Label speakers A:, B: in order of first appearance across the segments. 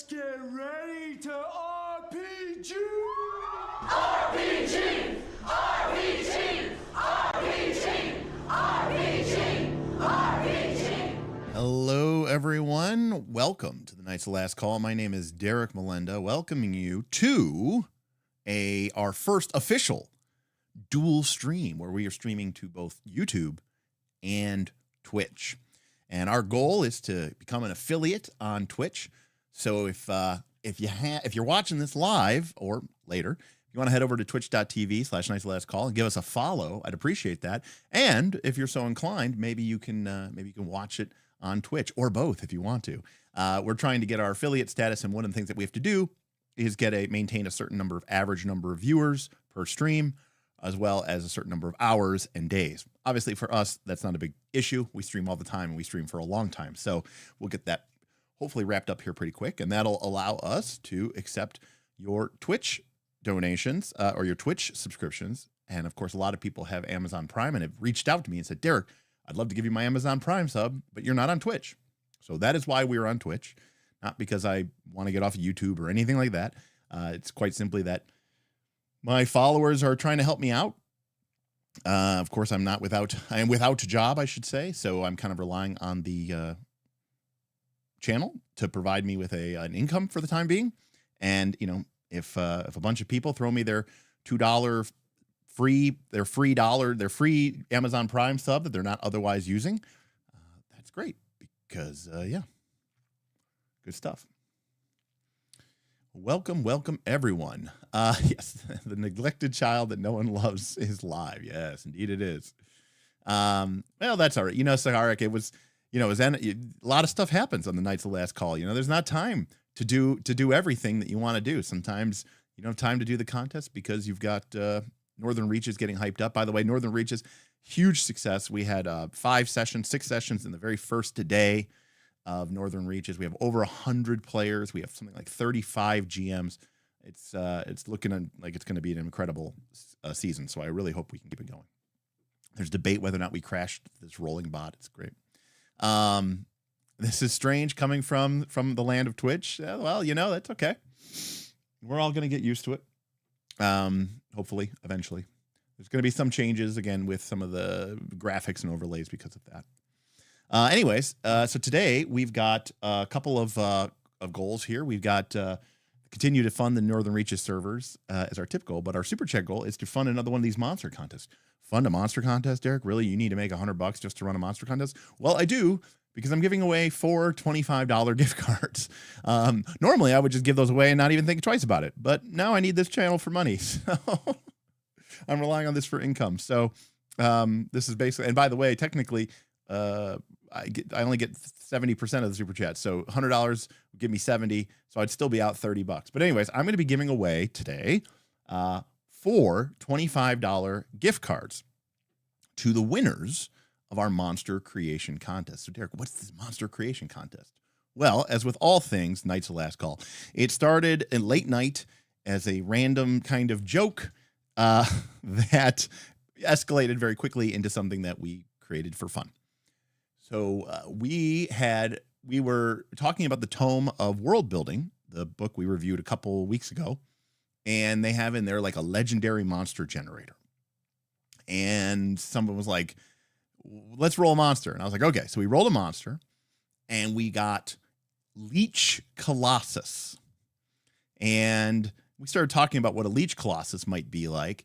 A: Let's get ready to RPG!
B: RPG! RPG! RPG! RPG! RPG!
C: Hello, everyone. Welcome to the Night's Last Call. My name is Derek Melenda, welcoming you to our first official dual stream, where we are streaming to both YouTube and Twitch. And our goal is to become an affiliate on Twitch. So if you're watching this live or later, if you want to head over to twitch.tv/nightslastcall and give us a follow, I'd appreciate that. And if you're so inclined, maybe you can watch it on Twitch, or both if you want to. We're trying to get our affiliate status, and one of the things that we have to do is maintain a certain average number of viewers per stream, as well as a certain number of hours and days. Obviously, for us, that's not a big issue. We stream all the time, and we stream for a long time. So we'll get that hopefully wrapped up here pretty quick, and that'll allow us to accept your Twitch donations or your Twitch subscriptions. And, of course, a lot of people have Amazon Prime and have reached out to me and said, Derek, I'd love to give you my Amazon Prime sub, but you're not on Twitch. So that is why we're on Twitch, not because I want to get off of YouTube or anything like that. It's quite simply that my followers are trying to help me out. Of course, I am without a job, I should say. So I'm kind of relying on the channel to provide me with an income for the time being. And, you know, if a bunch of people throw me their $2 free Amazon Prime sub that they're not otherwise using, that's great because, yeah, good stuff. Welcome, everyone. Yes, the neglected child that no one loves is live. Yes, indeed it is. Well, that's all right. You know, Saharik, it was a lot of stuff happens on the Night's Last Call. You know, there's not time to do everything that you want to do. Sometimes you don't have time to do the contest because you've got Northern Reaches getting hyped up. By the way, Northern Reaches, huge success. We had 6 sessions in the very first day of Northern Reaches. We have over 100 players. We have something like 35 GMs. It's looking like it's going to be an incredible season. So I really hope we can keep it going. There's debate whether or not we crashed this rolling bot. It's great. This is strange coming from the land of Twitch. Well, you know, that's okay. We're all going to get used to it. Hopefully, eventually. There's going to be some changes again with some of the graphics and overlays because of that. Anyways, so today we've got a couple of goals here. We've got continue to fund the Northern Reaches servers as our tip goal, but our super chat goal is to fund another one of these monster contests. Fund a monster contest, Derek? Really? You need to make $100 just to run a monster contest? Well, I do, because I'm giving away 4 $25 gift cards. Normally, I would just give those away and not even think twice about it, but now I need this channel for money, so I'm relying on this for income. So this is basically, and by the way, technically, I only get 70% of the super chat. So $100 would give me 70. So I'd still be out $30. But anyways, I'm going to be giving away today 4 $25 gift cards to the winners of our monster creation contest. So Derek, what's this monster creation contest? Well, as with all things, Night's Last Call, it started in late night as a random kind of joke that escalated very quickly into something that we created for fun. So we were talking about the Tome of World Building, the book we reviewed a couple weeks ago, and they have in there like a legendary monster generator. And someone was like, let's roll a monster. And I was like, okay. So we rolled a monster, and we got Leech Colossus. And we started talking about what a Leech Colossus might be like.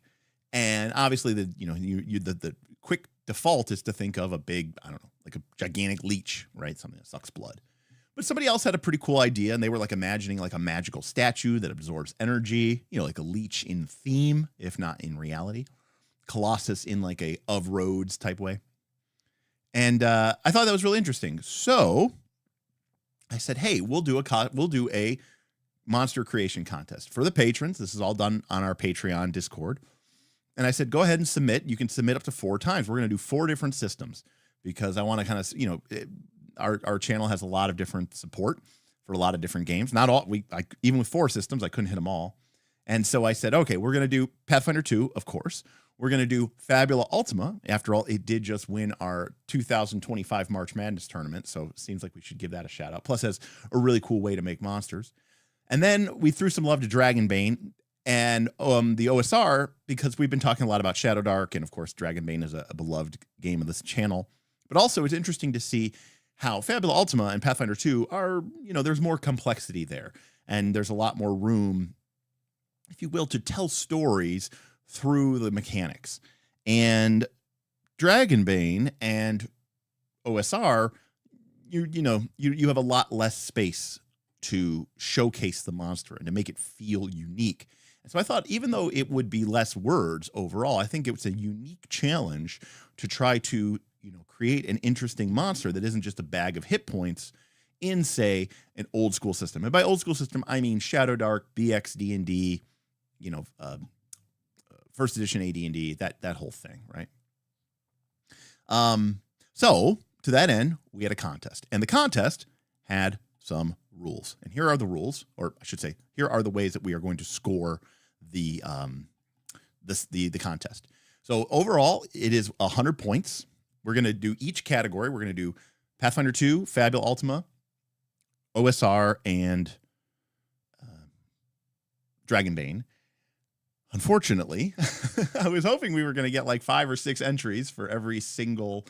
C: And obviously the quick default is to think of a big, I don't know, like a gigantic leech, right? Something that sucks blood. But somebody else had a pretty cool idea, and they were like imagining like a magical statue that absorbs energy, you know, like a leech in theme, if not in reality. Colossus in like a of roads type way. And I thought that was really interesting. So I said, hey, we'll do a monster creation contest for the patrons. This is all done on our Patreon Discord. And I said, go ahead and submit. You can submit up to 4 times. We're going to do 4 different systems because I want to kind of, you know, our channel has a lot of different support for a lot of different games. Not all, even with 4 systems, I couldn't hit them all. And so I said, okay, we're going to do Pathfinder 2, of course. We're going to do Fabula Ultima. After all, it did just win our 2025 March Madness tournament, so it seems like we should give that a shout out. Plus, has a really cool way to make monsters. And then we threw some love to Dragonbane and the OSR, because we've been talking a lot about Shadow Dark, and of course Dragonbane is a beloved game of this channel. But also it's interesting to see how Fabula Ultima and Pathfinder 2 are, there's more complexity there. And there's a lot more room, if you will, to tell stories through the mechanics. And Dragonbane and OSR, you have a lot less space to showcase the monster and to make it feel unique. And so I thought, even though it would be less words overall, I think it's a unique challenge to try to, create an interesting monster that isn't just a bag of hit points in, say, an old school system. And by old school system, I mean Shadow Dark, BX, D&D, first edition AD&D, that whole thing, right? So to that end, we had a contest, and the contest had some rules. And here are the rules, or I should say, here are the ways that we are going to score the contest. So overall, it is 100 points. We're going to do each category. We're going to do Pathfinder 2, Fabula Ultima, OSR, and Dragonbane. Unfortunately, I was hoping we were going to get like 5 or 6 entries for every single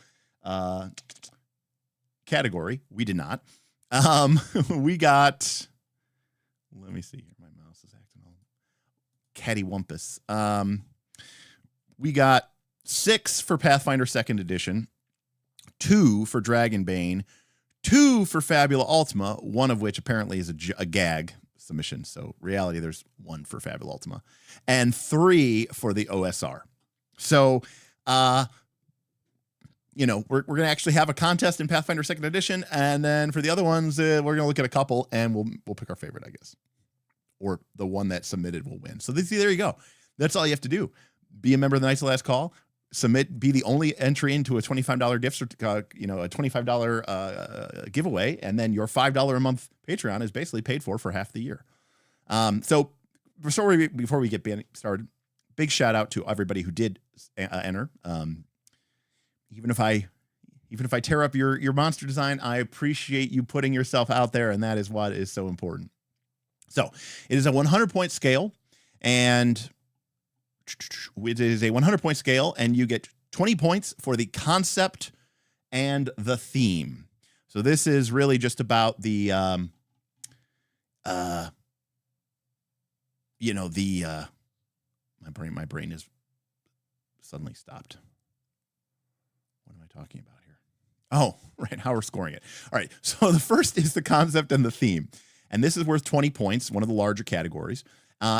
C: category. We did not. We got, let me see here. My mouse is acting all cattywampus. We got 6 for Pathfinder 2nd edition, 2 for Dragonbane, 2 for Fabula Ultima, one of which apparently is a gag submission. So reality, there's 1 for Fabula Ultima, and 3 for the OSR. So, we're going to actually have a contest in Pathfinder 2nd edition. And then for the other ones, we're going to look at a couple and we'll pick our favorite, I guess, or the one that submitted will win. So there you go. That's all you have to do. Be a member of the Knights of the Last Call. Be the only entry into a $25 gift, a $25 giveaway, and then your $5 a month Patreon is basically paid for half the year. So before we get started, big shout out to everybody who did enter. Even if I tear up your monster design, I appreciate you putting yourself out there, and that is what is so important. So it is a 100-point scale, and it is a 100-point scale, and you get 20 points for the concept and the theme. So this is really just about the, my brain is suddenly stopped. What am I talking about here? Oh, right, how we're scoring it. All right, so the first is the concept and the theme, and this is worth 20 points, one of the larger categories.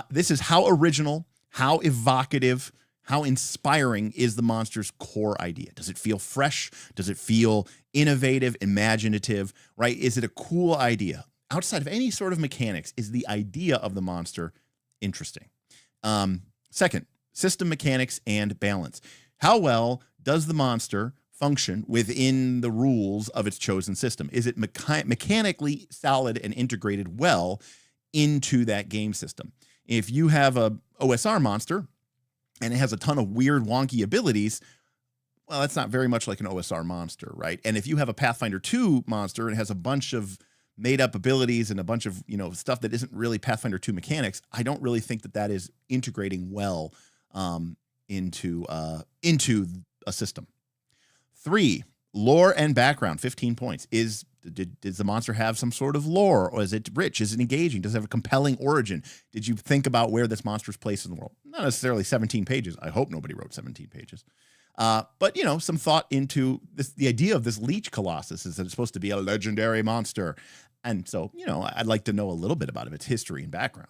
C: This is how original, how evocative, how inspiring is the monster's core idea? Does it feel fresh? Does it feel innovative, imaginative, right? Is it a cool idea? Outside of any sort of mechanics, is the idea of the monster interesting? Second, system mechanics and balance. How well does the monster function within the rules of its chosen system? Is it mechanically solid and integrated well into that game system? If you have a OSR monster and it has a ton of weird, wonky abilities, well, that's not very much like an OSR monster, right? And if you have a Pathfinder 2 monster and it has a bunch of made-up abilities and a bunch of, stuff that isn't really Pathfinder 2 mechanics, I don't really think that is integrating well into a system. 3, lore and background, 15 points. Does the monster have some sort of lore, or is it rich? Is it engaging? Does it have a compelling origin? Did you think about where this monster's placed in the world? Not necessarily 17 pages. I hope nobody wrote 17 pages. But, some thought into this. The idea of this leech colossus is that it's supposed to be a legendary monster. And so, I'd like to know a little bit about its history and background.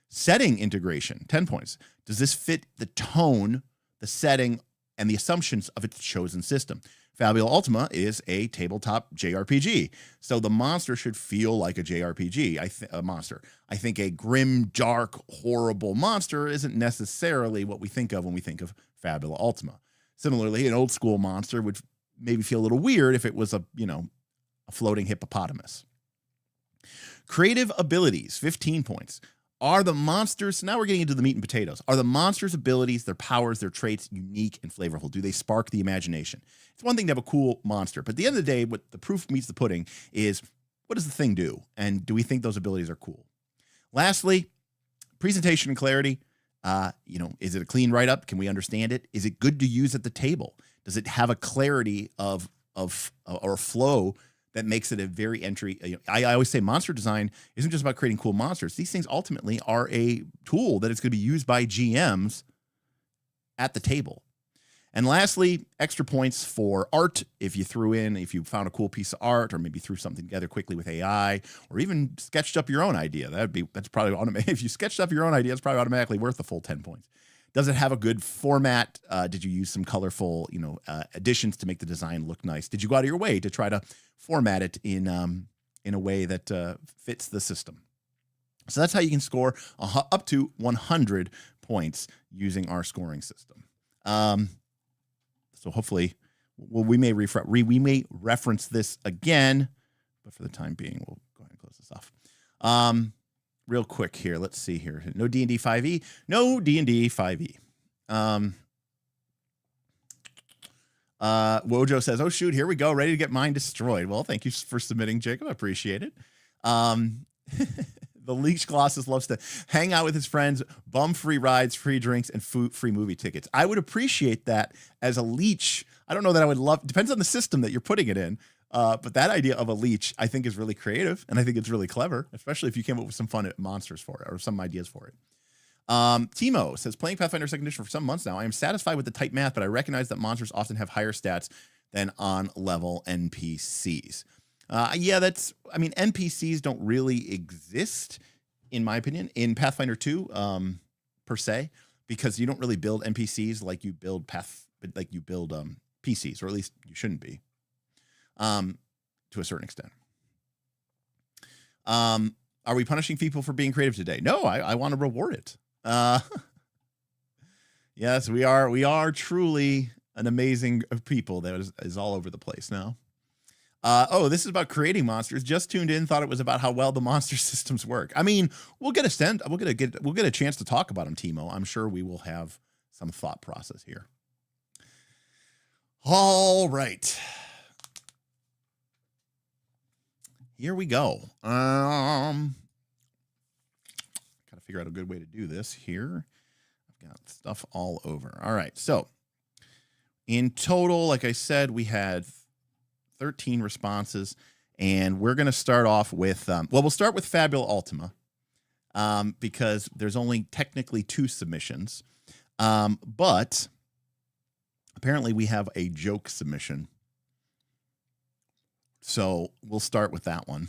C: Setting integration, 10 points. Does this fit the tone, the setting, and the assumptions of its chosen system? Fabula Ultima is a tabletop JRPG, so the monster should feel like a JRPG monster. I think a grim, dark, horrible monster isn't necessarily what we think of when we think of Fabula Ultima. Similarly, an old school monster would maybe feel a little weird if it was a floating hippopotamus. Creative abilities, 15 points. Are the monsters, now we're getting into the meat and potatoes, are the monsters' abilities, their powers, their traits unique and flavorful? Do they spark the imagination? It's one thing to have a cool monster, but at the end of the day, what the proof meets the pudding is, what does the thing do? And do we think those abilities are cool? Lastly, presentation and clarity. Is it a clean write-up? Can we understand it? Is it good to use at the table? Does it have a clarity of or flow that makes it a very entry? I always say monster design isn't just about creating cool monsters. These things ultimately are a tool that is going to be used by GMs at the table. And lastly, extra points for art. If you found a cool piece of art, or maybe threw something together quickly with AI, or even sketched up your own idea, that's probably automatic. If you sketched up your own idea, it's probably automatically worth the full 10 points. Does it have a good format? Did you use some colorful, additions to make the design look nice? Did you go out of your way to try to format it in a way that fits the system? So that's how you can score up to 100 points using our scoring system. So hopefully, we may reference this again, but for the time being, we'll go ahead and close this off. Real quick here, let's see here. No D&D 5e, no D&D 5e. Wojo says, "Oh shoot, here we go, ready to get mine destroyed." Well, thank you for submitting, Jacob. I appreciate it. The Leech Colossus loves to hang out with his friends, bum free rides, free drinks, and free movie tickets. I would appreciate that as a leech. I don't know that I would love, depends on the system that you're putting it in. But that idea of a leech, I think, is really creative, and I think it's really clever, especially if you came up with some fun monsters for it or some ideas for it. Timo says, playing Pathfinder 2nd edition for some months now, I am satisfied with the type math, but I recognize that monsters often have higher stats than on-level NPCs. NPCs don't really exist, in my opinion, in Pathfinder 2, per se, because you don't really build NPCs like you build PCs, or at least you shouldn't be, to a certain extent. Are we punishing people for being creative today? No, I want to reward it. Yes, we are. We are truly an amazing people that is all over the place now. This is about creating monsters. Just tuned in, thought it was about how well the monster systems work. I mean, we'll get a chance to talk about them, Timo. I'm sure we will have some thought process here. All right. Here we go. Gotta figure out a good way to do this here. I've got stuff all over. All right. So in total, like I said, we had 13 responses, and we're going to start off with, we'll start with Fabula Ultima, because there's only technically 2 submissions. But apparently we have a joke submission. So we'll start with that one.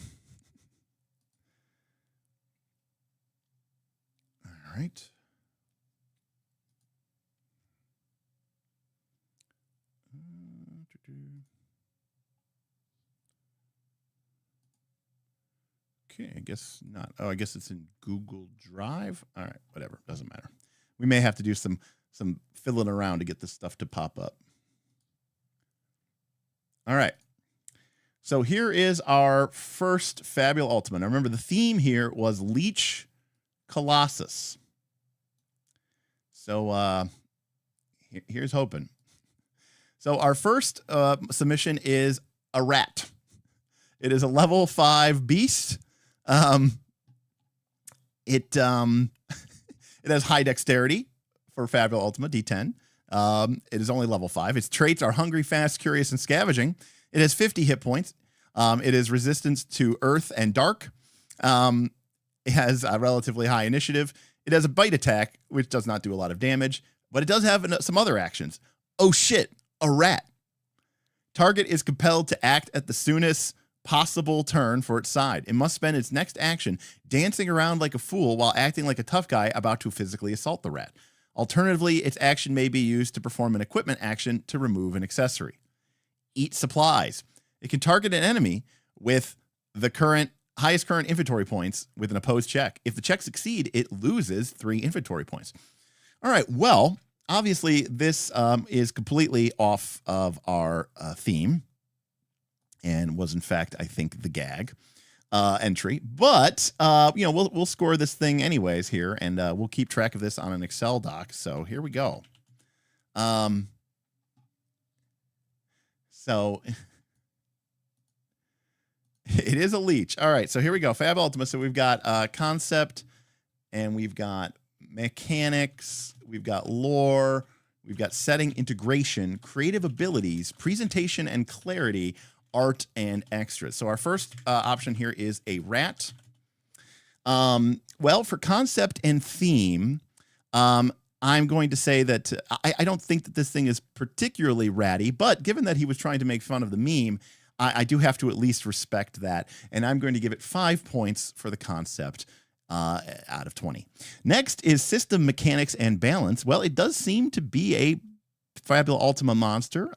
C: All right. Okay, I guess not. Oh, I guess it's in Google Drive. All right, whatever. Doesn't matter. We may have to do some fiddling around to get this stuff to pop up. All right. So here is our first Fabula Ultima. Now remember, the theme here was Leech Colossus. So here's hoping. So our first submission is a rat. It is a level 5 beast. It has high dexterity for Fabula Ultima, D10. It is only level 5. Its traits are hungry, fast, curious, and scavenging. It has 50 hit points. It is resistance to earth and dark. It has a relatively high initiative. It has a bite attack, which does not do a lot of damage, but it does have some other actions. Oh shit, a rat. Target is compelled to act at the soonest possible turn for its side. It must spend its next action dancing around like a fool while acting like a tough guy about to physically assault the rat. Alternatively, its action may be used to perform an equipment action to remove an accessory. Eat supplies. It can target an enemy with the highest current inventory points with an opposed check. If the check succeeds, it loses 3 inventory points. All right, well, obviously this is completely off of our theme, and was in fact, I think, the gag entry. But we'll score this thing anyways here, and we'll keep track of this on an Excel doc. So here we go. So it is a leech. All right, so here we go. Fab Ultima. So we've got concept and we've got mechanics, we've got lore, we've got setting, integration, creative abilities, presentation and clarity, art, and extras. So our first option here is a rat. Well, for concept and theme, I'm going to say that I don't think that this thing is particularly ratty, but given that he was trying to make fun of the meme, I do have to at least respect that, and I'm going to give it 5 points for the concept out of 20. Next is system mechanics and balance. Well, it does seem to be a Fabula Ultima monster.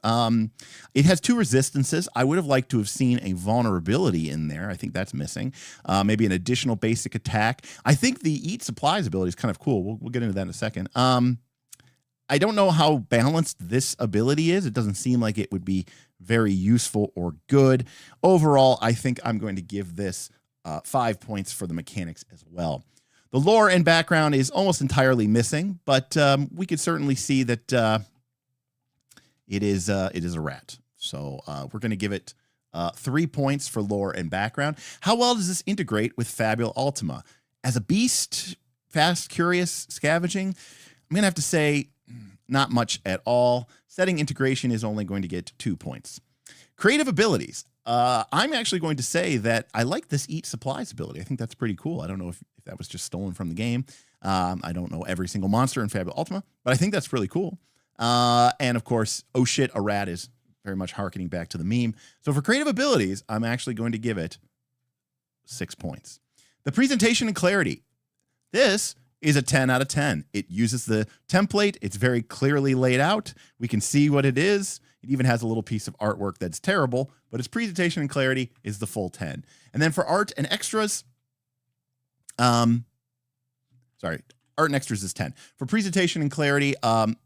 C: It has 2 resistances. I would have liked to have seen a vulnerability in there. I think that's missing. Maybe an additional basic attack. I think the eat supplies ability is kind of cool. We'll get into that in a second. I don't know how balanced this ability is. It doesn't seem like it would be very useful or good. Overall, I think I'm going to give this 5 points for the mechanics as well. The lore and background is almost entirely missing, but we could certainly see that it is a rat. So we're going to give it 3 points for lore and background. How well does this integrate with Fabula Ultima? As a beast, fast, curious, scavenging, I'm going to have to say not much at all. Setting integration is only going to get 2 points. Creative abilities. I'm actually going to say that I like this eat supplies ability. I think that's pretty cool. I don't know if that was just stolen from the game. I don't know every single monster in Fabula Ultima, but I think that's really cool. And of course, oh shit, a rat is very much harkening back to the meme. So for creative abilities, I'm actually going to give it 6 points. The presentation and clarity. This is a 10 out of 10. It uses the template. It's very clearly laid out. We can see what it is. It even has a little piece of artwork that's terrible, but its presentation and clarity is the full 10. And then for art and extras, art and extras is 10. For presentation and clarity,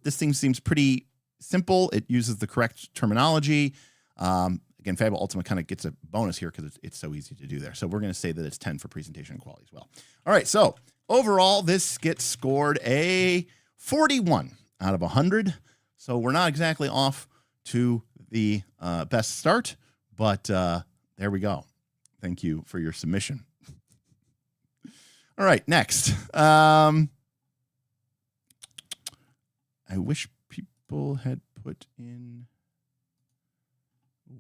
C: this thing seems pretty simple. It uses the correct terminology. Again, Fabula Ultima kind of gets a bonus here because it's so easy to do there. So we're going to say that it's 10 for presentation and quality as well. All right, so overall, this gets scored a 41 out of 100. So we're not exactly off to the best start, but there we go. Thank you for your submission. All right, next. I wish people had put in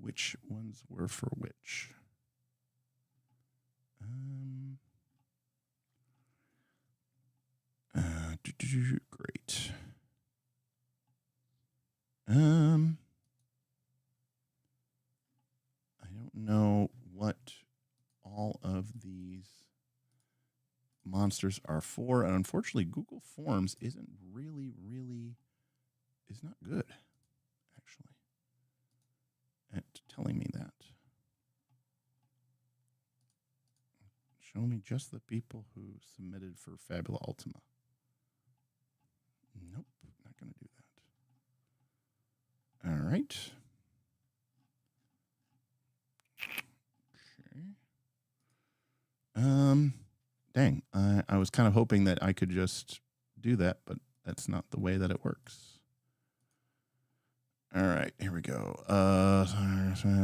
C: which ones were for which. Great. I don't know what all of these monsters are for, and unfortunately Google Forms isn't really is not good actually at telling me that. Show me just the people who submitted for Fabula Ultima. Nope, not going to do that. All right. Okay. Dang, I was kind of hoping that I could just do that, but that's not the way that it works. All right, here we go. We're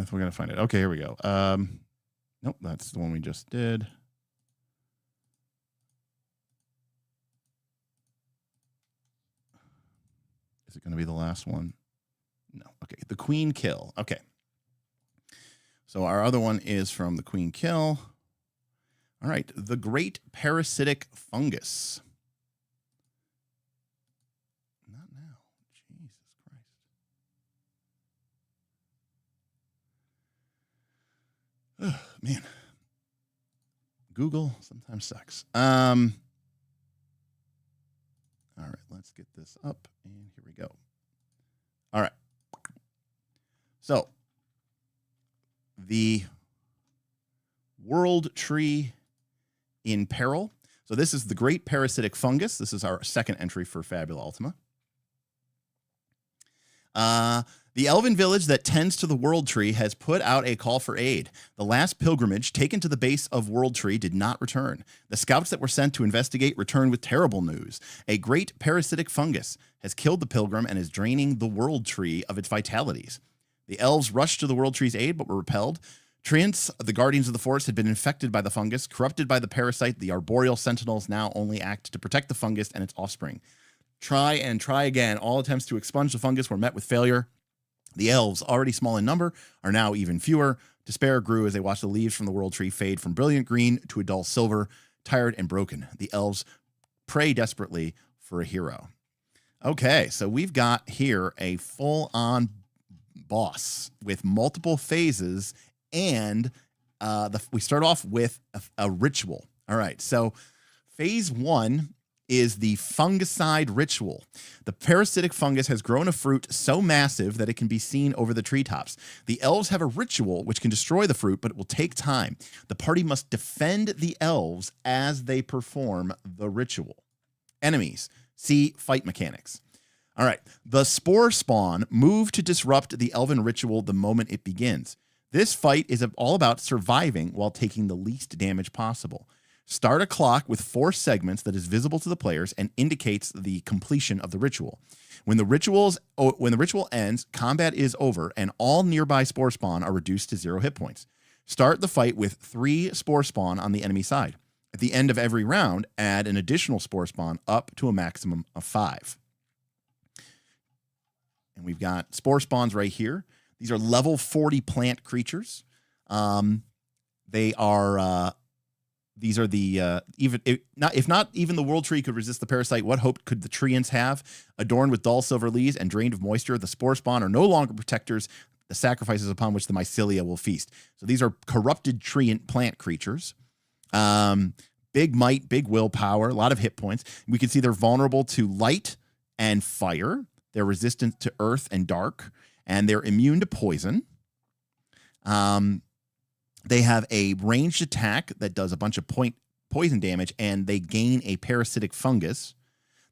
C: going to find it. Okay, here we go. Nope, that's the one we just did. Is it going to be the last one? No. Okay, the Queen Kill. Okay. So our other one is from the Queen Kill. All right, the Great Parasitic Fungus. Not now. Jesus Christ. Ugh, man. Google sometimes sucks. All right, let's get this up, and here we go. All right. So, the World Tree in Peril. So this is the Great Parasitic Fungus. This is our second entry for Fabula Ultima. The elven village that tends to the World Tree has put out a call for aid. The last pilgrimage taken to the base of World Tree did not return. The scouts that were sent to investigate returned with terrible news. A great parasitic fungus has killed the pilgrim and is draining the World Tree of its vitalities. The elves rushed to the World Tree's aid but were repelled. Treants, the guardians of the forest, had been infected by the fungus. Corrupted by the parasite, the arboreal sentinels now only act to protect the fungus and its offspring. Try and try again. All attempts to expunge the fungus were met with failure. The elves, already small in number, are now even fewer. Despair grew as they watched the leaves from the world tree fade from brilliant green to a dull silver. Tired and broken, the elves pray desperately for a hero. Okay, so we've got here a full-on boss with multiple phases, and we start off with a ritual. All right, so phase 1 is the fungicide ritual. The parasitic fungus has grown a fruit so massive that it can be seen over the treetops. The elves have a ritual which can destroy the fruit, but it will take time. The party must defend the elves as they perform the ritual. Enemies. See fight mechanics. All right. The spore spawn move to disrupt the elven ritual the moment it begins. This fight is all about surviving while taking the least damage possible. Start a clock with 4 segments that is visible to the players and indicates the completion of the ritual. When the ritual ends, combat is over, and all nearby spore spawn are reduced to 0 hit points. Start the fight with 3 spore spawn on the enemy side. At the end of every round, add an additional spore spawn up to a maximum of 5. And we've got spore spawns right here. These are level 40 plant creatures. These are the if not even the world tree could resist the parasite, what hope could the treants have? Adorned with dull silver leaves and drained of moisture, the spore spawn are no longer protectors, the sacrifices upon which the mycelia will feast. So these are corrupted treant plant creatures. Big might, big willpower, a lot of hit points. We can see they're vulnerable to light and fire. They're resistant to earth and dark, and they're immune to poison. They have a ranged attack that does a bunch of poison damage, and they gain a parasitic fungus.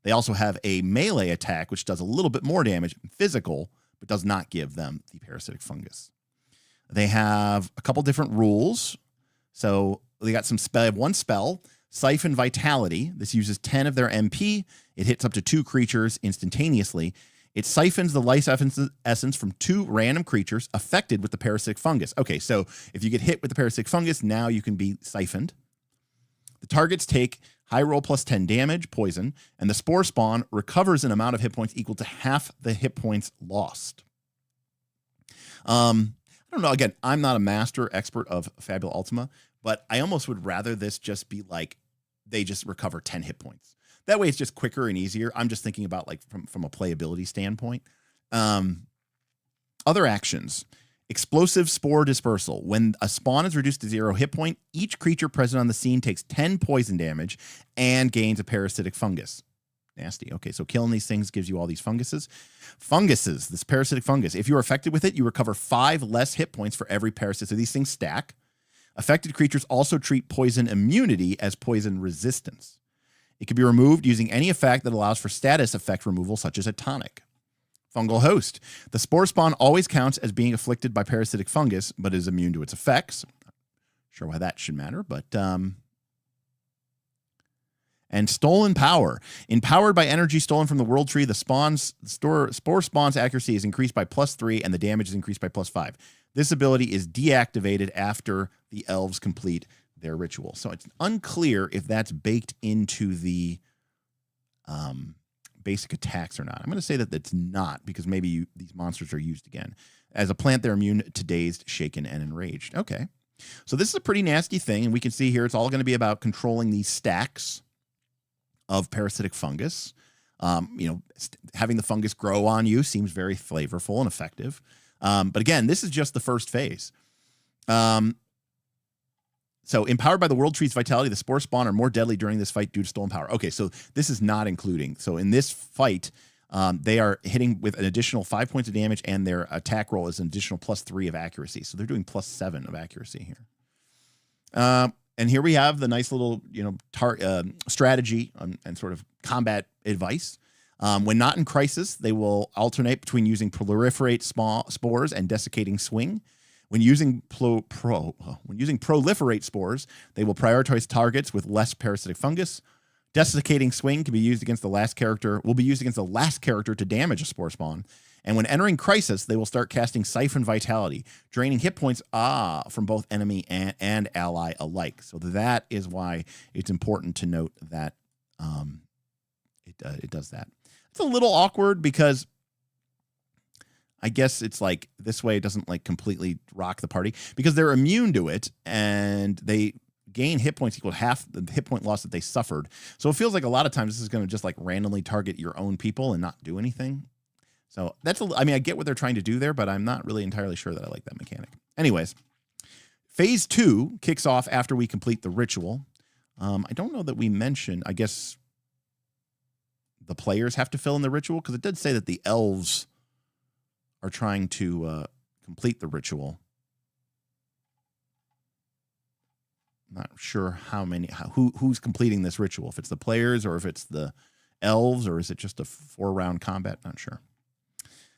C: They also have a melee attack, which does a little bit more damage, physical, but does not give them the parasitic fungus. They have a couple different rules. So they got one spell, Siphon Vitality. This uses 10 of their MP. It hits up to 2 creatures instantaneously. It siphons the life essence from 2 random creatures affected with the parasitic fungus. Okay, so if you get hit with the parasitic fungus, now you can be siphoned. The targets take high roll plus 10 damage, poison, and the spore spawn recovers an amount of hit points equal to half the hit points lost. I don't know. Again, I'm not a master expert of Fabula Ultima, but I almost would rather this just be like they just recover 10 hit points. That way it's just quicker and easier. I'm just thinking about like from a playability standpoint. Other actions. Explosive spore dispersal. When a spawn is reduced to 0 hit point, each creature present on the scene takes 10 poison damage and gains a parasitic fungus. Nasty. Okay, so killing these things gives you all these funguses. Funguses, this parasitic fungus. If you're affected with it, you recover 5 less hit points for every parasite. So these things stack. Affected creatures also treat poison immunity as poison resistance. It can be removed using any effect that allows for status effect removal, such as a tonic. Fungal host. The spore spawn always counts as being afflicted by parasitic fungus, but is immune to its effects. Not sure why that should matter, but... And stolen power. Empowered by energy stolen from the world tree, the spore spawn's accuracy is increased by +3, and the damage is increased by +5. This ability is deactivated after the elves complete their ritual. So it's unclear if that's baked into the basic attacks or not. I'm going to say that it's not, because maybe these monsters are used again. As a plant, they're immune to dazed, shaken, and enraged. Okay. So this is a pretty nasty thing, and we can see here it's all going to be about controlling these stacks of parasitic fungus. Having the fungus grow on you seems very flavorful and effective. But again, this is just the first phase. So empowered by the world tree's vitality, the spore spawn are more deadly during this fight due to stolen power. Okay, so this is not including. So in this fight, they are hitting with an additional 5 points of damage, and their attack roll is an additional +3 of accuracy. So they're doing +7 of accuracy here. And here we have the nice little, strategy and sort of combat advice. When not in crisis, they will alternate between using proliferate spores and desiccating swing. When using proliferate spores, they will prioritize targets with less parasitic fungus. Desiccating swing can be used against the last character. Will be used against the last character to damage a spore spawn. And when entering Crisis, they will start casting Siphon Vitality, draining hit points from both enemy and ally alike. So that is why it's important to note that it does that. It's a little awkward because I guess it's like this way it doesn't like completely rock the party because they're immune to it and they gain hit points equal to half the hit point loss that they suffered. So it feels like a lot of times this is going to just like randomly target your own people and not do anything. So I mean, I get what they're trying to do there, but I'm not really entirely sure that I like that mechanic. Anyways, phase 2 kicks off after we complete the ritual. I don't know that we mentioned, I guess the players have to fill in the ritual because it did say that the elves are trying to complete the ritual. Not sure who's completing this ritual, if it's the players or if it's the elves or is it just a 4-round combat? Not sure.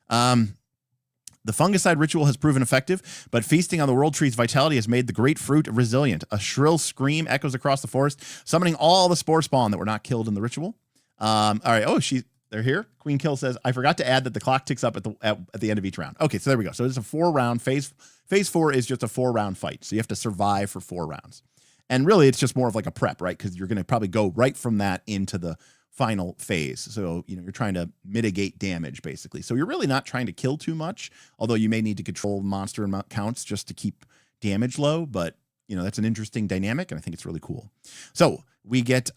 C: The fungicide ritual has proven effective, but feasting on the world tree's vitality has made the great fruit resilient. A shrill scream echoes across the forest, summoning all the spore spawn that were not killed in the ritual. All right. Oh, they're here. Queen Kill says, I forgot to add that the clock ticks up at the end of each round. Okay, so there we go. So it's a 4-round phase. Phase 4 is just a 4-round fight. So you have to survive for 4 rounds. And really, it's just more of like a prep, right? Because you're going to probably go right from that into the final phase. So, you're trying to mitigate damage, basically. So you're really not trying to kill too much, although you may need to control monster amount counts just to keep damage low. But, that's an interesting dynamic, and I think it's really cool. So we get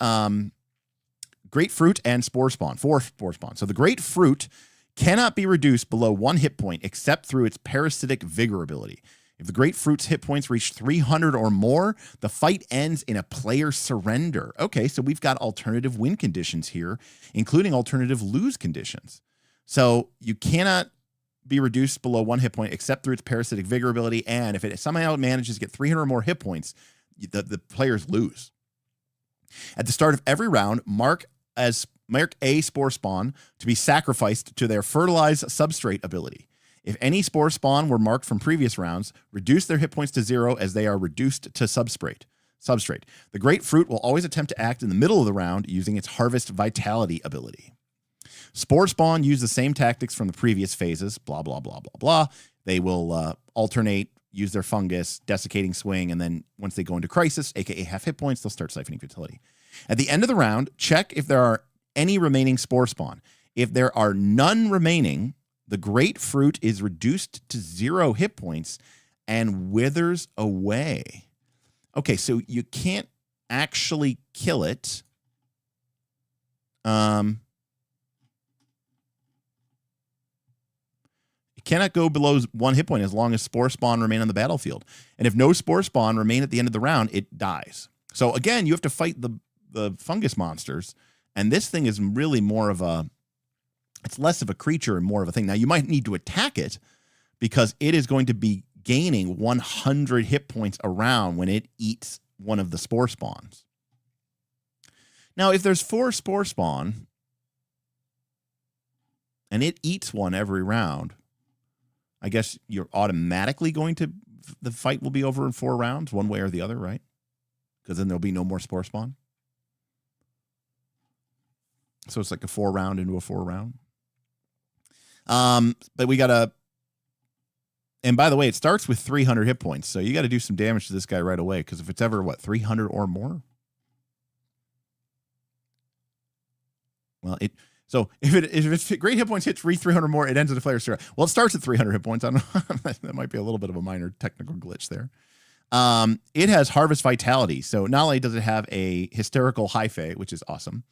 C: Great Fruit and Spore Spawn, 4 Spore Spawn. So the Great Fruit cannot be reduced below 1 hit point except through its Parasitic Vigor ability. If the Great Fruit's hit points reach 300 or more, the fight ends in a player surrender. Okay, so we've got alternative win conditions here, including alternative lose conditions. So you cannot be reduced below 1 hit point except through its Parasitic Vigor ability, and if it somehow manages to get 300 or more hit points, the players lose. At the start of every round, mark a spore spawn to be sacrificed to their fertilize substrate ability. If any spore spawn were marked from previous rounds, reduce their hit points to 0 as they are reduced to substrate. The Great Fruit will always attempt to act in the middle of the round using its Harvest Vitality ability. Spore spawn use the same tactics from the previous phases, blah, blah, blah, blah, blah. They will alternate, use their fungus, desiccating swing, and then once they go into crisis, aka half hit points, they'll start siphoning vitality. At the end of the round, check if there are any remaining spore spawn. If there are none remaining, the Great Fruit is reduced to 0 hit points and withers away. Okay, so you can't actually kill it. It cannot go below 1 hit point as long as spore spawn remain on the battlefield. And if no spore spawn remain at the end of the round, it dies. So again, you have to fight the fungus monsters. And this thing is really more of it's less of a creature and more of a thing. Now, you might need to attack it because it is going to be gaining 100 hit points a round when it eats one of the spore spawns. Now, if there's 4 spore spawn and it eats one every round, I guess you're automatically the fight will be over in 4 rounds, one way or the other, right? Because then there'll be no more spore spawn. So it's like a 4-round into a 4-round. But we got and by the way, it starts with 300 hit points. So you got to do some damage to this guy right away. Because if it's ever, 300 or more? Well, so if it's great hit points hits 300 more, it ends at the player's turn. Well, it starts at 300 hit points. I don't know. That might be a little bit of a minor technical glitch there. It has Harvest Vitality. So not only does it have a hysterical hyphae, which is awesome.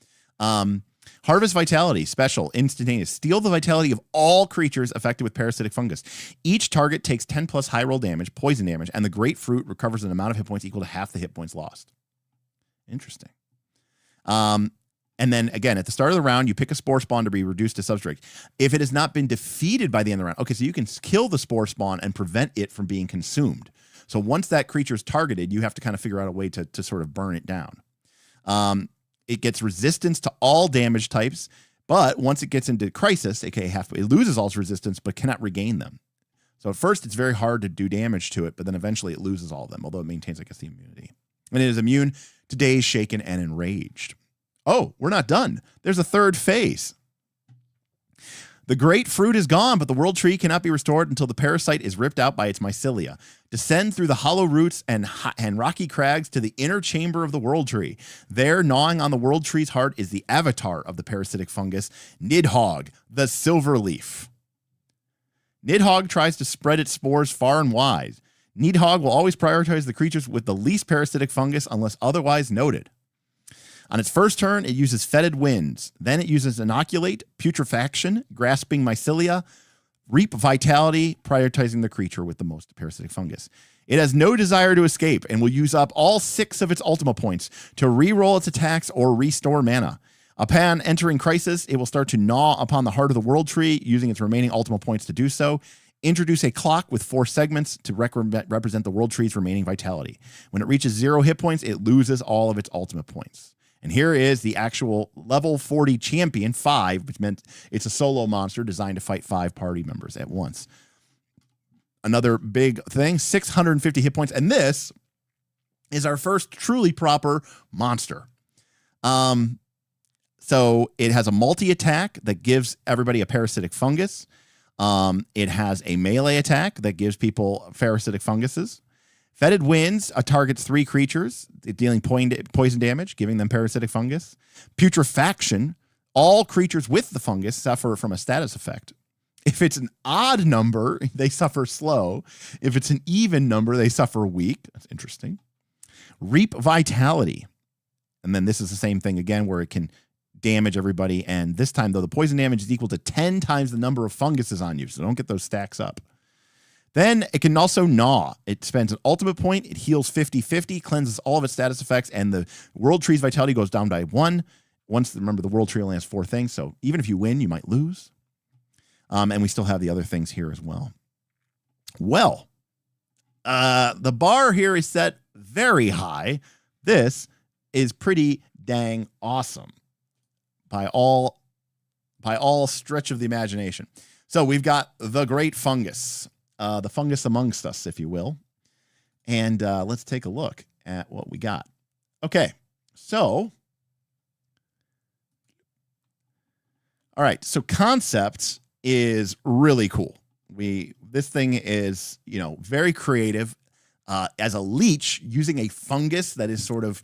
C: Harvest Vitality, special, instantaneous. Steal the vitality of all creatures affected with parasitic fungus. Each target takes 10 plus high roll damage, poison damage, and the Great Fruit recovers an amount of hit points equal to half the hit points lost. Interesting. And then, again, at the start of the round, you pick a spore spawn to be reduced to substrate. If it has not been defeated by the end of the round, okay, so you can kill the spore spawn and prevent it from being consumed. So once that creature is targeted, you have to kind of figure out a way to sort of burn it down. It gets resistance to all damage types, but once it gets into crisis, aka it loses all its resistance, but cannot regain them. So at first, it's very hard to do damage to it, but then eventually it loses all of them, although it maintains, I guess, the immunity. And it is immune to Dazed, Shaken, and Enraged. Oh, we're not done. There's a third phase. The great fruit is gone, but the world tree cannot be restored until the parasite is ripped out by its mycelia. Descend through the hollow roots and rocky crags to the inner chamber of the world tree. There, gnawing on the world tree's heart, is the avatar of the parasitic fungus, Nidhogg, the silver leaf. Nidhogg tries to spread its spores far and wide. Nidhogg will always prioritize the creatures with the least parasitic fungus unless otherwise noted. On its first turn, it uses Fetid Winds. Then it uses Inoculate, Putrefaction, Grasping Mycelia, Reap Vitality, prioritizing the creature with the most parasitic fungus. It has no desire to escape and will use up all 6 of its Ultima points to re-roll its attacks or restore mana. Upon entering Crisis, it will start to gnaw upon the heart of the World Tree, using its remaining Ultima points to do so. Introduce a clock with 4 segments to represent the World Tree's remaining vitality. When it reaches 0 hit points, it loses all of its Ultima points. And here is the actual level 40 champion, 5, which meant it's a solo monster designed to fight 5 party members at once. Another big thing, 650 hit points. And this is our first truly proper monster. So it has a multi-attack that gives everybody a parasitic fungus. It has a melee attack that gives people parasitic funguses. Fetid Winds targets 3 creatures, dealing poison damage, giving them parasitic fungus. Putrefaction, all creatures with the fungus suffer from a status effect. If it's an odd number, they suffer slow. If it's an even number, they suffer weak. That's interesting. Reap Vitality. And then this is the same thing again, where it can damage everybody. And this time, though, the poison damage is equal to 10 times the number of funguses on you. So don't get those stacks up. Then it can also gnaw. It spends an ultimate point. It heals 50-50, cleanses all of its status effects, and the world tree's vitality goes down by 1. Remember, the world tree only has 4 things, so even if you win, you might lose. And we still have the other things here as well. Well, the bar here is set very high. This is pretty dang awesome by all stretch of the imagination. So we've got the great fungus. The fungus amongst us, if you will. And let's take a look at what we got. Okay, so. All right, so concept is really cool. This thing is, very creative. As a leech, using a fungus that is sort of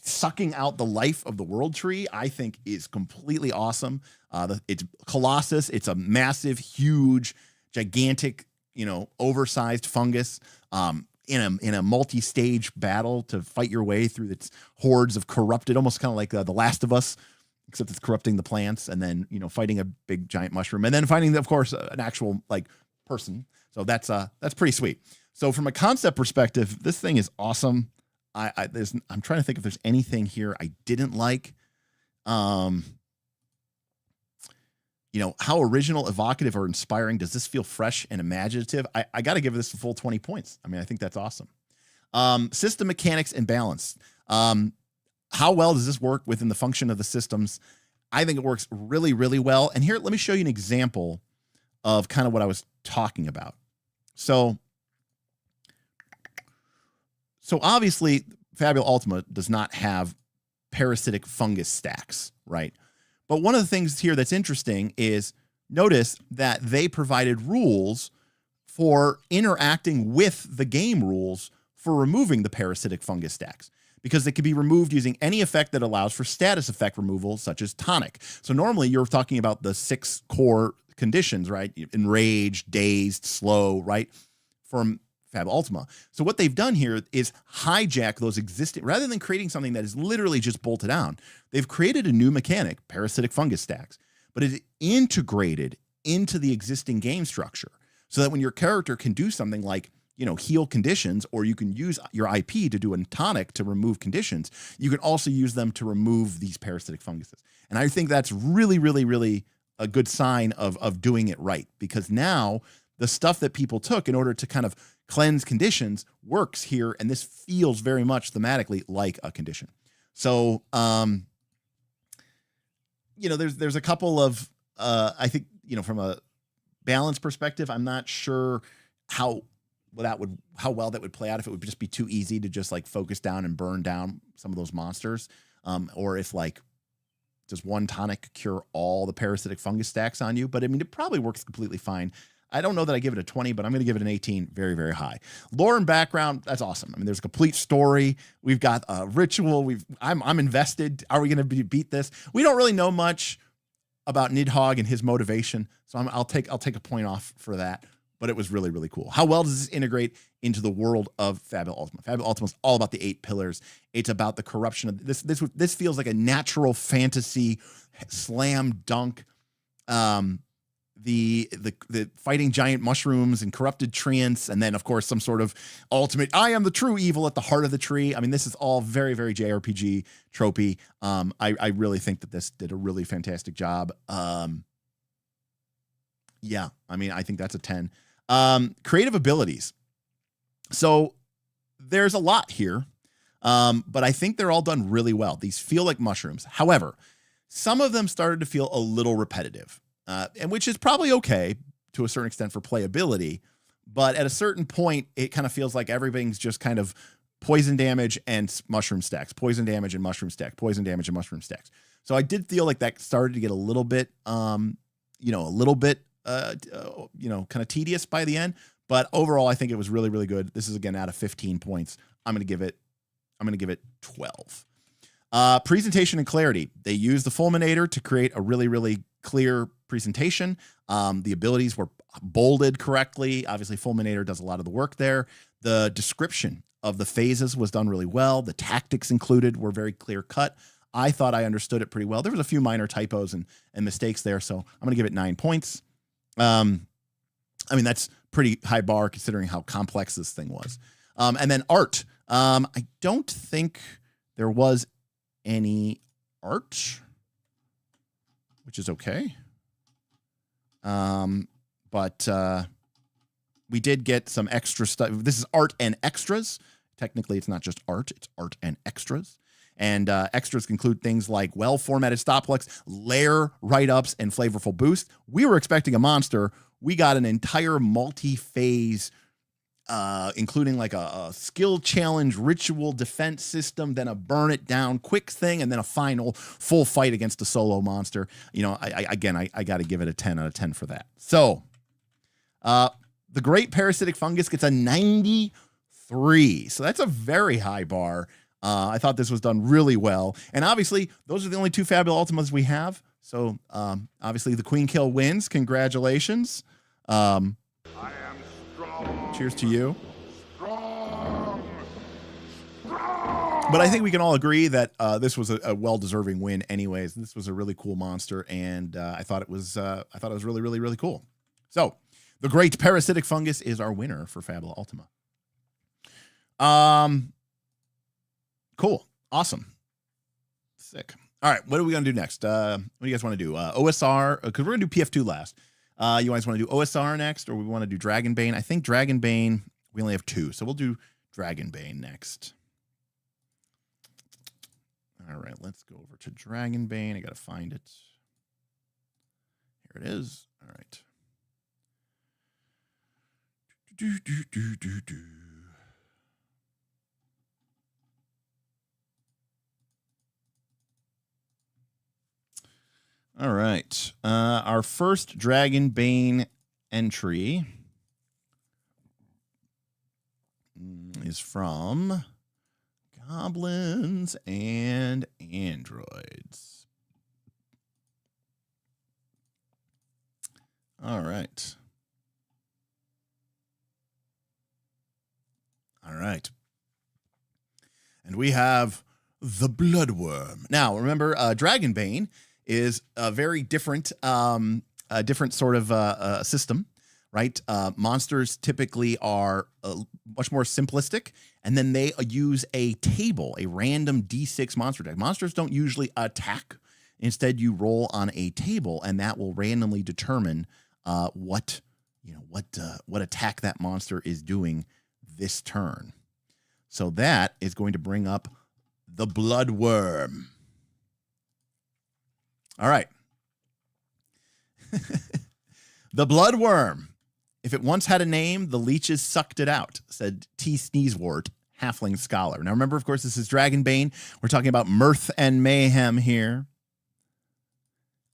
C: sucking out the life of the world tree, I think is completely awesome. It's Colossus. It's a massive, huge, gigantic, oversized fungus in a multi-stage battle to fight your way through its hordes of corrupted, almost kind of like The Last of Us, except it's corrupting the plants, and then fighting a big giant mushroom, and then finding, of course, an actual person. So that's pretty sweet. So from a concept perspective, this thing is awesome. I'm trying to think if there's anything here I didn't like. How original, evocative, or inspiring does this feel? Fresh and imaginative? I got to give this a full 20 points. I think that's awesome. System mechanics and balance. How well does this work within the function of the systems? I think it works really, really well. And here, let me show you an example of kind of what I was talking about. So obviously, Fabula Ultima does not have parasitic fungus stacks, right? But one of the things here that's interesting is notice that they provided rules for interacting with the game rules for removing the parasitic fungus stacks, because they can be removed using any effect that allows for status effect removal, such as tonic. So normally you're talking about the 6 core conditions, right? Enraged, dazed, slow, right? From Fabula Ultima. So what they've done here is hijack those existing, rather than creating something that is literally just bolted down, they've created a new mechanic, parasitic fungus stacks, but it is integrated into the existing game structure so that when your character can do something like, heal conditions, or you can use your IP to do a tonic to remove conditions, you can also use them to remove these parasitic funguses. And I think that's really, really, really a good sign of doing it right, because now the stuff that people took in order to kind of cleanse conditions works here, and this feels very much thematically like a condition. So, there's a couple of, I think, from a balance perspective, I'm not sure how well that would play out, if it would just be too easy to just focus down and burn down some of those monsters, or if does one tonic cure all the parasitic fungus stacks on you? But I mean, it probably works completely fine. I don't know that I give it a 20, but I'm going to give it an 18. Very, very high. Lore and background, that's awesome. I mean, there's a complete story. We've got a ritual. I'm invested. Are we going to beat this? We don't really know much about Nidhogg and his motivation, so I'll take a point off for that. But it was really, really cool. How well does this integrate into the world of Fabula Ultima? Fabula Ultima is all about the 8 pillars. It's about the corruption of this. This feels like a natural fantasy slam dunk. The fighting giant mushrooms and corrupted treants, and then of course some sort of ultimate I am the true evil at the heart of the tree. I mean, this is all very, very JRPG tropey. I really think that this did a really fantastic job. Yeah, I mean, I think that's a 10. Creative abilities. So there's a lot here, but I think they're all done really well. These feel like mushrooms. However, some of them started to feel a little repetitive. And which is probably okay to a certain extent for playability, but at a certain point, it kind of feels like everything's just kind of poison damage and mushroom stacks, poison damage and mushroom stack, poison damage and mushroom stacks. So I did feel like that started to get a little bit, kind of tedious by the end. But overall, I think it was really, really good. This is again out of 15 points. I'm going to give it 12. Presentation and clarity. They used the Fulminator to create a really, really clear presentation. The abilities were bolded correctly. Obviously, Fulminator does a lot of the work there. The description of the phases was done really well. The tactics included were very clear cut. I thought I understood it pretty well. There was a few minor typos and mistakes there, so I'm going to give it 9 points. I mean, that's pretty high bar considering how complex this thing was. And then art. I don't think there was any art, which is okay. But we did get some extra stuff. This is art and extras. Technically, it's not just art. It's art and extras. And extras include things like well-formatted stoplex, layer write-ups, and flavorful boost. We were expecting a monster. We got an entire multi-phase, including like a skill challenge, ritual defense system, then a burn it down quick thing, and then a final full fight against a solo monster. You know, I got to give it a 10 out of 10 for that. So the Great Parasitic Fungus gets a 93. So that's a very high bar. I thought this was done really well. And obviously, those are the only 2 Fabula Ultimas we have. So obviously, the Queen Kill wins. Congratulations.
D: I am strong.
C: Cheers to you.
D: Strong.
C: But I think we can all agree that this was a well-deserving win. Anyways, this was a really cool monster, and I thought it was really, really, really cool. So, the Great Parasitic Fungus is our winner for Fabula Ultima. Cool, awesome, sick. All right, what are we gonna do next? What do you guys want to do? OSR, because we're gonna do PF2 last. You guys want to do OSR next, or we want to do Dragonbane? I think Dragonbane, we only have 2, so we'll do Dragonbane next. All right, let's go over to Dragonbane. I got to find it. Here it is. All right. All right. Our first Dragonbane entry is from Goblins and Androids. All right. All right. And we have the Bloodworm. Now, remember, Dragonbane is a very different, different sort of system, right? Monsters typically are much more simplistic, and then they use a table, a random D6 monster deck. Monsters don't usually attack. Instead, you roll on a table, and that will randomly determine what attack that monster is doing this turn. So that is going to bring up the Bloodworm. All right. The Bloodworm. If it once had a name, the leeches sucked it out, said T. Sneezewort, halfling scholar. Now remember, of course, this is Dragonbane. We're talking about mirth and mayhem here.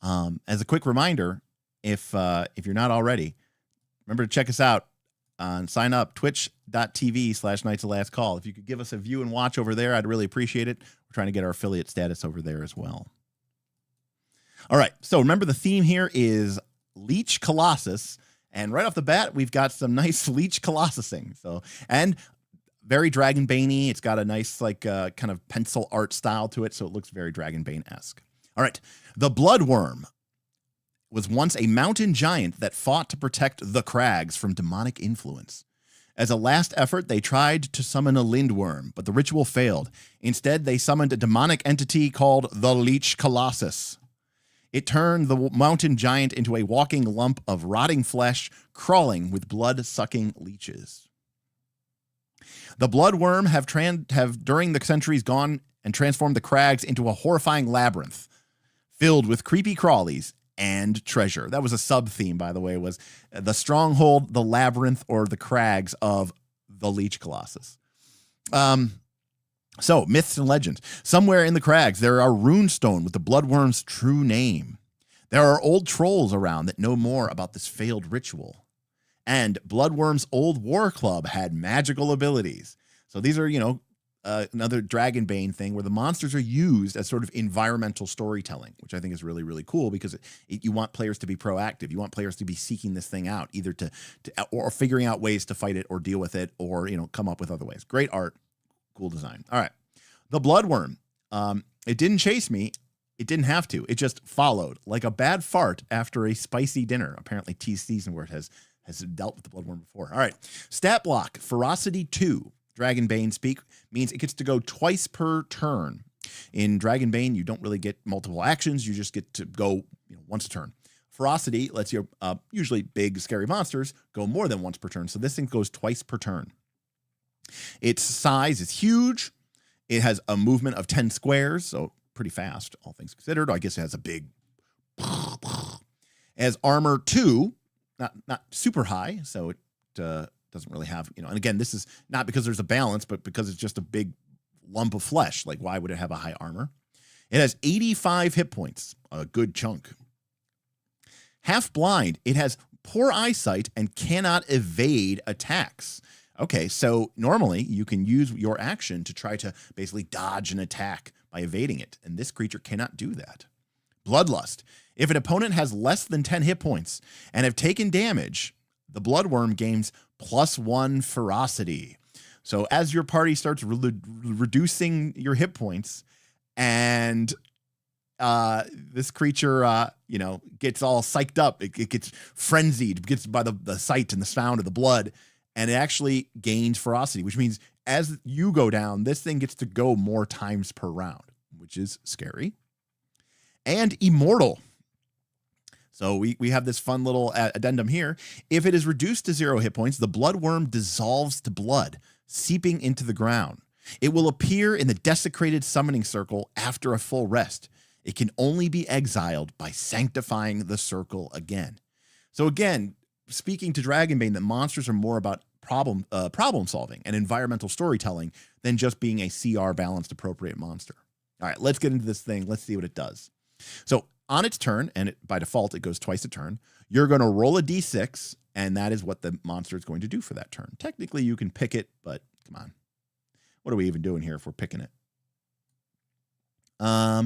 C: As a quick reminder, if you're not already, remember to check us out and sign up, twitch.tv/Knights of Last Call. If you could give us a view and watch over there, I'd really appreciate it. We're trying to get our affiliate status over there as well. All right, so remember the theme here is Leech Colossus, and right off the bat, we've got some nice Leech Colossusing. So, and very Dragonbane-y. It's got a nice kind of pencil art style to it, so it looks very Dragonbane-esque. All right, the Bloodworm was once a mountain giant that fought to protect the crags from demonic influence. As a last effort, they tried to summon a Lindworm, but the ritual failed. Instead, they summoned a demonic entity called the Leech Colossus. It turned the mountain giant into a walking lump of rotting flesh, crawling with blood-sucking leeches. The Bloodworm have during the centuries gone and transformed the crags into a horrifying labyrinth filled with creepy crawlies and treasure. That was a sub-theme, by the way, was the stronghold, the labyrinth, or the crags of the Leech Colossus. So, myths and legends. Somewhere in the crags, there are runestone with the Bloodworm's true name. There are old trolls around that know more about this failed ritual. And Bloodworm's old war club had magical abilities. So these are, another Dragonbane thing where the monsters are used as sort of environmental storytelling, which I think is really, really cool because you want players to be proactive. You want players to be seeking this thing out, either or figuring out ways to fight it or deal with it or, come up with other ways. Great art, cool design. All right. The Bloodworm. It didn't chase me. It didn't have to. It just followed like a bad fart after a spicy dinner. Apparently T season where it has dealt with the Bloodworm before. All right. Stat block, Ferocity 2. Dragonbane speak means it gets to go twice per turn. In Dragonbane, you don't really get multiple actions. You just get to go once a turn. Ferocity lets your usually big, scary monsters go more than once per turn. So this thing goes twice per turn. Its size is huge. It has a movement of 10 squares, so pretty fast, all things considered. I guess it has a big... As armor 2, not super high, so it... doesn't really have, and again, this is not because there's a balance, but because it's just a big lump of flesh. Like, why would it have a high armor? It has 85 hit points, a good chunk. Half blind, it has poor eyesight and cannot evade attacks. Okay, so normally you can use your action to try to basically dodge an attack by evading it, and this creature cannot do that. Bloodlust, if an opponent has less than 10 hit points and have taken damage, the Bloodworm gains +1 ferocity. So as your party starts reducing your hit points and this creature, gets all psyched up, it gets frenzied, gets by the sight and the sound of the blood, and it actually gains ferocity, which means as you go down, this thing gets to go more times per round, which is scary. And immortal. So we have this fun little addendum here. If it is reduced to 0 hit points, the Bloodworm dissolves to blood, seeping into the ground. It will appear in the desecrated summoning circle after a full rest. It can only be exiled by sanctifying the circle again. So again, speaking to Dragonbane, that monsters are more about problem solving and environmental storytelling than just being a CR balanced appropriate monster. All right, let's get into this thing. Let's see what it does. So on its turn, and by default, it goes twice a turn, you're going to roll a d6, and that is what the monster is going to do for that turn. Technically, you can pick it, but come on. What are we even doing here if we're picking it? There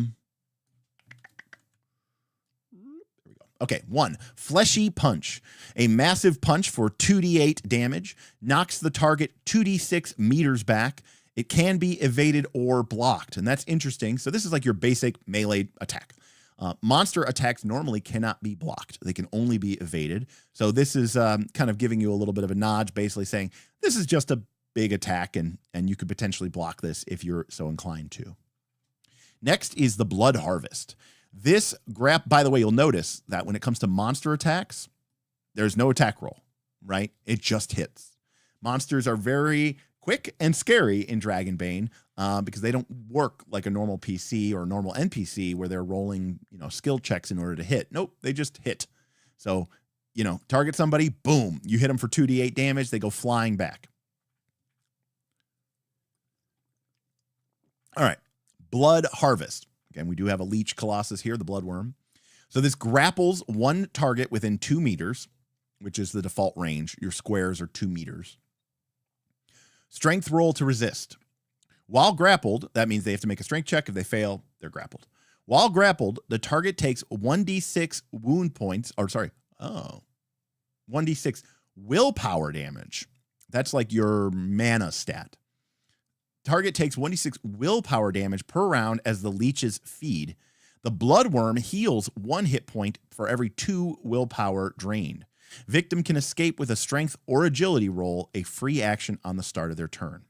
C: we go. Okay, 1. Fleshy Punch. A massive punch for 2d8 damage. Knocks the target 2d6 meters back. It can be evaded or blocked, and that's interesting. So this is like your basic melee attack. Monster attacks normally cannot be blocked. They can only be evaded. So this is kind of giving you a little bit of a nod, basically saying this is just a big attack, and you could potentially block this if you're so inclined to. Next is the Blood Harvest. This by the way, you'll notice that when it comes to monster attacks, there's no attack roll, right? It just hits. Monsters are very quick and scary in Dragonbane because they don't work like a normal PC or a normal NPC where they're rolling, skill checks in order to hit. Nope, they just hit. So, target somebody, boom, you hit them for 2d8 damage, they go flying back. All right, Blood Harvest. Again, we do have a Leech Colossus here, the Bloodworm. So this grapples one target within 2 meters, which is the default range. Your squares are 2 meters. Strength roll to resist. While grappled, that means they have to make a strength check. If they fail, they're grappled. While grappled, the target takes 1d6 wound points, 1d6 willpower damage. That's like your mana stat. Target takes 1d6 willpower damage per round as the leeches feed. The bloodworm heals 1 hit point for every 2 willpower drained. Victim can escape with a strength or agility roll, a free action on the start of their turn.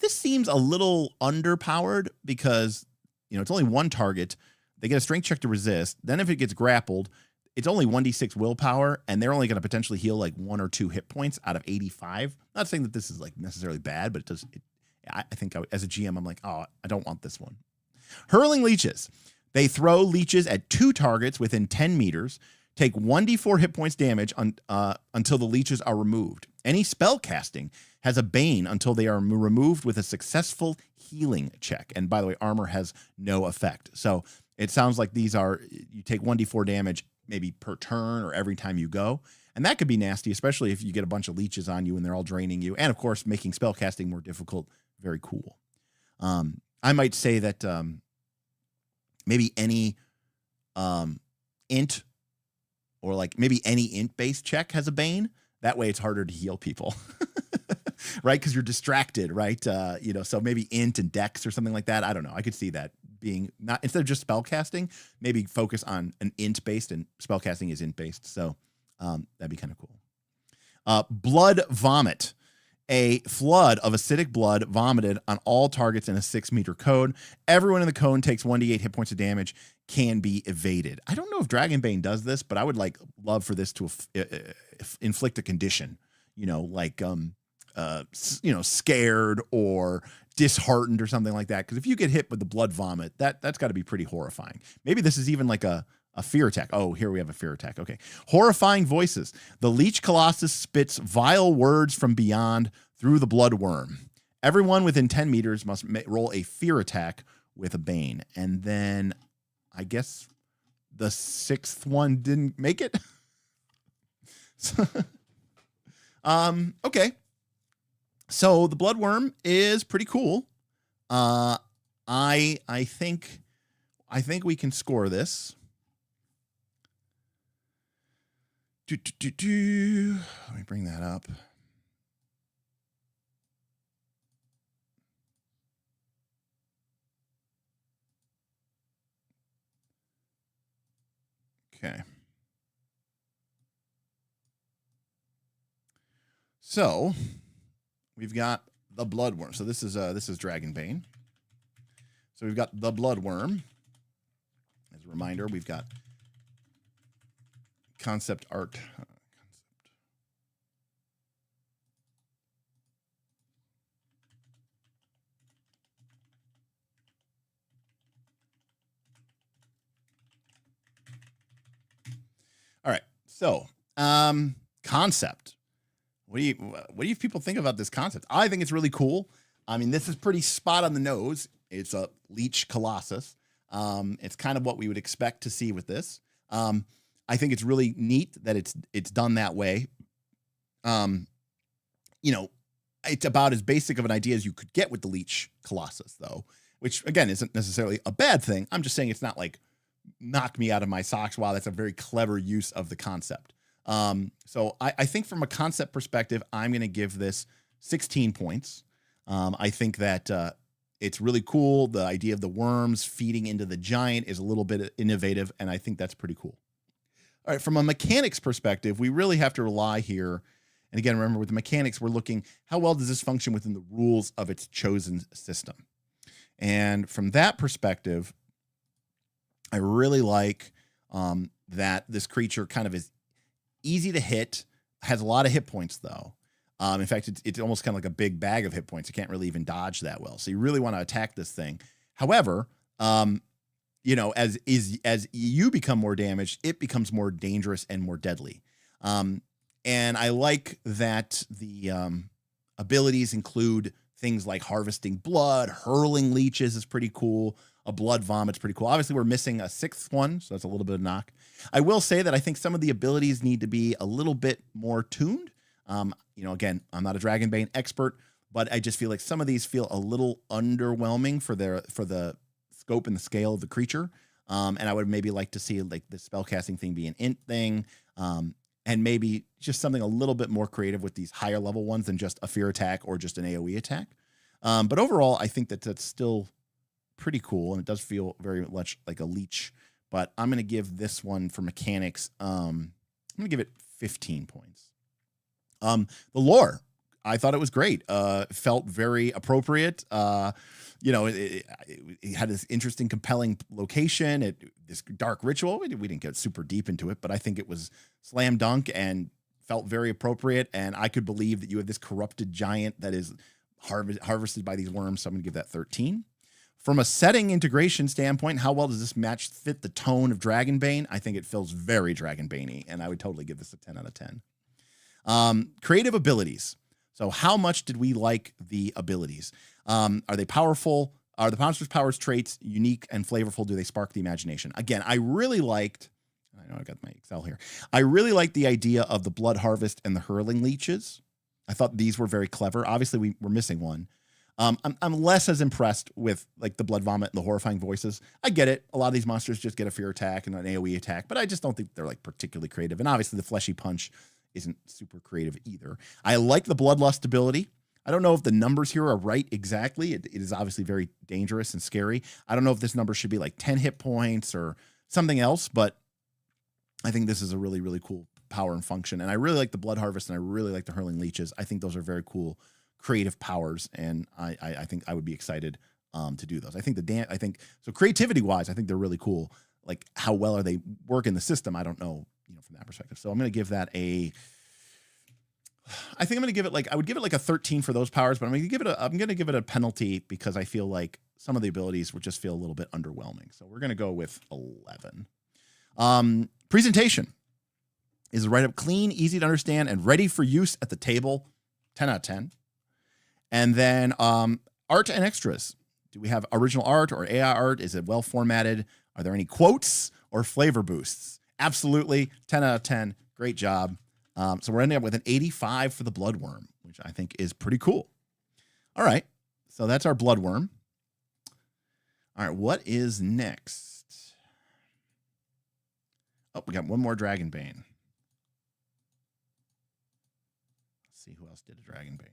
C: This seems a little underpowered because, it's only 1 target. They get a strength check to resist. Then if it gets grappled, it's only 1d6 willpower, and they're only going to potentially heal like 1 or 2 hit points out of 85. Not saying that this is like necessarily bad, but I think as a GM, I'm like, oh, I don't want this one. Hurling leeches. They throw leeches at 2 targets within 10 meters. Take 1d4 hit points damage until the leeches are removed. Any spell casting has a Bane until they are removed with a successful healing check. And by the way, armor has no effect. So it sounds like these are, you take 1d4 damage maybe per turn or every time you go. And that could be nasty, especially if you get a bunch of leeches on you and they're all draining you. And of course, making spell casting more difficult. Very cool. I might say that maybe any int or like maybe any int-based check has a Bane. That way it's harder to heal people, right? Because you're distracted, right? So maybe int and dex or something like that. I don't know. I could see that being not, instead of just spell casting, maybe focus on an int-based, and spell casting is int-based. So that'd be kind of cool. Blood vomit. A flood of acidic blood vomited on all targets in a 6-meter cone. Everyone in the cone takes 1d8 hit points of damage, can be evaded. I don't know if Dragonbane does this, but I would love for this to inflict a condition, scared or disheartened or something like that. Because if you get hit with the blood vomit, that's got to be pretty horrifying. Maybe this is even like a fear attack. Oh, here we have a fear attack. Okay. Horrifying voices. The Leech Colossus spits vile words from beyond through the bloodworm. Everyone within 10 meters must roll a fear attack with a Bane. And then I guess the 6th one didn't make it. Okay. So the bloodworm is pretty cool. I think we can score this. Let me bring that up. Okay. So we've got the bloodworm. So this is Dragonbane. So we've got the bloodworm. As a reminder, we've got concept art. All right. So, concept. What do you people think about this concept? I think it's really cool. I mean, this is pretty spot on the nose. It's a Leech Colossus. It's kind of what we would expect to see with this. I think it's really neat that it's done that way. It's about as basic of an idea as you could get with the Leech Colossus, though, which again isn't necessarily a bad thing. I'm just saying it's not like knock me out of my socks. Wow, that's a very clever use of the concept. So I think from a concept perspective, I'm going to give this 16 points. I think that it's really cool. The idea of the worms feeding into the giant is a little bit innovative, and I think that's pretty cool. All right, from a mechanics perspective, we really have to rely here. And again, remember with the mechanics, we're looking, how well does this function within the rules of its chosen system? And from that perspective, I really like that this creature kind of is easy to hit, has a lot of hit points though. In fact, it's almost kind of like a big bag of hit points. You can't really even dodge that well. So you really want to attack this thing. However, as you become more damaged, it becomes more dangerous and more deadly. And I like that the abilities include things like harvesting blood, hurling leeches is pretty cool. a blood vomit's pretty cool. Obviously, we're missing a 6th one, so that's a little bit of knock. I will say that I think some of the abilities need to be a little bit more tuned. Again, I'm not a Dragonbane expert, but I just feel like some of these feel a little underwhelming for the scope and the scale of the creature. And I would maybe like to see like the spellcasting thing be an int thing. And maybe just something a little bit more creative with these higher level ones than just a fear attack or just an AoE attack. But overall, I think that that's still pretty cool. And it does feel very much like a leech, but I'm going to give this one for mechanics. I'm going to give it 15 points. The lore, I thought it was great. Felt very appropriate. It had this interesting, compelling location. This dark ritual. We didn't get super deep into it, but I think it was slam dunk and felt very appropriate. And I could believe that you have this corrupted giant that is harvested by these worms. So I'm going to give that 13. From a setting integration standpoint, how well does this match fit the tone of Dragonbane? I think it feels very Dragonbane-y, and I would totally give this a 10 out of 10. Creative abilities. So how much did we like the abilities? Are they powerful? Are the monster's powers traits unique and flavorful? Do they spark the imagination? Again, I really liked, I know I got my Excel here. I really liked the idea of the blood harvest and the hurling leeches. I thought these were very clever. Obviously, we're missing one. I'm less as impressed with like the blood vomit and the horrifying voices. I get it. A lot of these monsters just get a fear attack and an AoE attack, but I just don't think they're like particularly creative. And obviously the fleshy punch isn't super creative either. I like the bloodlust ability. I don't know if the numbers here are right exactly. It is obviously very dangerous and scary. I don't know if this number should be like 10 hit points or something else, but I think this is a really, really cool power and function. And I really like the blood harvest and I really like the hurling leeches. I think those are very cool creative powers. And I think I would be excited to do those. I think so creativity wise, I think they're really cool. Like how well are they work in the system? I don't know, from that perspective. So I'm going to give that I think I'm going to give it I would give it like a 13 for those powers, but I'm going to give it a penalty because I feel like some of the abilities would just feel a little bit underwhelming. So we're going to go with 11. Presentation is right up clean, easy to understand, and ready for use at the table. 10 out of 10. And then art and extras. Do we have original art or AI art? Is it well formatted? Are there any quotes or flavor boosts? Absolutely. 10 out of 10. Great job. So we're ending up with an 85 for the Bloodworm, which I think is pretty cool. All right. So that's our Bloodworm. All right. What is next? Oh, we got one more Dragonbane. Let's see who else did a Dragonbane one.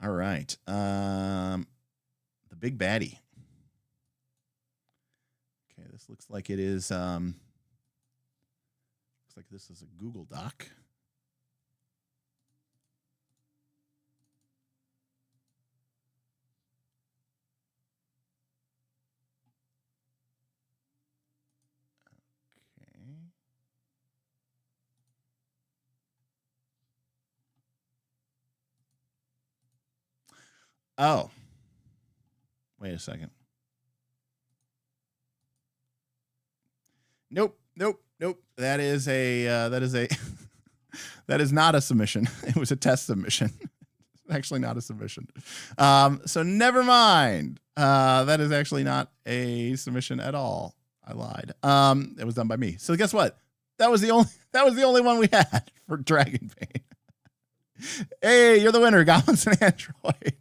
C: All right. The big baddie. Okay, this looks like it is looks like this is a Google Doc. Okay. Oh. Wait a second. Nope. That is not a submission. It was a test submission. Actually not a submission. So never mind. That is actually not a submission at all. I lied. It was done by me. So guess what? That was the only one we had for Dragonbane. Hey, you're the winner, Goblins and Android.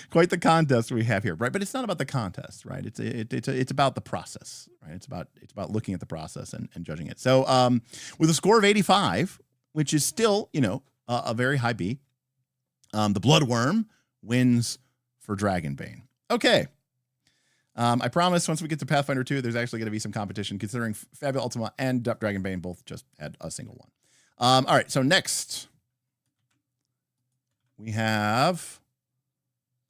C: Quite the contest we have here, right? But it's not about the contest, right? It's about the process, right? It's about looking at the process and judging it. So with a score of 85, which is still, a very high B, the Bloodworm wins for Dragonbane. Okay. I promise once we get to Pathfinder 2, there's actually going to be some competition considering Fabula Ultima and Dragonbane both just had a single one. All right. So next we have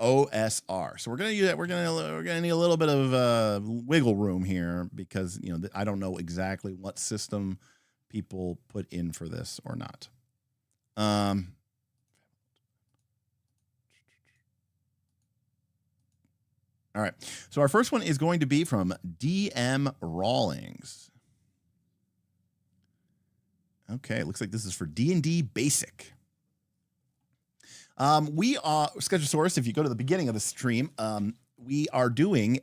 C: OSR. So we're gonna use that. We're gonna need a little bit of wiggle room here because I don't know exactly what system people put in for this or not. All right. So our first one is going to be from DM Rawlings. Okay, looks like this is for D&D Basic. We are Sketchosaurus. If you go to the beginning of the stream, we are doing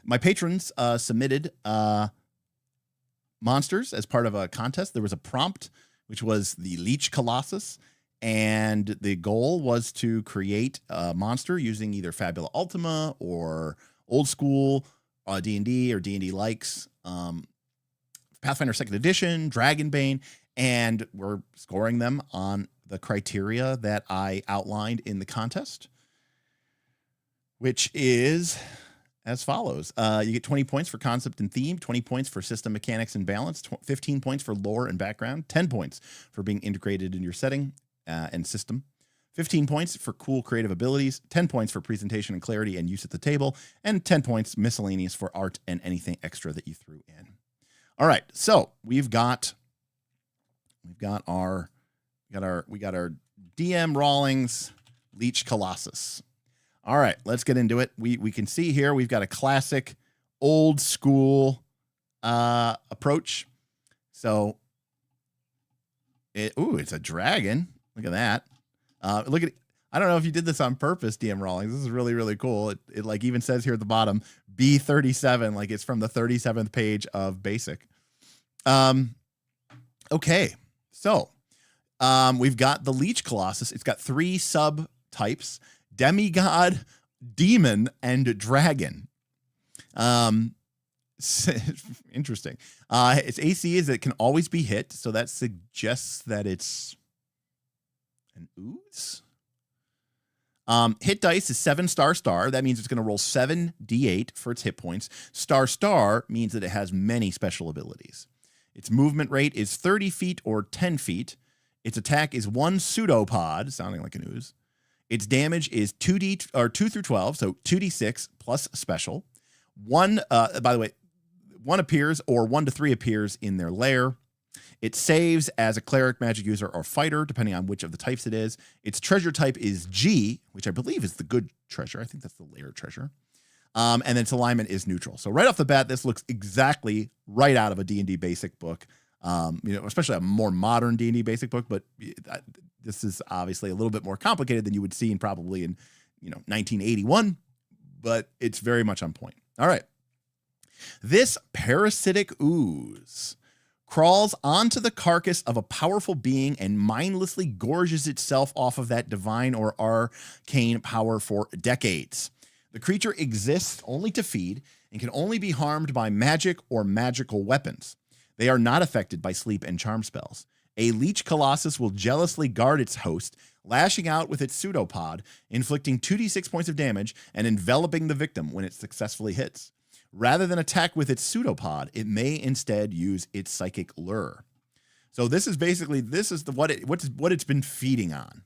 C: my patrons submitted monsters as part of a contest. There was a prompt, which was the Leech Colossus, and the goal was to create a monster using either Fabula Ultima or old school D&D or D&D likes, Pathfinder 2nd Edition, Dragonbane, and we're scoring them on the criteria that I outlined in the contest, which is as follows. You get 20 points for concept and theme, 20 points for system mechanics and balance, 15 points for lore and background, 10 points for being integrated in your setting and system, 15 points for cool creative abilities, 10 points for presentation and clarity and use at the table, and 10 points miscellaneous for art and anything extra that you threw in. All right, so we got our DM Rawlings Leech Colossus. All right, let's get into it. We can see here we've got a classic old school approach. So it's a dragon. Look at that. Look at, I don't know if you did this on purpose, DM Rawlings. This is really, really cool. It like even says here at the bottom, B37, like it's from the 37th page of Basic. Okay, so we've got the Leech Colossus. It's got 3 subtypes: demigod, demon, and dragon. Interesting. Its AC is that it can always be hit, so that suggests that it's an ooze. Hit dice is 7 star. That means it's going to roll 7d8 for its hit points. Star means that it has many special abilities. Its movement rate is 30 feet or 10 feet. Its attack is 1 pseudopod, sounding like an ooze. Its damage is 2 through 12, so 2d6 plus special. By the way, 1 appears or 1 to 3 appears in their lair. It saves as a cleric, magic user, or fighter, depending on which of the types it is. Its treasure type is G, which I believe is the good treasure. I think that's the lair treasure. And then its alignment is neutral. So right off the bat, this looks exactly right out of a D&D basic book. Especially a more modern D&D basic book, but this is obviously a little bit more complicated than you would see probably in 1981, but it's very much on point. All right. This parasitic ooze crawls onto the carcass of a powerful being and mindlessly gorges itself off of that divine or arcane power for decades. The creature exists only to feed and can only be harmed by magic or magical weapons. They are not affected by sleep and charm spells. A Leech Colossus will jealously guard its host, lashing out with its pseudopod, inflicting 2d6 points of damage and enveloping the victim when it successfully hits. Rather than attack with its pseudopod, it may instead use its psychic lure. So this is what it's been feeding on.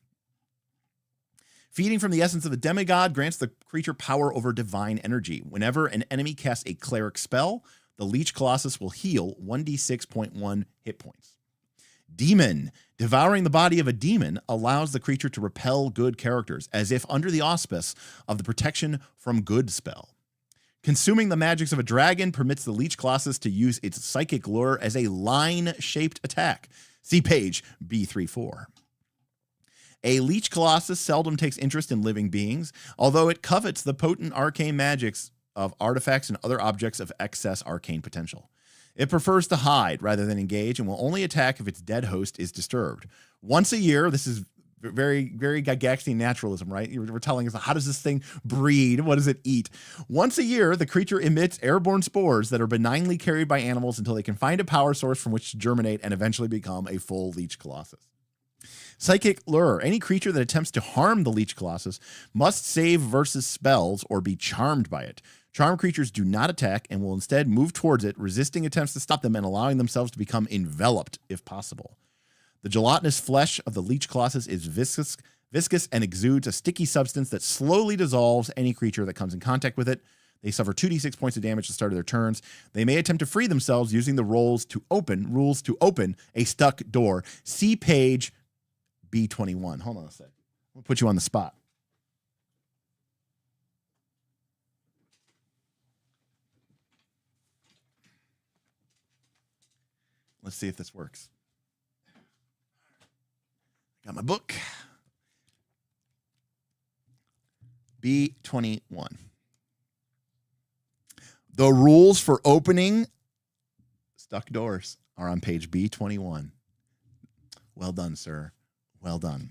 C: Feeding from the essence of the demigod grants the creature power over divine energy. Whenever an enemy casts a cleric spell, the Leech Colossus will heal 1d6.1 hit points. Demon. Devouring the body of a demon allows the creature to repel good characters, as if under the auspice of the protection from good spell. Consuming the magics of a dragon permits the Leech Colossus to use its psychic lure as a line-shaped attack. See page B34. A Leech Colossus seldom takes interest in living beings, although it covets the potent arcane magics of artifacts and other objects of excess arcane potential. It prefers to hide rather than engage and will only attack if its dead host is disturbed. Once a year, this is very, very Gygaxian naturalism, right? We're telling us, how does this thing breed? What does it eat? Once a year, the creature emits airborne spores that are benignly carried by animals until they can find a power source from which to germinate and eventually become a full Leech Colossus. Psychic lure. Any creature that attempts to harm the Leech Colossus must save versus spells or be charmed by it. Charmed creatures do not attack and will instead move towards it, resisting attempts to stop them and allowing themselves to become enveloped if possible. The gelatinous flesh of the Leech Colossus is viscous and exudes a sticky substance that slowly dissolves any creature that comes in contact with it. They suffer 2d6 points of damage at the start of their turns. They may attempt to free themselves using the rules to open a stuck door. See page B21. Hold on a sec. We'll put you on the spot. Let's see if this works. Got my book. B21. The rules for opening stuck doors are on page B21. Well done, sir. Well done.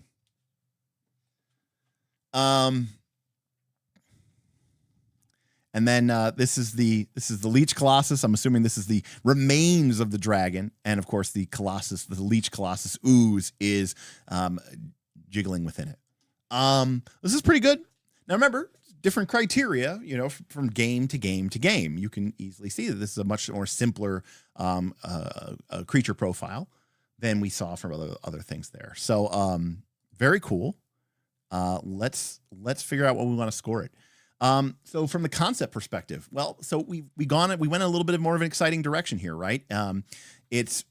C: And then this is the Leech Colossus. I'm assuming this is the remains of the dragon, and of course the Colossus, the Leech Colossus ooze is jiggling within it. This is pretty good. Now remember, different criteria, you know, from game to game to game. You can easily see that this is a much more simpler creature profile than we saw from other things there. So very cool. Let's figure out what we want to score it. So from the concept perspective, well, so we went a little bit more of an exciting direction here, right? It's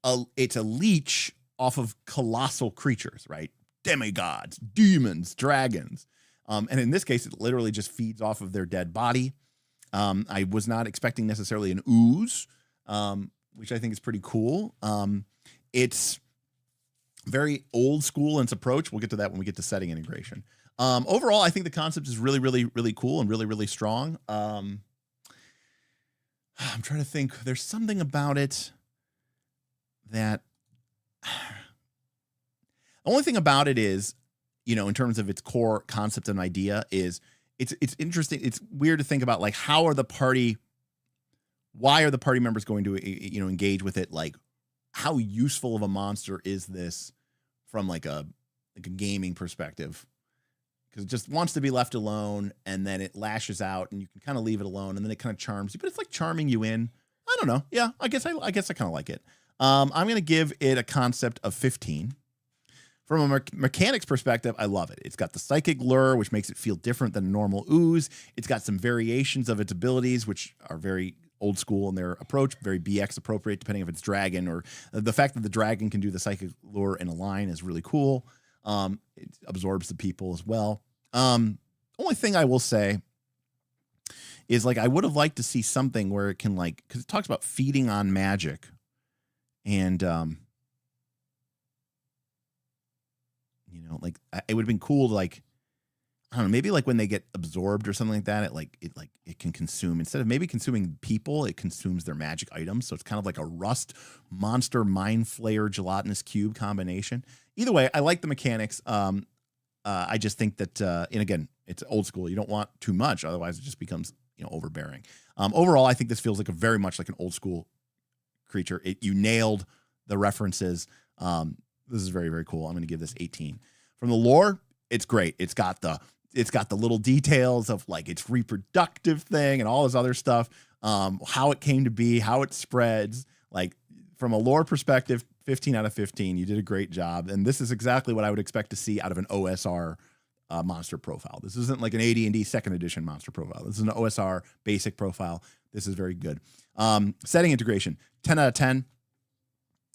C: a leech off of colossal creatures, right? Demigods, demons, dragons. And in this case, it literally just feeds off of their dead body. I was not expecting necessarily an ooze, which I think is pretty cool. It's very old school in its approach. We'll get to that when we get to setting integration. Overall, I think the concept is really, really, really cool and really, really strong. I'm trying to think. There's something about it that the only thing about it is, you know, in terms of its core concept and idea is it's interesting. It's weird to think about, like, why are the party members going to, you know, engage with it? Like, how useful of a monster is this from like a gaming perspective? Because it just wants to be left alone, and then it lashes out, and you can kind of leave it alone, and then it kind of charms you. But it's like charming you in. I don't know. Yeah, I guess I kind of like it. I'm going to give it a concept of 15. From a mechanics perspective, I love it. It's got the psychic lure, which makes it feel different than a normal ooze. It's got some variations of its abilities, which are very old school in their approach, very BX appropriate, depending if it's dragon, or the fact that the dragon can do the psychic lure in a line is really cool. It absorbs the people as well. Only thing I will say is, like, I would have liked to see something where it can, like, because it talks about feeding on magic, and you know, like, it would have been cool to, like, I don't know, maybe like when they get absorbed or something like that, it can consume, instead of maybe consuming people, it consumes their magic items. So it's kind of like a rust monster mind flayer gelatinous cube combination. Either way, I like the mechanics. I just think that, and again, it's old school. You don't want too much, otherwise it just becomes, you know, overbearing. Overall, I think this feels like very much like an old school creature. You nailed the references. This is very, very cool. I'm going to give this 18. From the lore, it's great. It's got the little details of, like, its reproductive thing and all this other stuff, how it came to be, how it spreads. Like, from a lore perspective, 15 out of 15. You did a great job. And this is exactly what I would expect to see out of an OSR monster profile. This isn't like an AD&D second edition monster profile. This is an OSR basic profile. This is very good. Setting integration, 10 out of 10.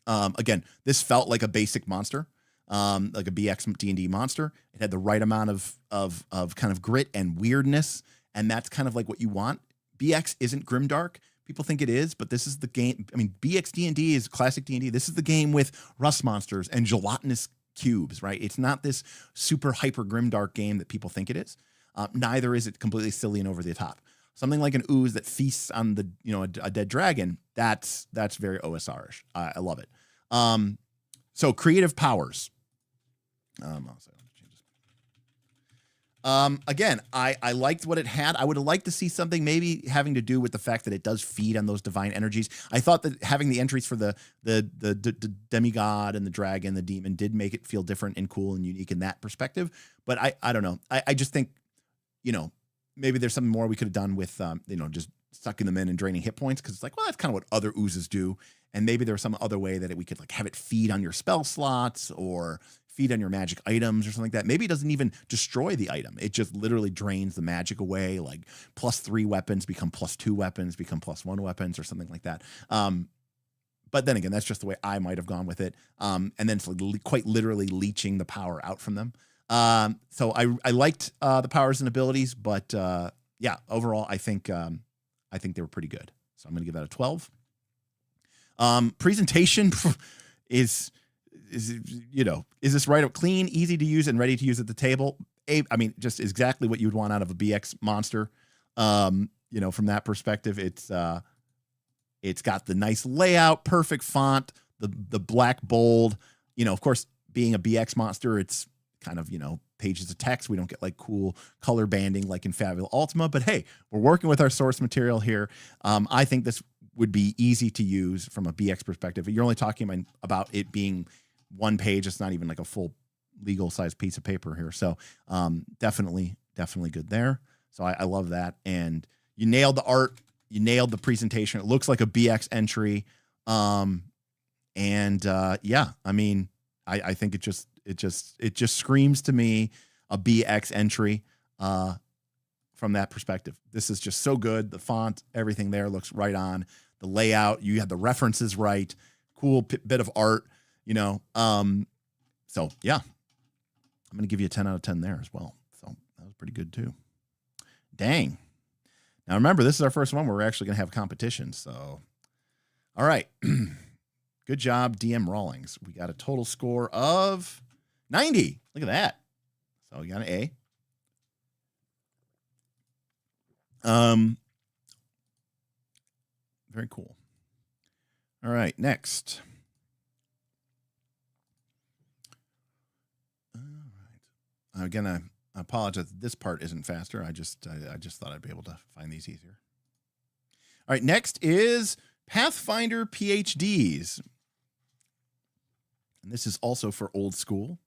C: Again, this felt like a basic monster. Like a BX D&D monster. It had the right amount of kind of grit and weirdness, and that's kind of like what you want. BX isn't grimdark. People think it is, but this is the game. I mean, BX D&D is classic D&D. This is the game with rust monsters and gelatinous cubes, right? It's not this super hyper grimdark game that people think it is. Neither is it completely silly and over the top. Something like an ooze that feasts on the, you know, a dead dragon. That's very OSR-ish. I love it. So creative powers. Again, I liked what it had. I would have liked to see something maybe having to do with the fact that it does feed on those divine energies. I thought that having the entries for the demigod and the dragon, the demon, did make it feel different and cool and unique in that perspective. But I don't know. I just think, you know, maybe there's something more we could have done with, you know, just sucking them in and draining hit points. Cause it's like, well, that's kind of what other oozes do. And maybe there's some other way that we could, like, have it feed on your spell slots or feed on your magic items or something like that. Maybe it doesn't even destroy the item. It just literally drains the magic away, like +3 weapons become +2 weapons, become +1 weapons or something like that. But then again, that's just the way I might have gone with it. And then it's like quite literally leeching the power out from them. So I liked the powers and abilities, but yeah, overall, I think they were pretty good. So I'm going to give that a 12. Presentation is, you know, is this right up clean, easy to use, and ready to use at the table? I mean, just exactly what you would want out of a BX monster. you know, from that perspective, it's got the nice layout, perfect font, the black bold, you know, of course, being a BX monster, it's kind of, you know, pages of text. We don't get like cool color banding like in Fabula Ultima, but hey, we're working with our source material here. I think this would be easy to use from a BX perspective. You're only talking about it being one page. It's not even like a full legal size piece of paper here. So definitely good there. So I love that. And you nailed the art. You nailed the presentation. It looks like a BX entry. Yeah, I mean, I think it just screams to me a BX entry from that perspective. This is just so good. The font, everything there looks right on. The layout, you had the references right. Cool bit of art, you know. So yeah, I'm gonna give you a 10 out of 10 there as well. So that was pretty good too. Dang. Now remember, this is our first one where we're actually gonna have competition. So, all right. Good job, DM Rawlings. We got a total score of 90. Look at that. So we got an A. Very cool. All right, next. All right. Again, I apologize. This part isn't faster. I just thought I'd be able to find these easier. All right, next is Pathfinder PhDs. And this is also for old school.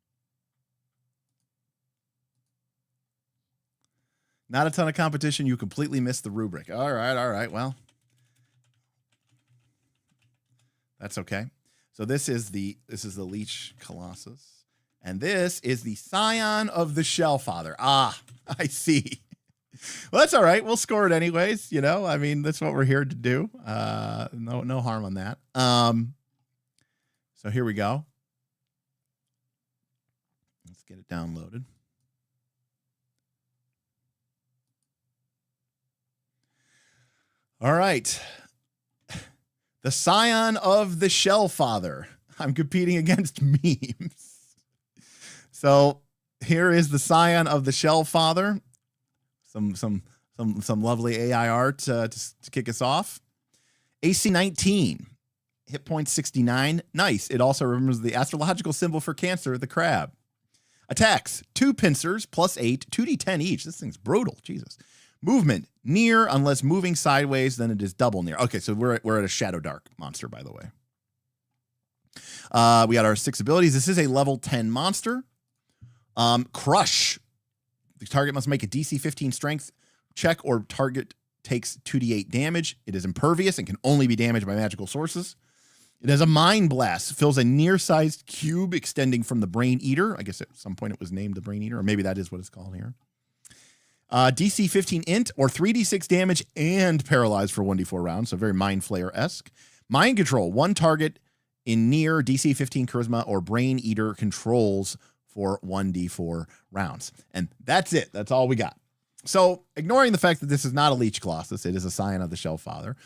C: Not a ton of competition. You completely missed the rubric. All right. Well, that's okay. So this is the Leech Colossus. And this is the Scion of the Shellfather. Ah, I see. Well, that's all right. We'll score it anyways. You know, I mean, that's what we're here to do. No harm on that. So here we go. Let's get it downloaded. All right. The Scion of the Shellfather. I'm competing against memes. So here is the Scion of the Shellfather. Some lovely AI art to kick us off. AC 19. Hit points 69. Nice. It also remembers the astrological symbol for Cancer, the crab. Attacks, 2 pincers, +8, 2d10 each. This thing's brutal. Jesus. Movement, near, unless moving sideways, then it is double near. Okay, so we're at a Shadow Dark monster, by the way. We got our 6 abilities. This is a level 10 monster. Crush. The target must make a DC 15 strength check or target takes 2d8 damage. It is impervious and can only be damaged by magical sources. It has a Mind Blast. Fills a near-sized cube extending from the Brain Eater. I guess at some point it was named the Brain Eater, or maybe that is what it's called here. DC 15 int or 3d6 damage and paralyzed for 1d4 rounds. So very Mind Flayer-esque. Mind Control. 1 target in near DC 15 charisma or Brain Eater controls for 1d4 rounds. And that's it. That's all we got. So ignoring the fact that this is not a Leech Colossus, it is a Scion of the Shellfather.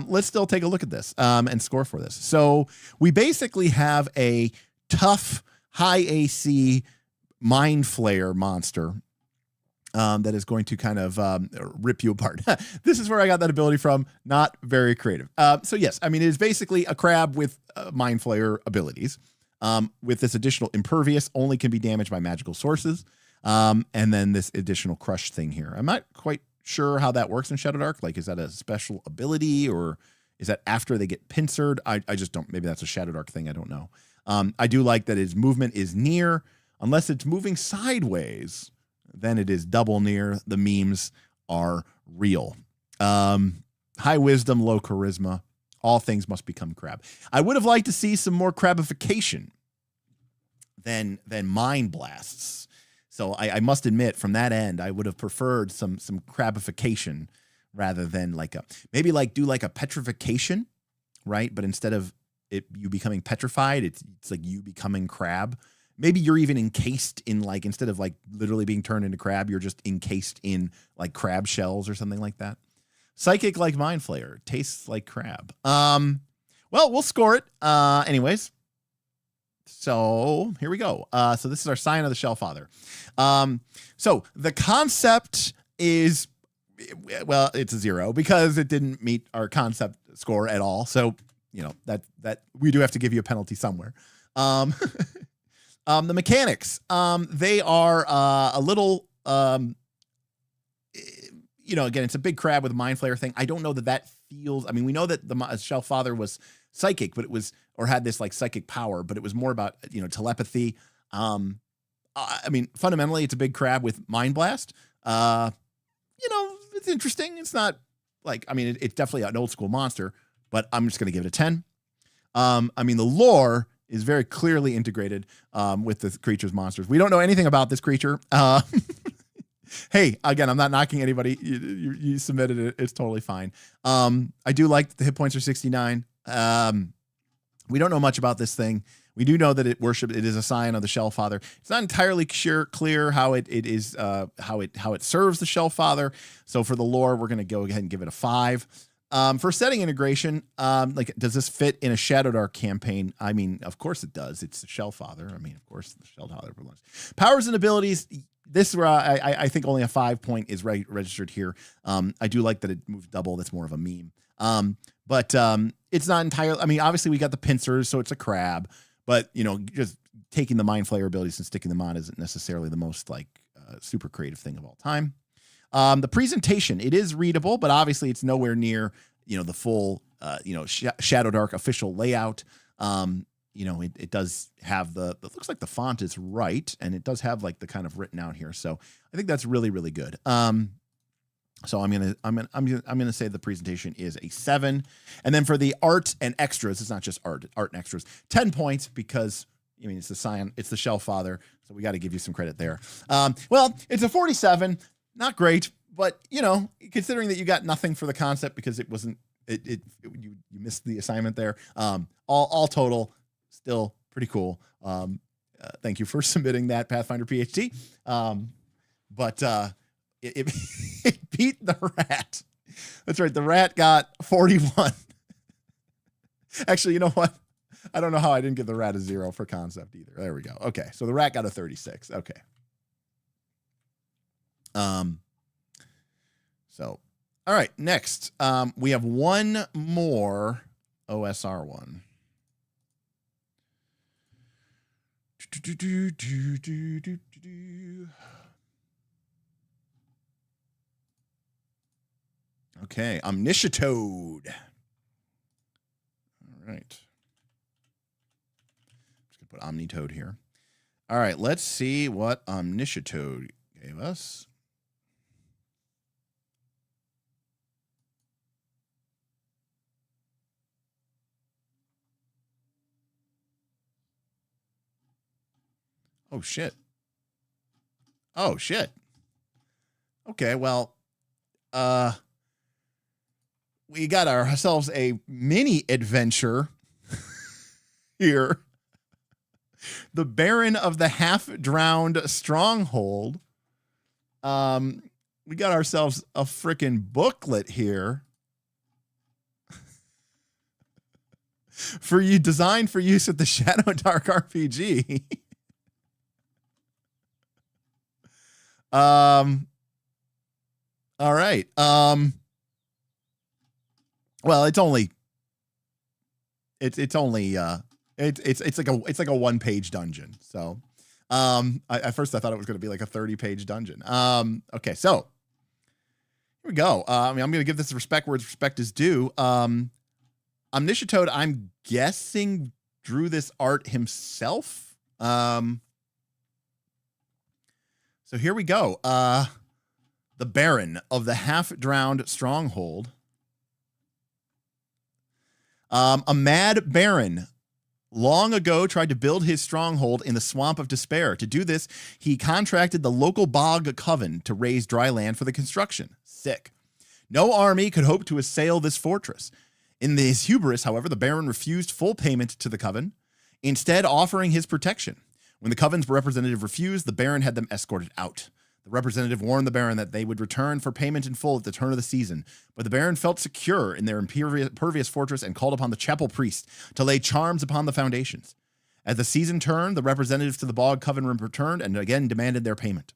C: Let's still take a look at this and score for this. So we basically have a tough, high AC Mind Flayer monster that is going to kind of rip you apart. This is where I got that ability from. Not very creative. So yes, I mean, it is basically a crab with Mind Flayer abilities. With this additional impervious, only can be damaged by magical sources. And then this additional crush thing here. I'm not quite sure how that works in Shadow Dark. Like, is that a special ability or is that after they get pincered? I just don't. Maybe that's a Shadow Dark thing. I don't know. I do like that his movement is near. Unless it's moving sideways, then it is double near. The memes are real. High wisdom, low charisma. All things must become crab. I would have liked to see some more crabification than mind blasts. So I must admit, from that end, I would have preferred some crabification rather than like maybe do a petrification, right? But instead of you becoming petrified, it's like you becoming crab. Maybe you're even encased in instead of literally being turned into crab, you're just encased in crab shells or something like that. Psychic like Mind Flayer, tastes like crab. Well, we'll score it. Anyways. So here we go. So this is our Scion of the Shellfather. So the concept is well, it's a 0 because it didn't meet our concept score at all. So, you know, that we do have to give you a penalty somewhere. The mechanics, they are a little, you know, again, it's a big crab with a mind flayer thing. I don't know that feels, I mean, we know that the Shelf Father was psychic, but it was, or had this like psychic power, but it was more about, you know, telepathy. I mean, fundamentally, it's a big crab with mind blast. You know, it's interesting. It's not like, I mean, it's definitely an old school monster, but I'm just going to give it a 10. I mean, the lore is very clearly integrated with the creature's monsters. We don't know anything about this creature. Hey, again, I'm not knocking anybody. You submitted it. It's totally fine. I do like that the hit points are 69. We don't know much about this thing. We do know that it is a sign of the Shell Father. It's not entirely clear how it is how it serves the Shell Father. So for the lore, we're going to go ahead and give it a 5. For setting integration, like, does this fit in a Shadow Dark campaign? I mean, of course it does. It's the Shell Father. I mean, of course the Shell Father belongs. Powers and abilities. This I think only a 5 point is registered here. I do like that it moves double. That's more of a meme. But it's not entirely. I mean, obviously we got the pincers, so it's a crab. But you know, just taking the mind flayer abilities and sticking them on isn't necessarily the most like super creative thing of all time. The presentation, it is readable, but obviously it's nowhere near, you know, the full you know, Shadow Dark official layout. You know, it does have it looks like the font is right, and it does have like the kind of written out here. So I think that's really, really good. So I'm gonna say the presentation is a 7, and then for the art and extras, it's not just art and extras, 10 points because I mean it's the Shell Father, so we got to give you some credit there. Well, it's a 47, not great, but you know, considering that you got nothing for the concept because it wasn't you missed the assignment there. All total, still pretty cool. Thank you for submitting that, Pathfinder PhD. But it beat the rat. That's right. The rat got 41. Actually, you know what? I don't know how I didn't give the rat a 0 for concept either. There we go. Okay. So the rat got a 36. Okay. So, all right. Next, we have one more OSR one. Okay, Omniscitoad. All right. Just gonna put Omnitoad here. All right, let's see what Omniscitoad gave us. Oh shit. Oh shit. Okay, well, we got ourselves a mini adventure here. The Baron of the Half-Drowned Stronghold. We got ourselves a freaking booklet here for you, designed for use at the Shadow Dark RPG. All right. Well, it's like a 1-page dungeon. So, at first I thought it was going to be like a 30-page dungeon. Okay, so here we go. I mean, I'm going to give this respect where respect is due. Omniscitoad, I'm guessing, drew this art himself. So here we go. The Baron of the Half-Drowned Stronghold. A mad baron long ago tried to build his stronghold in the Swamp of Despair. To do this, he contracted the local bog coven to raise dry land for the construction. Sick. No army could hope to assail this fortress. In his hubris, however, the baron refused full payment to the coven, instead offering his protection. When the coven's representative refused, the baron had them escorted out. The representative warned the baron that they would return for payment in full at the turn of the season, but the baron felt secure in their impervious fortress and called upon the chapel priest to lay charms upon the foundations. As the season turned, the representatives to the bog coven returned and again demanded their payment.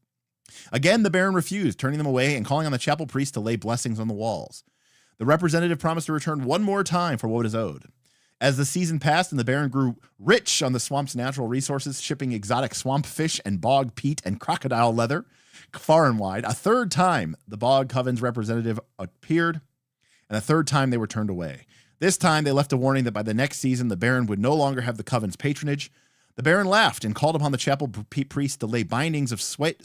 C: Again, the Baron refused, turning them away and calling on the chapel priest to lay blessings on the walls. The representative promised to return one more time for what is owed. As the season passed and the Baron grew rich on the swamp's natural resources, shipping exotic swamp fish and bog peat and crocodile leather far and wide, a third time the Bog Coven's representative appeared, and a third time they were turned away. This time they left a warning that by the next season the Baron would no longer have the Coven's patronage. The Baron laughed and called upon the chapel priest to lay bindings of sweet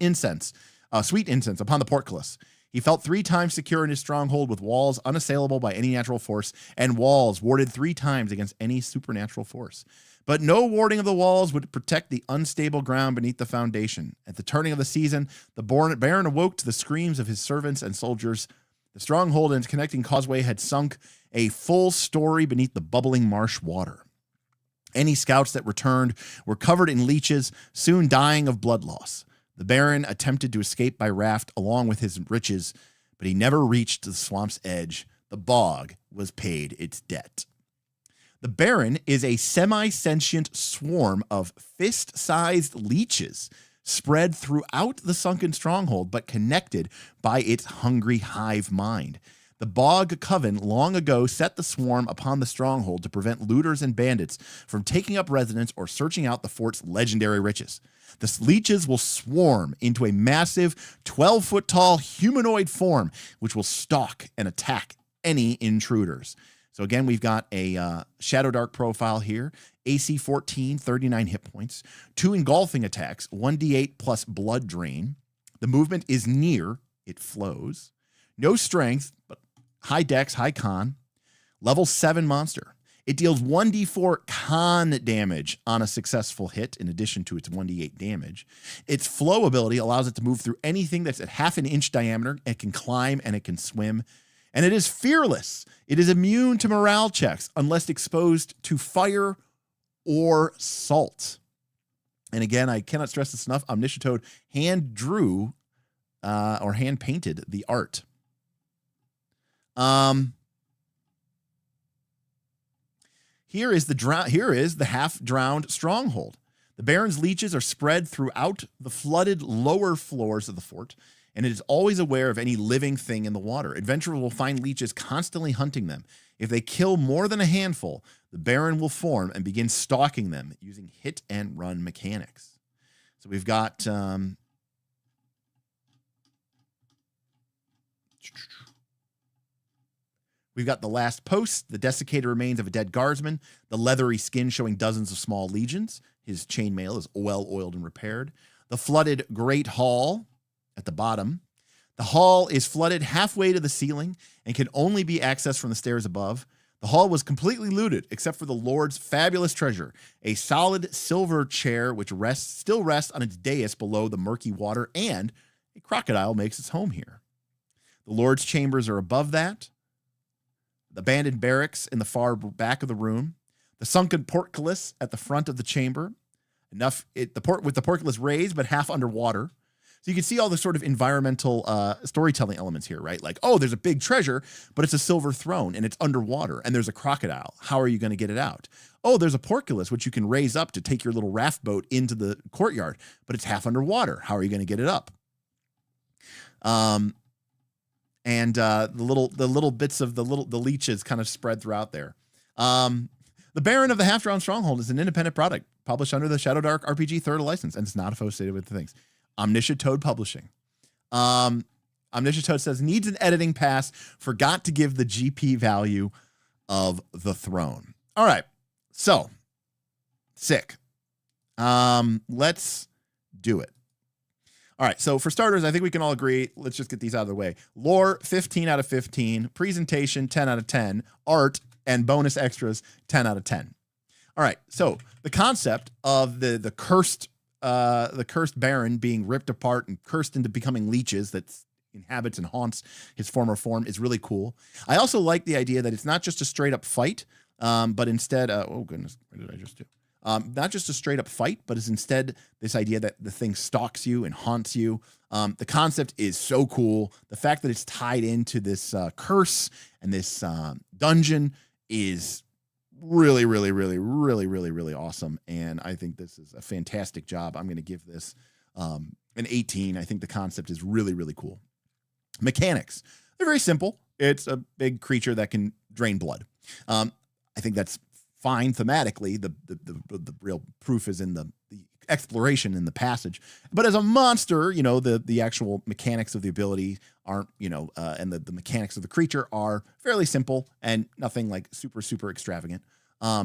C: incense upon the portcullis. He felt 3 times secure in his stronghold with walls unassailable by any natural force and walls warded 3 times against any supernatural force. But no warding of the walls would protect the unstable ground beneath the foundation. At the turning of the season, the Baron awoke to the screams of his servants and soldiers. The stronghold and its connecting causeway had sunk a full story beneath the bubbling marsh water. Any scouts that returned were covered in leeches, soon dying of blood loss. The Baron attempted to escape by raft along with his riches, but he never reached the swamp's edge. The bog was paid its debt. The Baron is a semi-sentient swarm of fist-sized leeches spread throughout the sunken stronghold, but connected by its hungry hive mind. The Bog Coven long ago set the swarm upon the stronghold to prevent looters and bandits from taking up residence or searching out the fort's legendary riches. The leeches will swarm into a massive 12-foot-tall humanoid form, which will stalk and attack any intruders. So again, we've got a Shadow Dark profile here. AC 14, 39 hit points. 2 engulfing attacks, 1d8 plus blood drain. The movement is near. It flows. No strength, but high dex, high con. Level 7 monster. It deals 1d4 con damage on a successful hit in addition to its 1d8 damage. Its flow ability allows it to move through anything that's at half an inch diameter. It can climb and it can swim. And it is fearless. It is immune to morale checks unless exposed to fire or salt. And again, I cannot stress this enough. Omniscient Toad hand drew or hand painted the art. Here is the half-drowned stronghold. The Baron's leeches are spread throughout the flooded lower floors of the fort, and it is always aware of any living thing in the water. Adventurers will find leeches constantly hunting them. If they kill more than a handful, the Baron will form and begin stalking them using hit-and-run mechanics. So we've got... We've got the last post, the desiccated remains of a dead guardsman, the leathery skin showing dozens of small legions. His chainmail is well oiled and repaired. The flooded Great Hall at the bottom. The hall is flooded halfway to the ceiling and can only be accessed from the stairs above. The hall was completely looted except for the Lord's fabulous treasure, a solid silver chair which still rests on its dais below the murky water, and a crocodile makes its home here. The Lord's chambers are above that. The abandoned barracks in the far back of the room, the sunken portcullis at the front of the chamber, with the portcullis raised but half underwater. So you can see all the sort of environmental storytelling elements here, right? Like, oh, there's a big treasure, but it's a silver throne and it's underwater and there's a crocodile. How are you going to get it out? Oh, there's a portcullis, which you can raise up to take your little raft boat into the courtyard, but it's half underwater. How are you going to get it up? And the little bits of the leeches kind of spread throughout there. The Baron of the Half-Drowned Stronghold is an independent product published under the Shadow Dark RPG third license, and it's not associated with the things. Omniscient Toad Publishing. Omniscient Toad says, needs an editing pass, forgot to give the GP value of the throne. All right, so, sick. Let's do it. All right, so for starters, I think we can all agree, let's just get these out of the way. Lore, 15 out of 15. Presentation, 10 out of 10. Art and bonus extras, 10 out of 10. All right, so the concept of the cursed Baron being ripped apart and cursed into becoming leeches that inhabits and haunts his former form is really cool. I also like the idea that it's not just a straight up fight, but instead, oh goodness, what did I just do? Not just a straight up fight, but is instead this idea that the thing stalks you and haunts you. The concept is so cool. The fact that it's tied into this curse and this dungeon is really, really, really, really, really, really awesome. And I think this is a fantastic job. I'm going to give this an 18. I think the concept is really, really cool. Mechanics. They're very simple. It's a big creature that can drain blood. I think that's fine thematically. The real proof is in the exploration in the passage. But as a monster, you know, the actual mechanics of the ability aren't, you know, and the mechanics of the creature are fairly simple and nothing like super, super extravagant. Yeah,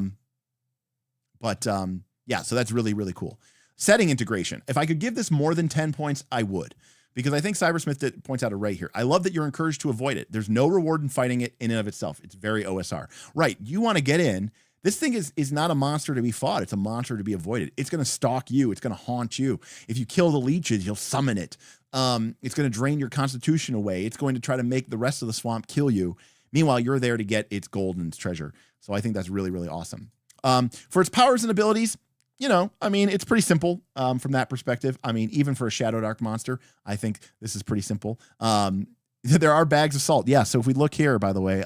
C: so that's really, really cool. Setting integration. If I could give this more than 10 points, I would. Because I think Cybersmith points out it right here. I love that you're encouraged to avoid it. There's no reward in fighting it in and of itself. It's very OSR. Right, you want to get in. This thing is not a monster to be fought. It's a monster to be avoided. It's going to stalk you. It's going to haunt you. If you kill the leeches, you'll summon it. It's going to drain your constitution away. It's going to try to make the rest of the swamp kill you. Meanwhile, you're there to get its gold and its treasure. So I think that's really, really awesome. For its powers and abilities, you know, I mean, it's pretty simple from that perspective. I mean, even for a Shadow Dark monster, I think this is pretty simple. There are bags of salt. Yeah, so if we look here, by the way,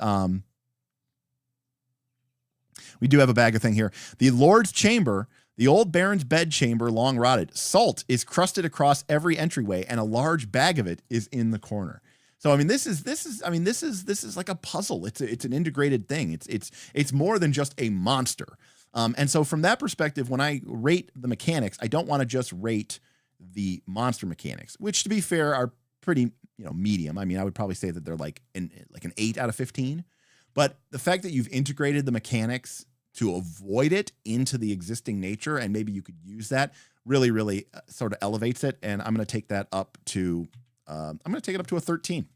C: we do have a bag of thing here. The Lord's Chamber, the old Baron's bed chamber, long rotted. Salt is crusted across every entryway, and a large bag of it is in the corner. So I mean, this is like a puzzle. It's an integrated thing. It's more than just a monster. And so from that perspective, when I rate the mechanics, I don't want to just rate the monster mechanics, which to be fair are pretty, you know, medium. I mean, I would probably say that they're like an 8 out of 15. But the fact that you've integrated the mechanics to avoid it into the existing nature, and maybe you could use that, really, really sort of elevates it. And I'm going to take that up to a 13.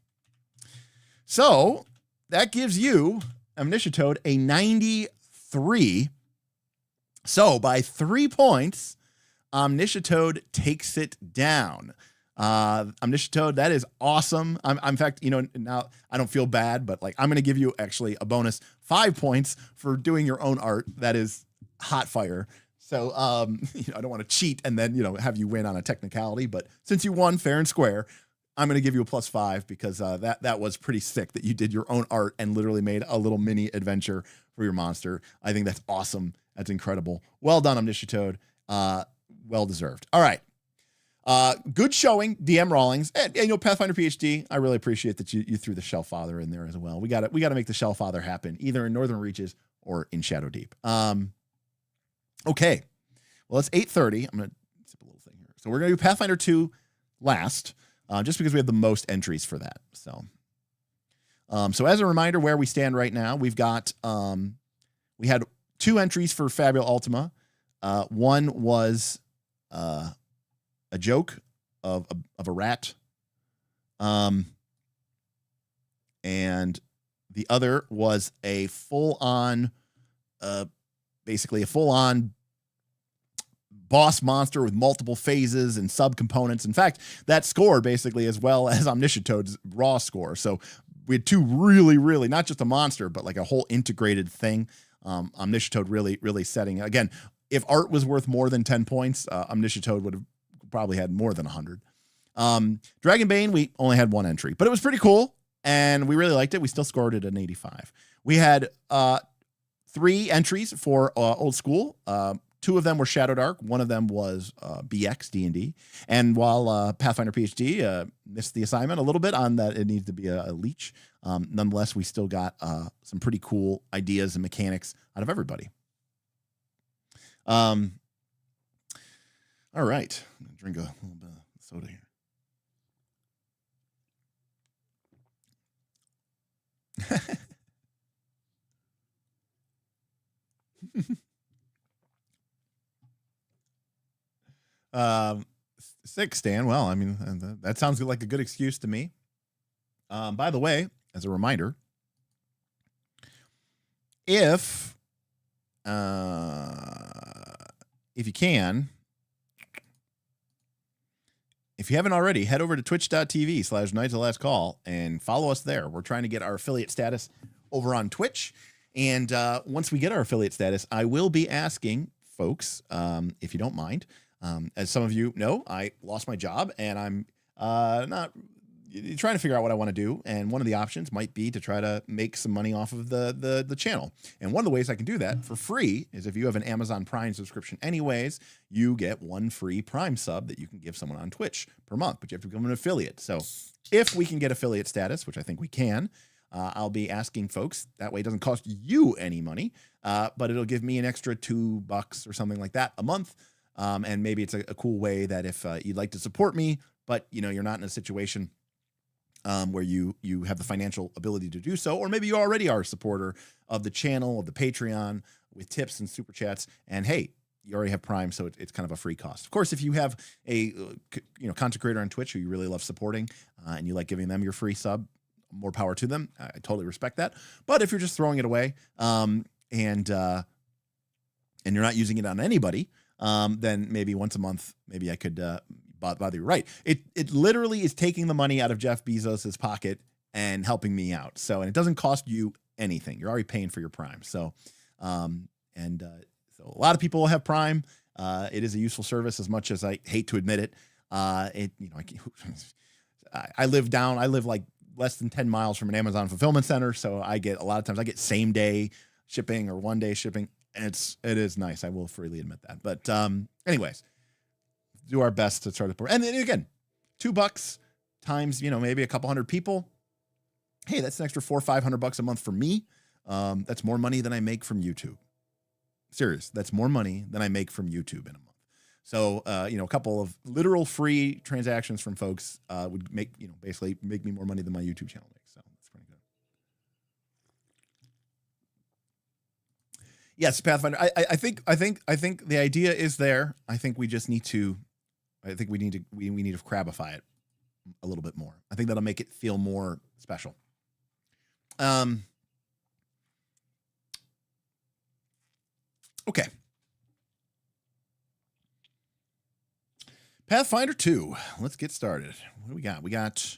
C: So that gives you, Omnisciatoad, a 93. So by 3 points, Omnisciatoad takes it down. Omnisciatoad, that is awesome. I'm in fact, you know, now I don't feel bad, but like I'm going to give you actually a bonus 5 points for doing your own art. That is hot fire. So, you know, I don't want to cheat and then, you know, have you win on a technicality, but since you won fair and square, I'm going to give you a +5 because that was pretty sick that you did your own art and literally made a little mini adventure for your monster. I think that's awesome. That's incredible. Well done, Omnisciatoad. Well deserved. All right. Good showing, DM Rawlings, and you know, Pathfinder PhD. I really appreciate that you threw the Shellfather in there as well. We got to make the Shellfather happen either in Northern Reaches or in Shadow Deep. Okay, well it's 8:30. I'm gonna sip a little thing here. So we're gonna do Pathfinder 2 last, just because we have the most entries for that. So, so as a reminder, where we stand right now, we've got we had 2 entries for Fabula Ultima. One was a joke of a rat. And the other was a full-on, basically a full-on boss monster with multiple phases and subcomponents. In fact, that score basically as well as Omnisciatoad's raw score. So we had 2 really, really, not just a monster, but like a whole integrated thing. Omnisciatoad really, really setting. Again, if art was worth more than 10 points, Omnisciatoad would have probably had more than 100. Dragonbane, we only had 1 entry, but it was pretty cool, and we really liked it. We still scored it an 85. We had 3 entries for old school. 2 of them were Shadow Dark. 1 of them was BX D&D. And while Pathfinder PhD missed the assignment a little bit on that, it needs to be a leech. Nonetheless, we still got some pretty cool ideas and mechanics out of everybody. All right, I'm gonna drink a little bit of soda here. 6, Stan. Well, I mean, that sounds like a good excuse to me. By the way, as a reminder, if you can, if you haven't already, head over to twitch.tv/Knights of Last Call and follow us there. We're trying to get our affiliate status over on Twitch. And once we get our affiliate status, I will be asking folks, if you don't mind, as some of you know, I lost my job and I'm not trying to figure out what I want to do, and one of the options might be to try to make some money off of the channel. And one of the ways I can do that for free is if you have an Amazon Prime subscription anyways, you get one free Prime sub that you can give someone on Twitch per month, but you have to become an affiliate. So if we can get affiliate status, which I think we can, I'll be asking folks. That way it doesn't cost you any money, but it'll give me an extra $2 or something like that a month. And maybe it's a cool way that if you'd like to support me, but you're not in a situation where you have the financial ability to do so, or maybe you already are a supporter of the channel, of the Patreon, with tips and super chats, and hey, you already have Prime, so it's kind of a free cost. Of course, if you have a content creator on Twitch who you really love supporting, and you like giving them your free sub, more power to them. I totally respect that. But if you're just throwing it away, and you're not using it on anybody, then maybe once a month, maybe I could bother you. Right. It literally is taking the money out of Jeff Bezos's pocket and helping me out. So, and it doesn't cost you anything. You're already paying for your Prime. So, so a lot of people have Prime. It is a useful service, as much as I hate to admit it. I live like less than 10 miles from an Amazon fulfillment center. So a lot of times I get same day shipping or 1 day shipping. And it is nice. I will freely admit that. But anyways, do our best to start to, and then again, $2 times, maybe a couple hundred people. Hey, that's an extra $400 or $500 a month for me. That's more money than I make from YouTube. Serious. That's more money than I make from YouTube in a month. So, a couple of literal free transactions from folks would make, basically make me more money than my YouTube channel makes. So that's pretty good. Yes, Pathfinder. I think the idea is there. I think we just need to, we need to crabify it a little bit more. I think that'll make it feel more special. Okay. Pathfinder 2. Let's get started. What do we got? We got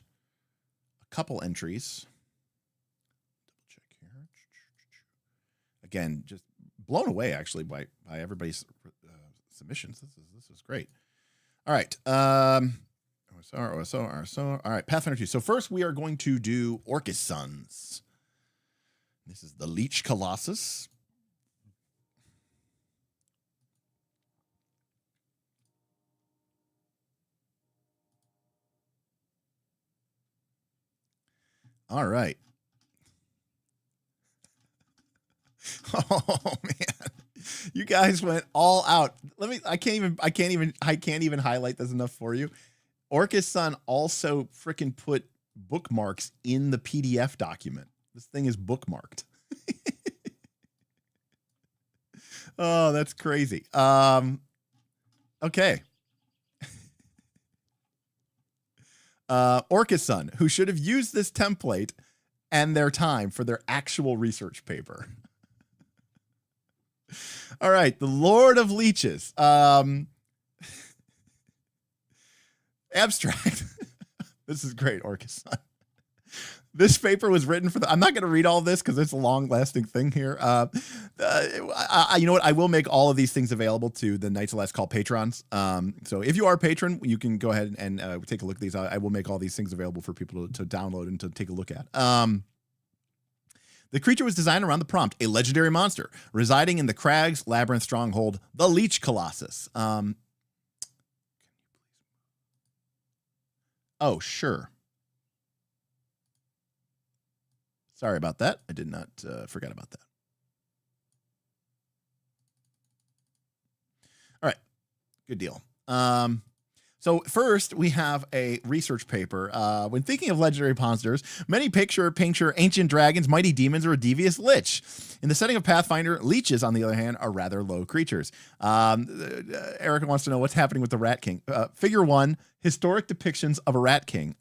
C: a couple entries. Double check here. Again, just blown away actually by everybody's submissions. This is great. All right. OSR. All right, Pathfinder 2. So first we are going to do Orcus Sons. This is the Leech Colossus. All right. Oh man, you guys went all out. I can't even highlight this enough for you. Orcus Son also freaking put bookmarks in the PDF document. This thing is bookmarked. Oh, that's crazy. Okay. Orcus Son, who should have used this template and their time for their actual research paper. All right, the Lord of Leeches. Abstract. This is great, Orcus Son. This paper was written for I'm not going to read all this because it's a long-lasting thing here. You know what? I will make all of these things available to the Knights of Last Call patrons. So if you are a patron, you can go ahead and take a look at these. I will make all these things available for people to download and to take a look at. The creature was designed around the prompt, a legendary monster residing in the Crags Labyrinth stronghold, the Leech Colossus. Oh, sure. Sorry about that. I did not forget about that. All right. Good deal. So first, we have a research paper. When thinking of legendary monsters, many picture ancient dragons, mighty demons, or a devious lich. In the setting of Pathfinder, leeches, on the other hand, are rather low creatures. Erica wants to know what's happening with the Rat King. Figure 1, historic depictions of a Rat King.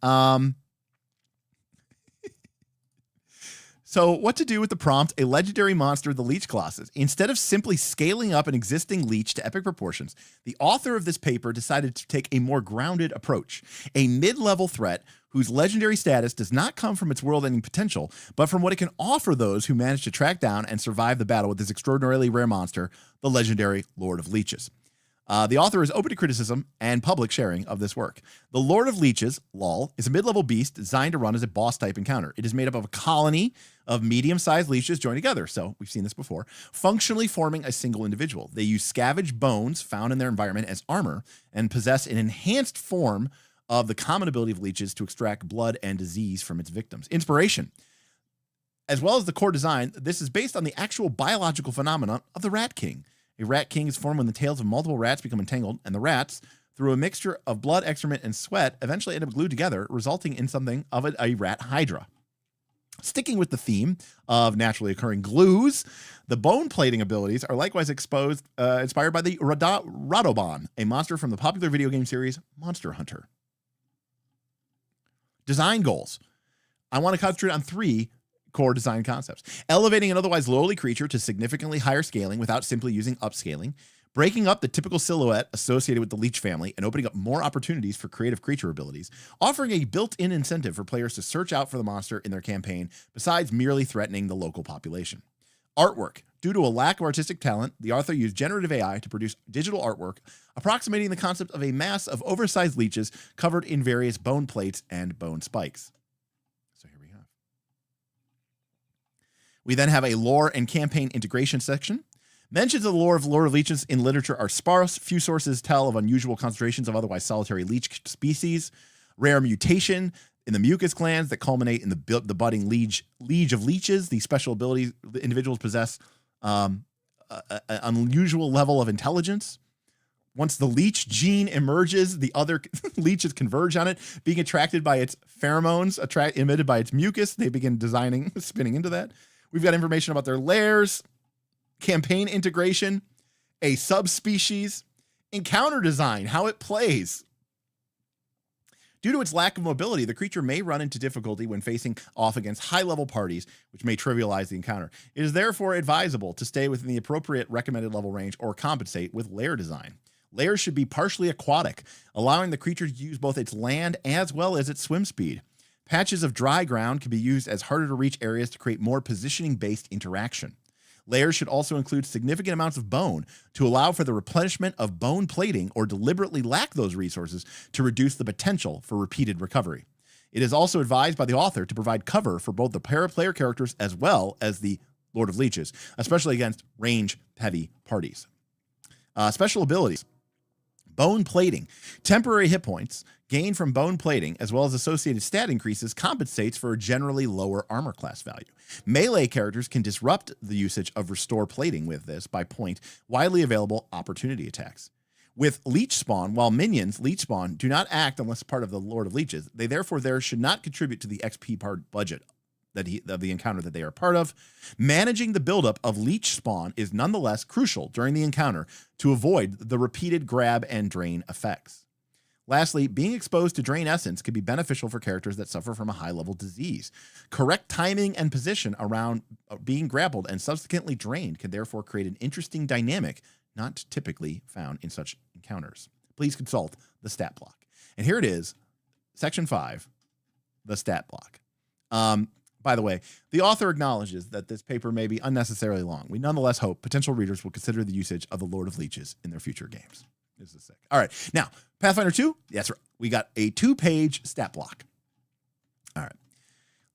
C: So what to do with the prompt, a legendary monster, the Leech Colossus? Instead of simply scaling up an existing leech to epic proportions, the author of this paper decided to take a more grounded approach. A mid-level threat whose legendary status does not come from its world-ending potential, but from what it can offer those who manage to track down and survive the battle with this extraordinarily rare monster, the legendary Lord of Leeches. The author is open to criticism and public sharing of this work. The Lord of Leeches, LOL, is a mid-level beast designed to run as a boss-type encounter. It is made up of a colony of medium-sized leeches joined together, so we've seen this before, functionally forming a single individual. They use scavenged bones found in their environment as armor and possess an enhanced form of the common ability of leeches to extract blood and disease from its victims. Inspiration. As well as the core design, this is based on the actual biological phenomenon of the Rat King. A rat king is formed when the tails of multiple rats become entangled, and the rats, through a mixture of blood, excrement, and sweat, eventually end up glued together, resulting in something of a rat hydra. Sticking with the theme of naturally occurring glues, the bone plating abilities are likewise inspired by the Radobon, a monster from the popular video game series Monster Hunter. Design goals. I want to concentrate on 3 core design concepts. Elevating an otherwise lowly creature to significantly higher scaling without simply using upscaling. Breaking up the typical silhouette associated with the leech family and opening up more opportunities for creative creature abilities. Offering a built-in incentive for players to search out for the monster in their campaign besides merely threatening the local population. Artwork. Due to a lack of artistic talent, the author used generative AI to produce digital artwork approximating the concept of a mass of oversized leeches covered in various bone plates and bone spikes. So here we have. We then have a lore and campaign integration section. Mentions of the lore of leeches in literature are sparse. Few sources tell of unusual concentrations of otherwise solitary leech species. Rare mutation in the mucus glands that culminate in the budding liege of leeches. These special abilities the individuals possess an unusual level of intelligence. Once the leech gene emerges, the other leeches converge on it, being attracted by its pheromones emitted by its mucus. They begin spinning into that. We've got information about their lairs, campaign integration, a subspecies, encounter design, how it plays. Due to its lack of mobility, the creature may run into difficulty when facing off against high-level parties, which may trivialize the encounter. It is therefore advisable to stay within the appropriate recommended level range or compensate with lair design. Lairs should be partially aquatic, allowing the creature to use both its land as well as its swim speed. Patches of dry ground can be used as harder-to-reach areas to create more positioning-based interaction. Lairs should also include significant amounts of bone to allow for the replenishment of bone plating or deliberately lack those resources to reduce the potential for repeated recovery. It is also advised by the author to provide cover for both the para-player characters as well as the Lord of Leeches, especially against range-heavy parties. Special abilities. Bone plating. Temporary hit points gained from bone plating, as well as associated stat increases, compensates for a generally lower armor class value. Melee characters can disrupt the usage of restore plating with this by point widely available opportunity attacks. With leech spawn, while minions leech spawn do not act unless part of the Lord of Leeches, they therefore should not contribute to the XP part budget of the encounter that they are a part of. Managing the buildup of leech spawn is nonetheless crucial during the encounter to avoid the repeated grab and drain effects. Lastly, being exposed to drain essence can be beneficial for characters that suffer from a high-level disease. Correct timing and position around being grappled and subsequently drained can therefore create an interesting dynamic not typically found in such encounters. Please consult the stat block. And here it is, Section 5, the stat block. By the way, the author acknowledges that this paper may be unnecessarily long. We nonetheless hope potential readers will consider the usage of the Lord of Leeches in their future games. This is sick. All right. Now, Pathfinder 2, that's right. We got a 2-page stat block. All right.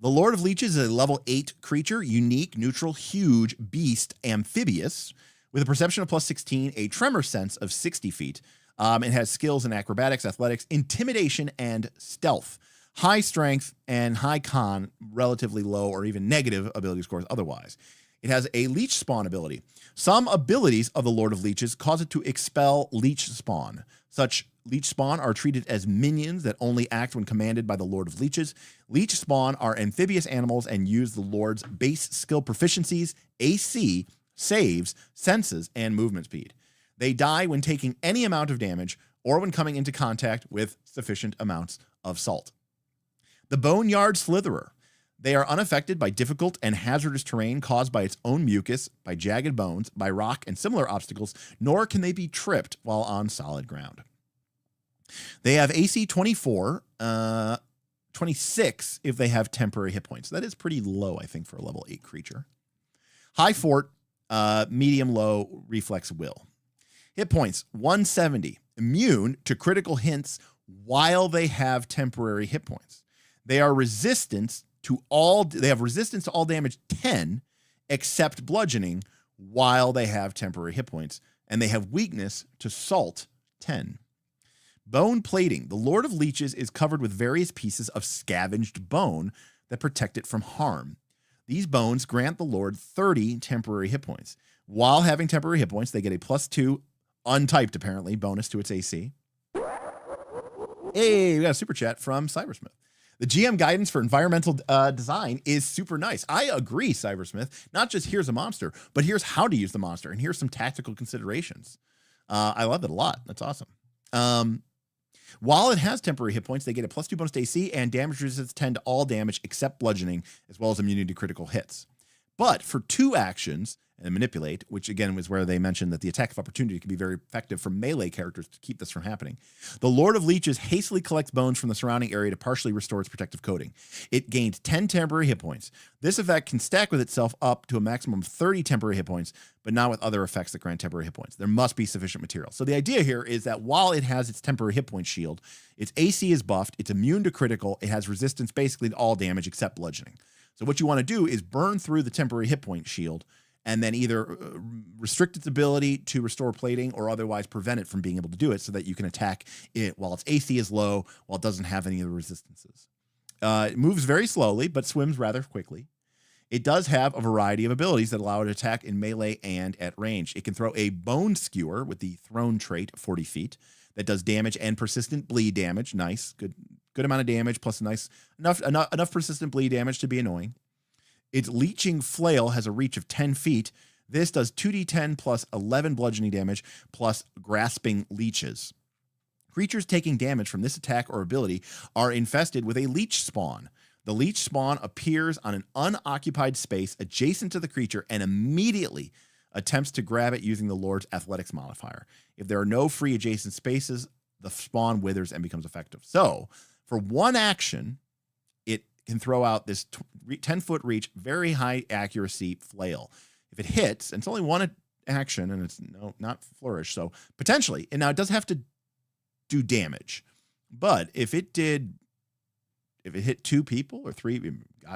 C: The Lord of Leeches is a level 8 creature, unique, neutral, huge, beast, amphibious, with a perception of plus 16, a tremor sense of 60 feet. It has skills in acrobatics, athletics, intimidation, and stealth. High strength and high con, relatively low or even negative ability scores otherwise. It has a leech spawn ability. Some abilities of the Lord of Leeches cause it to expel leech spawn. Such leech spawn are treated as minions that only act when commanded by the Lord of Leeches. Leech spawn are amphibious animals and use the Lord's base skill proficiencies, AC, saves, senses, and movement speed. They die when taking any amount of damage or when coming into contact with sufficient amounts of salt. The Boneyard Slitherer. They are unaffected by difficult and hazardous terrain caused by its own mucus, by jagged bones, by rock and similar obstacles, nor can they be tripped while on solid ground. They have AC 24, 26 if they have temporary hit points. That is pretty low, I think, for a level 8 creature. High fort, medium low reflex will. Hit points 170. Immune to critical hits while they have temporary hit points. They are resistant to all. They have resistance to all damage 10, except bludgeoning, while they have temporary hit points, and they have weakness to salt 10. Bone plating. The Lord of Leeches is covered with various pieces of scavenged bone that protect it from harm. These bones grant the Lord 30 temporary hit points. While having temporary hit points, they get a +2 untyped, apparently, bonus to its AC. Hey, we got a super chat from Cybersmith. The GM guidance for environmental design is super nice. I agree, Cybersmith. Not just here's a monster, but here's how to use the monster, and here's some tactical considerations. I love it a lot. That's awesome. While it has temporary hit points, they get a +2 bonus to AC and damage resistance 10 to all damage except bludgeoning, as well as immunity to critical hits. But for 2 actions, and manipulate, which again was where they mentioned that the attack of opportunity can be very effective for melee characters to keep this from happening. The Lord of Leeches hastily collects bones from the surrounding area to partially restore its protective coating. It gained 10 temporary hit points. This effect can stack with itself up to a maximum of 30 temporary hit points, but not with other effects that grant temporary hit points. There must be sufficient material. So the idea here is that while it has its temporary hit point shield, its AC is buffed, it's immune to critical, it has resistance basically to all damage except bludgeoning. So what you want to do is burn through the temporary hit point shield and then either restrict its ability to restore plating or otherwise prevent it from being able to do it so that you can attack it while its AC is low, while it doesn't have any of the resistances. It moves very slowly, but swims rather quickly. It does have a variety of abilities that allow it to attack in melee and at range. It can throw a bone skewer with the thrown trait, 40 feet, that does damage and persistent bleed damage. Nice, good amount of damage, plus enough persistent bleed damage to be annoying. Its leeching flail has a reach of 10 feet. This does 2d10 plus 11 bludgeoning damage plus grasping leeches. Creatures taking damage from this attack or ability are infested with a leech spawn. The leech spawn appears on an unoccupied space adjacent to the creature and immediately attempts to grab it using the Lord's athletics modifier. If there are no free adjacent spaces, the spawn withers and becomes effective. So, for one action, it can throw out this 10-foot reach, very high accuracy flail. If it hits, and it's only one action, and it's not flourish, so potentially, and now it does have to do damage, but if it hit 2 people or 3,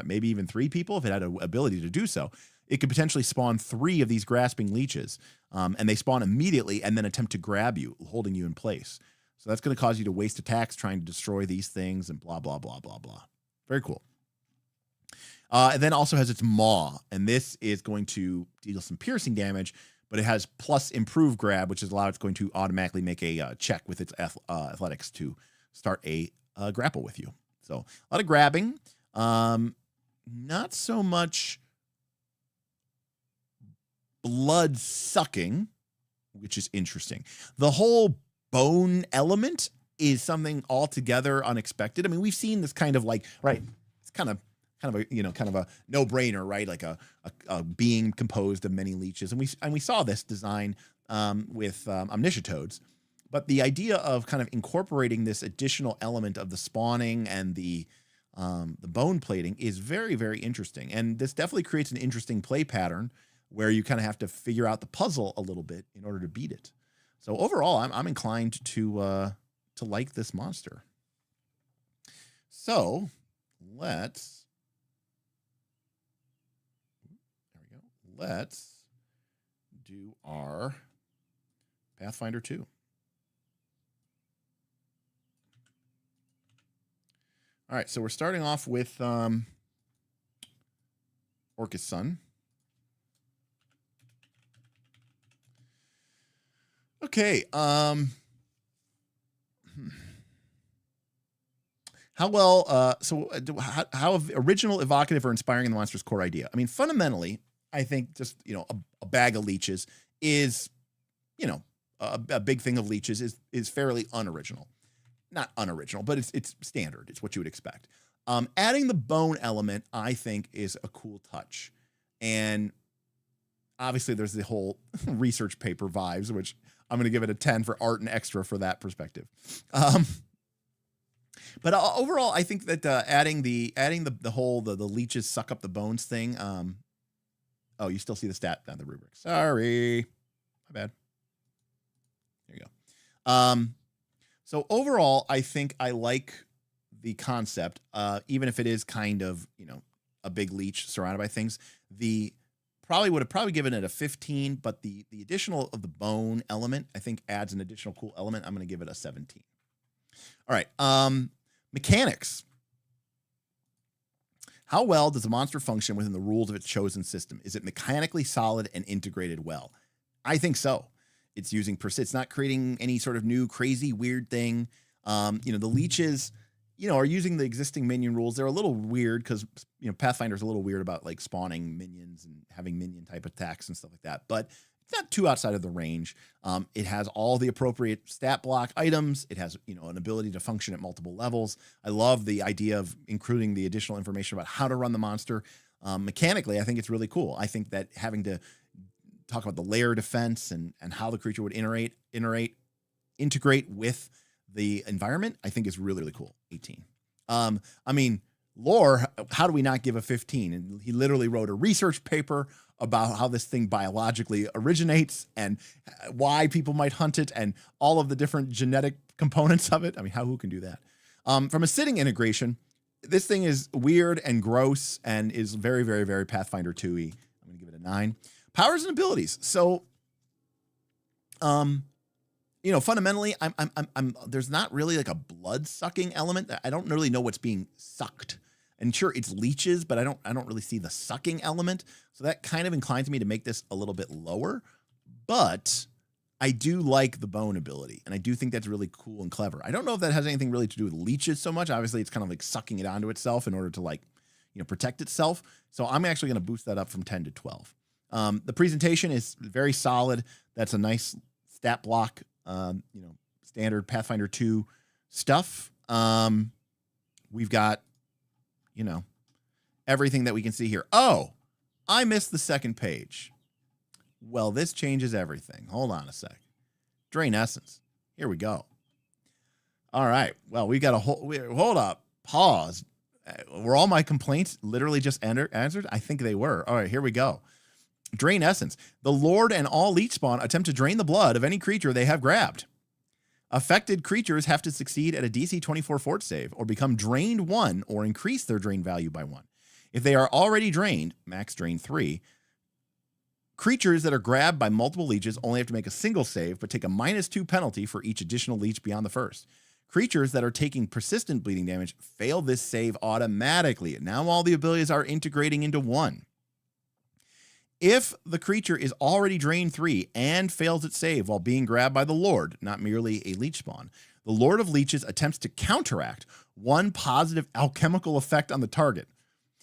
C: maybe even 3 people, if it had an ability to do so, it could potentially spawn 3 of these grasping leeches, and they spawn immediately and then attempt to grab you, holding you in place. So that's going to cause you to waste attacks trying to destroy these things and blah, blah, blah, blah, blah. Very cool. And then also has its maw, and this is going to deal some piercing damage, but it has plus improve grab, which is allowed. It's going to automatically make a check with its athletics to start a grapple with you. So a lot of grabbing, not so much blood sucking, which is interesting. The whole bone element is something altogether unexpected. I mean, we've seen this kind of like, right, it's kind of a no-brainer, right? Like a being composed of many leeches. And we saw this design with omniscitodes. But the idea of kind of incorporating this additional element of the spawning and the bone plating is very, very interesting. And this definitely creates an interesting play pattern where you kind of have to figure out the puzzle a little bit in order to beat it. So overall, I'm inclined to like this monster. So let's do our Pathfinder 2. All right, so we're starting off with Orcus Sun. Okay, how well, how original, evocative, or inspiring in the monster's core idea? I mean, fundamentally, I think just, a bag of leeches is, a big thing of leeches is fairly unoriginal. Not unoriginal, but it's standard. It's what you would expect. Adding the bone element, I think, is a cool touch. And obviously there's the whole research paper vibes, which I'm going to give it a 10 for art and extra for that perspective. But overall, I think that adding the whole the leeches suck up the bones thing. Oh, you still see the stat down the rubric. Sorry, my bad. So overall, I think I like the concept, even if it is kind of, a big leech surrounded by things. Would have given it a 15, but the additional of the bone element, I think, adds an additional cool element. I'm going to give it a 17. All right. Mechanics. How well does the monster function within the rules of its chosen system? Is it mechanically solid and integrated well? I think so. It's using persist. It's not creating any sort of new crazy weird thing. The leeches, are using the existing minion rules. They're a little weird because, Pathfinder's a little weird about like spawning minions and having minion type attacks and stuff like that. But it's not too outside of the range. It has all the appropriate stat block items. It has, an ability to function at multiple levels. I love the idea of including the additional information about how to run the monster. Mechanically, I think it's really cool. I think that having to talk about the layer defense and how the creature would integrate with the environment, I think is really, really cool. 18. Lore, how do we not give a 15? And he literally wrote a research paper about how this thing biologically originates and why people might hunt it and all of the different genetic components of it. Who can do that? From a sitting integration, this thing is weird and gross and is very, very, very Pathfinder 2-y. I'm going to give it a 9. Powers and abilities. So, fundamentally, I'm there's not really like a blood sucking element. I don't really know what's being sucked. And sure, it's leeches, but I don't really see the sucking element. So that kind of inclines me to make this a little bit lower. But I do like the bone ability, and I do think that's really cool and clever. I don't know if that has anything really to do with leeches so much. Obviously, it's kind of like sucking it onto itself in order to protect itself. So I'm actually going to boost that up from 10 to 12. The presentation is very solid. That's a nice stat block, standard Pathfinder 2 stuff. We've got, everything that we can see here. Oh, I missed the second page. Well, this changes everything. Hold on a sec. Drain Essence. Here we go. All right. Well, we got hold up. Pause. Were all my complaints literally just answered? I think they were. All right, here we go. Drain Essence. The Lord and all leech spawn attempt to drain the blood of any creature they have grabbed. Affected creatures have to succeed at a DC 24 fort save or become drained 1 or increase their drain value by 1. If they are already drained, max drain 3, creatures that are grabbed by multiple leeches only have to make a single save but take a -2 penalty for each additional leech beyond the first. Creatures that are taking persistent bleeding damage fail this save automatically. Now all the abilities are integrating into one. If the creature is already drained 3 and fails its save while being grabbed by the Lord, not merely a leech spawn, the Lord of Leeches attempts to counteract one positive alchemical effect on the target.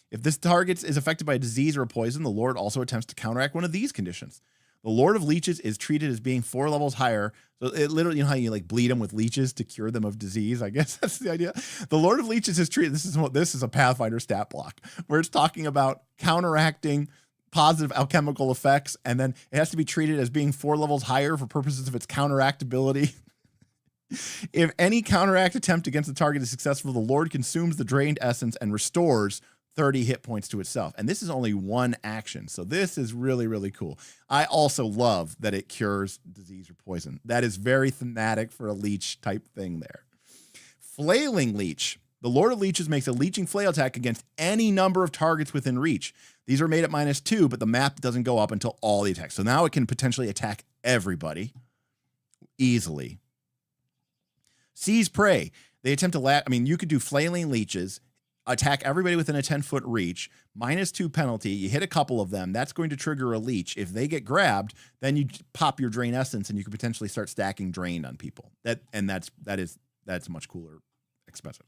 C: If this target is affected by a disease or a poison, the Lord also attempts to counteract one of these conditions. The Lord of Leeches is treated as being 4 levels higher. So it literally, how you like bleed them with leeches to cure them of disease. I guess that's the idea. The Lord of Leeches is treated. This is a Pathfinder stat block where it's talking about counteracting positive alchemical effects, and then it has to be treated as being 4 levels higher for purposes of its counteract ability. If any counteract attempt against the target is successful, the Lord consumes the drained essence and restores 30 hit points to itself. And this is only one action. So this is really, really cool. I also love that it cures disease or poison. That is very thematic for a leech type thing there. Flailing Leech. The Lord of Leeches makes a leeching flail attack against any number of targets within reach. These are made at -2, but the map doesn't go up until all the attacks. So now it can potentially attack everybody easily. Seize Prey. They attempt to you could do Flailing Leeches, attack everybody within a 10-foot reach, -2 penalty. You hit a couple of them. That's going to trigger a leech. If they get grabbed, then you pop your Drain Essence and you can potentially start stacking Drained on people. That's much cooler, expensive.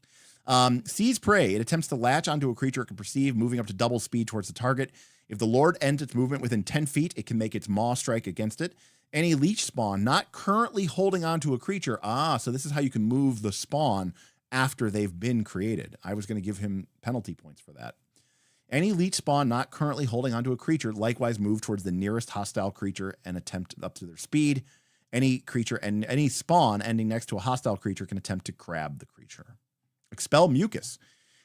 C: Seize Prey. It attempts to latch onto a creature it can perceive, moving up to double speed towards the target. If the Lord ends its movement within 10 feet, it can make its maw strike against it. Any leech spawn not currently holding onto a creature. So this is how you can move the spawn after they've been created. I was going to give him penalty points for that. Any leech spawn not currently holding onto a creature likewise move towards the nearest hostile creature and attempt up to their speed. Any creature and any spawn ending next to a hostile creature can attempt to grab the creature. Expel Mucus.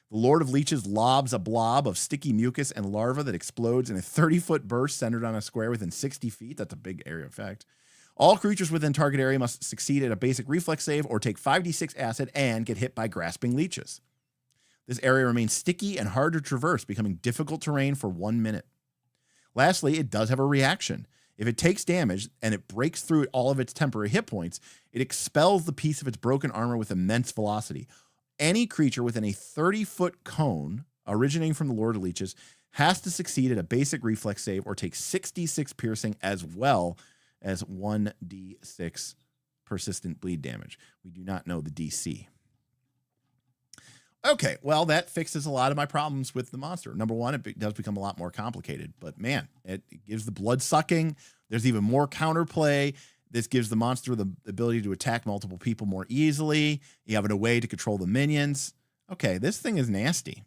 C: The Lord of Leeches lobs a blob of sticky mucus and larva that explodes in a 30-foot burst centered on a square within 60 feet. That's a big area effect. All creatures within target area must succeed at a basic reflex save or take 5d6 acid and get hit by grasping leeches. This area remains sticky and hard to traverse, becoming difficult terrain for 1 minute. Lastly, it does have a reaction. If it takes damage and it breaks through all of its temporary hit points, it expels the piece of its broken armor with immense velocity. Any creature within a 30-foot cone originating from the Lord of Leeches has to succeed at a basic reflex save or take 6d6 piercing as well as 1d6 persistent bleed damage. We do not know the DC. Okay, well, that fixes a lot of my problems with the monster. Number one, it does become a lot more complicated, but man, it gives the blood sucking. There's even more counterplay. This gives the monster the ability to attack multiple people more easily. You have a way to control the minions. Okay, this thing is nasty.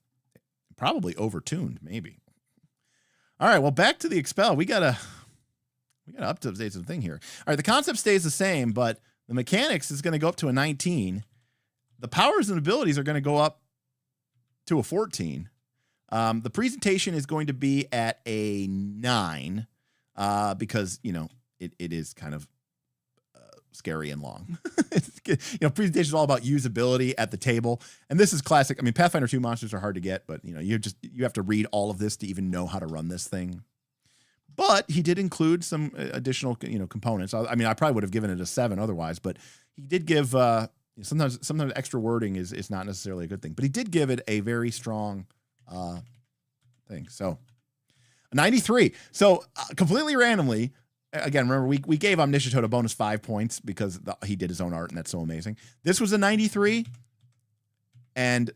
C: Probably overtuned, maybe. All right, well, back to the Expel. We gotta update some thing here. All right, the concept stays the same, but the mechanics is going to go up to a 19. The powers and abilities are going to go up to a 14. The presentation is going to be at a 9 because, you know, it is kind of scary and long. Presentation is all about usability at the table. And this is classic. I mean, Pathfinder 2 monsters are hard to get, but, you know, you have to read all of this to even know how to run this thing. But he did include some additional, components. I mean, I probably would have given it a 7 otherwise, but he did give sometimes extra wording is not necessarily a good thing, but he did give it a very strong thing. So 93. So completely randomly, again, remember we gave Omniscient a bonus 5 points because he did his own art, and that's so amazing. This was a 93, and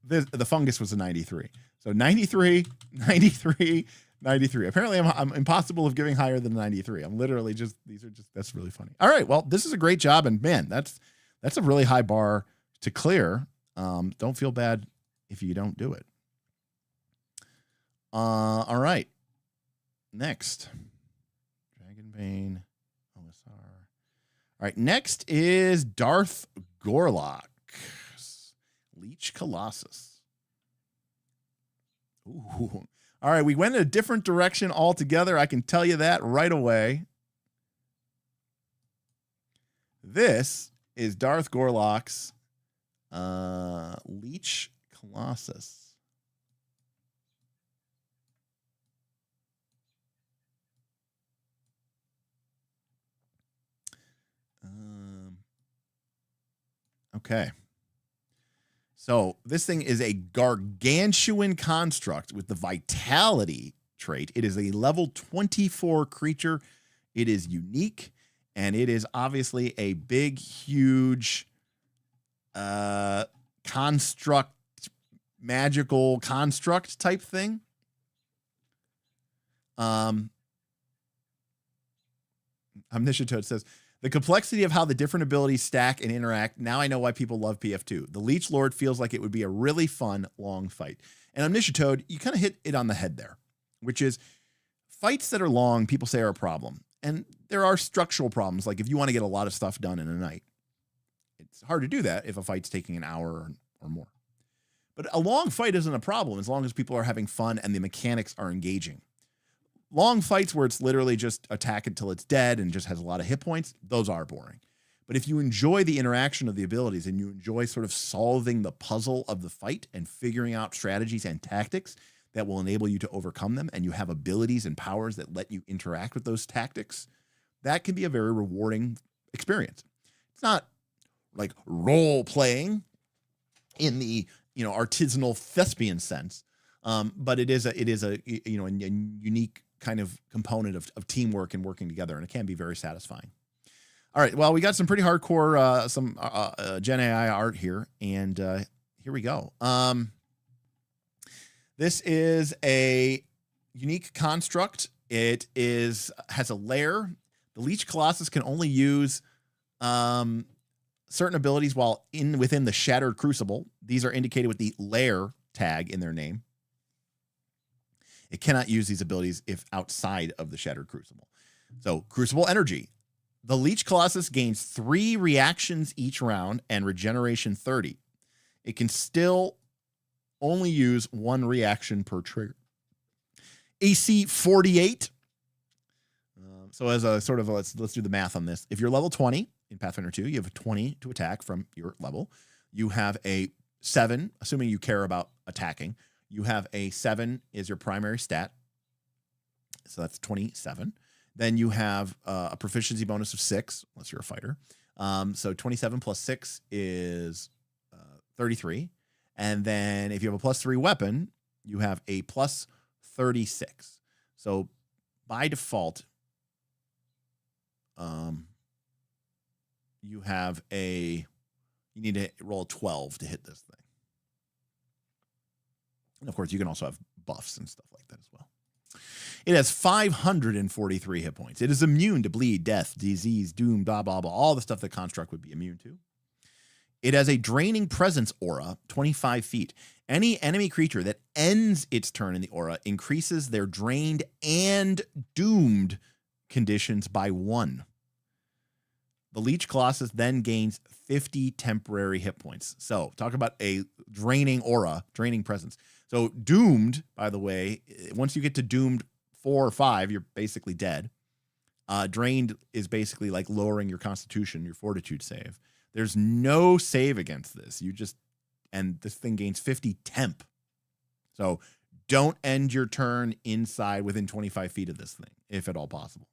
C: the fungus was a 93. So 93, 93, 93. Apparently, I'm impossible of giving higher than 93. I'm literally that's really funny. All right, well, this is a great job, and man, that's a really high bar to clear. Don't feel bad if you don't do it. All right, next, Dragonbane OSR. All right, next is Darth Gorlock, Leech Colossus. Ooh. All right, we went in a different direction altogether. I can tell you that right away. This is Darth Gorlock's Leech Colossus. Okay. So this thing is a gargantuan construct with the vitality trait. It is a level 24 creature. It is unique, and it is obviously a big, huge construct, magical construct type thing. Omniscient says, the complexity of how the different abilities stack and interact. Now I know why people love PF2. The Leech Lord feels like it would be a really fun, long fight. And Omniscient Toad, you kind of hit it on the head there, which is fights that are long, people say are a problem. And there are structural problems. Like if you want to get a lot of stuff done in a night, it's hard to do that if a fight's taking an hour or more. But a long fight isn't a problem as long as people are having fun and the mechanics are engaging. Long fights where it's literally just attack until it's dead and just has a lot of hit points, those are boring. But if you enjoy the interaction of the abilities and you enjoy sort of solving the puzzle of the fight and figuring out strategies and tactics that will enable you to overcome them, and you have abilities and powers that let you interact with those tactics, that can be a very rewarding experience. It's not like role playing in the artisanal thespian sense, but it is a unique kind of component of teamwork and working together, and it can be very satisfying. All right, well, we got some pretty hardcore some Gen AI art here, and here we go. This is a unique construct. It has a lair. The Leech Colossus can only use certain abilities while within the Shattered Crucible. These are indicated with the lair tag in their name. It cannot use these abilities if outside of the Shattered Crucible. So, Crucible Energy. The Leech Colossus gains 3 reactions each round and regeneration 30. It can still only use 1 reaction per trigger. AC 48. So as a sort of let's do the math on this. If you're level 20 in Pathfinder 2, you have a 20 to attack from your level. You have a 7, assuming you care about attacking. You have a 7 is your primary stat. So that's 27. Then you have a proficiency bonus of 6, unless you're a fighter. So 27 plus 6 is 33. And then if you have a +3 weapon, you have a plus 36. So by default, you need to roll a 12 to hit this thing. And of course, you can also have buffs and stuff like that as well. It has 543 hit points. It is immune to bleed, death, disease, doom, blah, blah, blah, all the stuff that Construct would be immune to. It has a draining presence aura, 25 feet. Any enemy creature that ends its turn in the aura increases their drained and doomed conditions by 1. The Leech Colossus then gains 50 temporary hit points. So talk about a draining aura, draining presence. So doomed, by the way, once you get to doomed 4 or 5, you're basically dead. Drained is basically like lowering your constitution, your fortitude save. There's no save against this. And this thing gains 50 temp. So don't end your turn inside within 25 feet of this thing, if at all possible.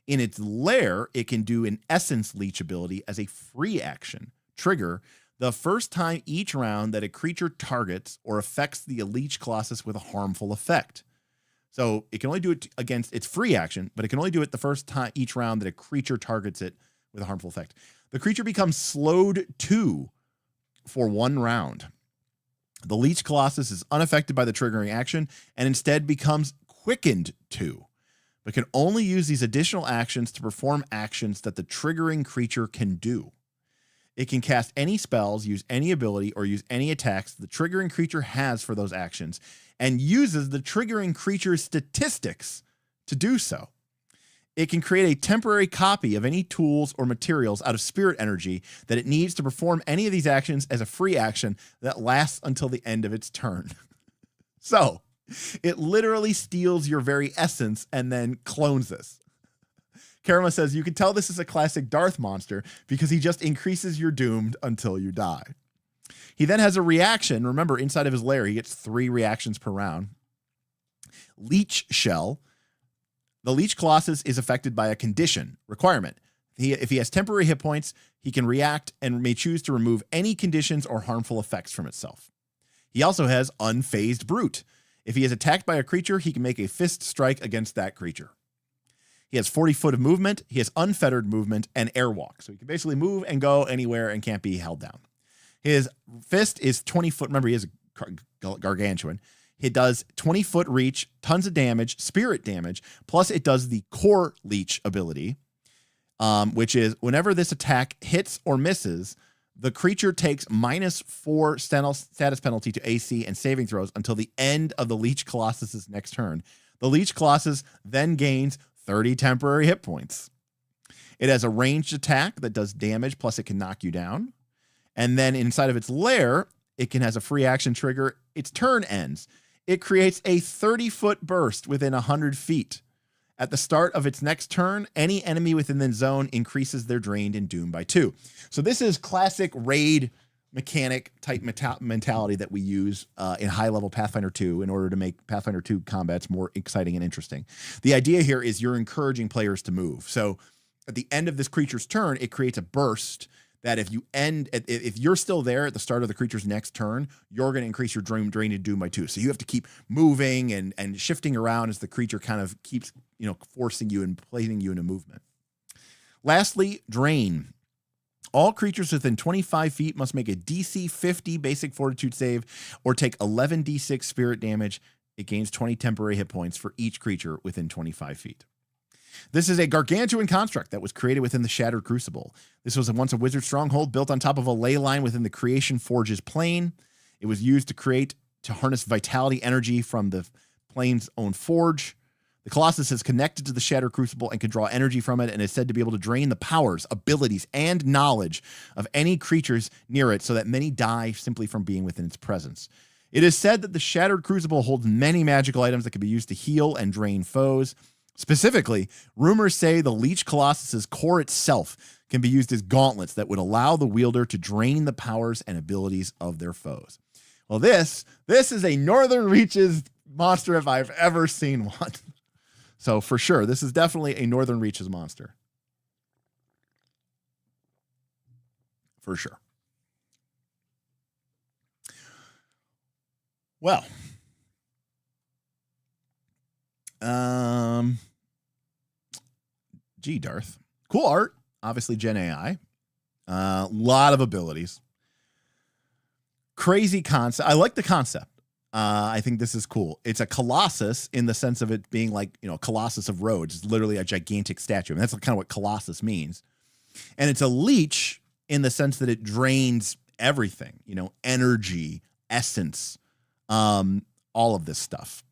C: In its lair, it can do an Essence Leech ability as a free action. Trigger, the first time each round that a creature targets or affects the Leech Colossus with a harmful effect. So it can only do it against its free action, but it can only do it the first time each round that a creature targets it with a harmful effect. The creature becomes slowed 2 for 1 round. The Leech Colossus is unaffected by the triggering action and instead becomes quickened 2. But can only use these additional actions to perform actions that the triggering creature can do. It can cast any spells, use any ability, or use any attacks the triggering creature has for those actions, and uses the triggering creature's statistics to do so. It can create a temporary copy of any tools or materials out of spirit energy that it needs to perform any of these actions as a free action that lasts until the end of its turn. So, it literally steals your very essence and then clones this. Karama says, you can tell this is a classic Darth monster because he just increases your doomed until you die. He then has a reaction. Remember, inside of his lair, he gets 3 reactions per round. Leech Shell. The Leech Colossus is affected by a condition requirement. If he has temporary hit points, he can react and may choose to remove any conditions or harmful effects from itself. He also has Unfazed Brute. If he is attacked by a creature, he can make a fist strike against that creature. He has 40 foot of movement. He has unfettered movement and airwalk. So he can basically move and go anywhere and can't be held down. His fist is 20 foot. Remember, he is a gargantuan. It does 20 foot reach, tons of damage, spirit damage. Plus it does the core leech ability, which is whenever this attack hits or misses, the creature takes -4 status penalty to AC and saving throws until the end of the Leech Colossus's next turn. The Leech Colossus then gains 30 temporary hit points. It has a ranged attack that does damage, plus it can knock you down. And then inside of its lair, it has a free action trigger. Its turn ends. It creates a 30-foot burst within 100 feet. At the start of its next turn, any enemy within the zone increases their drained and doom by 2. So this is classic raid mechanic type mentality that we use in high-level Pathfinder 2 in order to make Pathfinder 2 combats more exciting and interesting. The idea here is you're encouraging players to move. So at the end of this creature's turn, it creates a burst that if you're still there at the start of the creature's next turn, you're going to increase your drain and doom by 2. So you have to keep moving and shifting around as the creature kind of keeps, forcing you and placing you in a movement. Lastly, drain. All creatures within 25 feet must make a DC 50 basic fortitude save or take 11d6 spirit damage. It gains 20 temporary hit points for each creature within 25 feet. This is a gargantuan construct that was created within the Shattered Crucible. This was once a wizard stronghold built on top of a ley line within the Creation Forge's plane. It was used to harness vitality energy from the plane's own forge. The Colossus is connected to the Shattered Crucible and can draw energy from it and is said to be able to drain the powers, abilities, and knowledge of any creatures near it so that many die simply from being within its presence. It is said that the Shattered Crucible holds many magical items that can be used to heal and drain foes. Specifically, rumors say the Leech Colossus's core itself can be used as gauntlets that would allow the wielder to drain the powers and abilities of their foes. Well, this is a Northern Reaches monster if I've ever seen one. So for sure, this is definitely a Northern Reaches monster. For sure. Well, gee, Darth. Cool art. Obviously, Gen AI. Lot of abilities. Crazy concept. I like the concept. I think this is cool. It's a Colossus in the sense of it being like, you know, Colossus of Rhodes. It's literally a gigantic statue. And that's kind of what Colossus means. And it's a leech in the sense that it drains everything, you know, energy, essence, all of this stuff.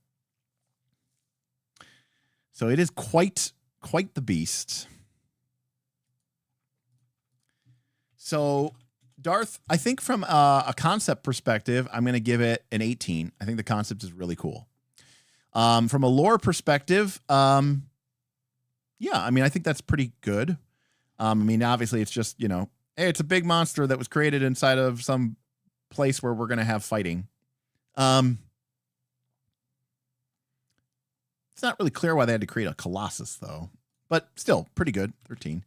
C: So it is quite the beast. So Darth, I think from a concept perspective, I'm going to give it an 18. I think the concept is really cool. From a lore perspective, yeah, I mean, I think that's pretty good. I mean, obviously it's just, you know, hey, it's a big monster that was created inside of some place where we're going to have fighting. It's not really clear why they had to create a Colossus, though, but still pretty good. 13.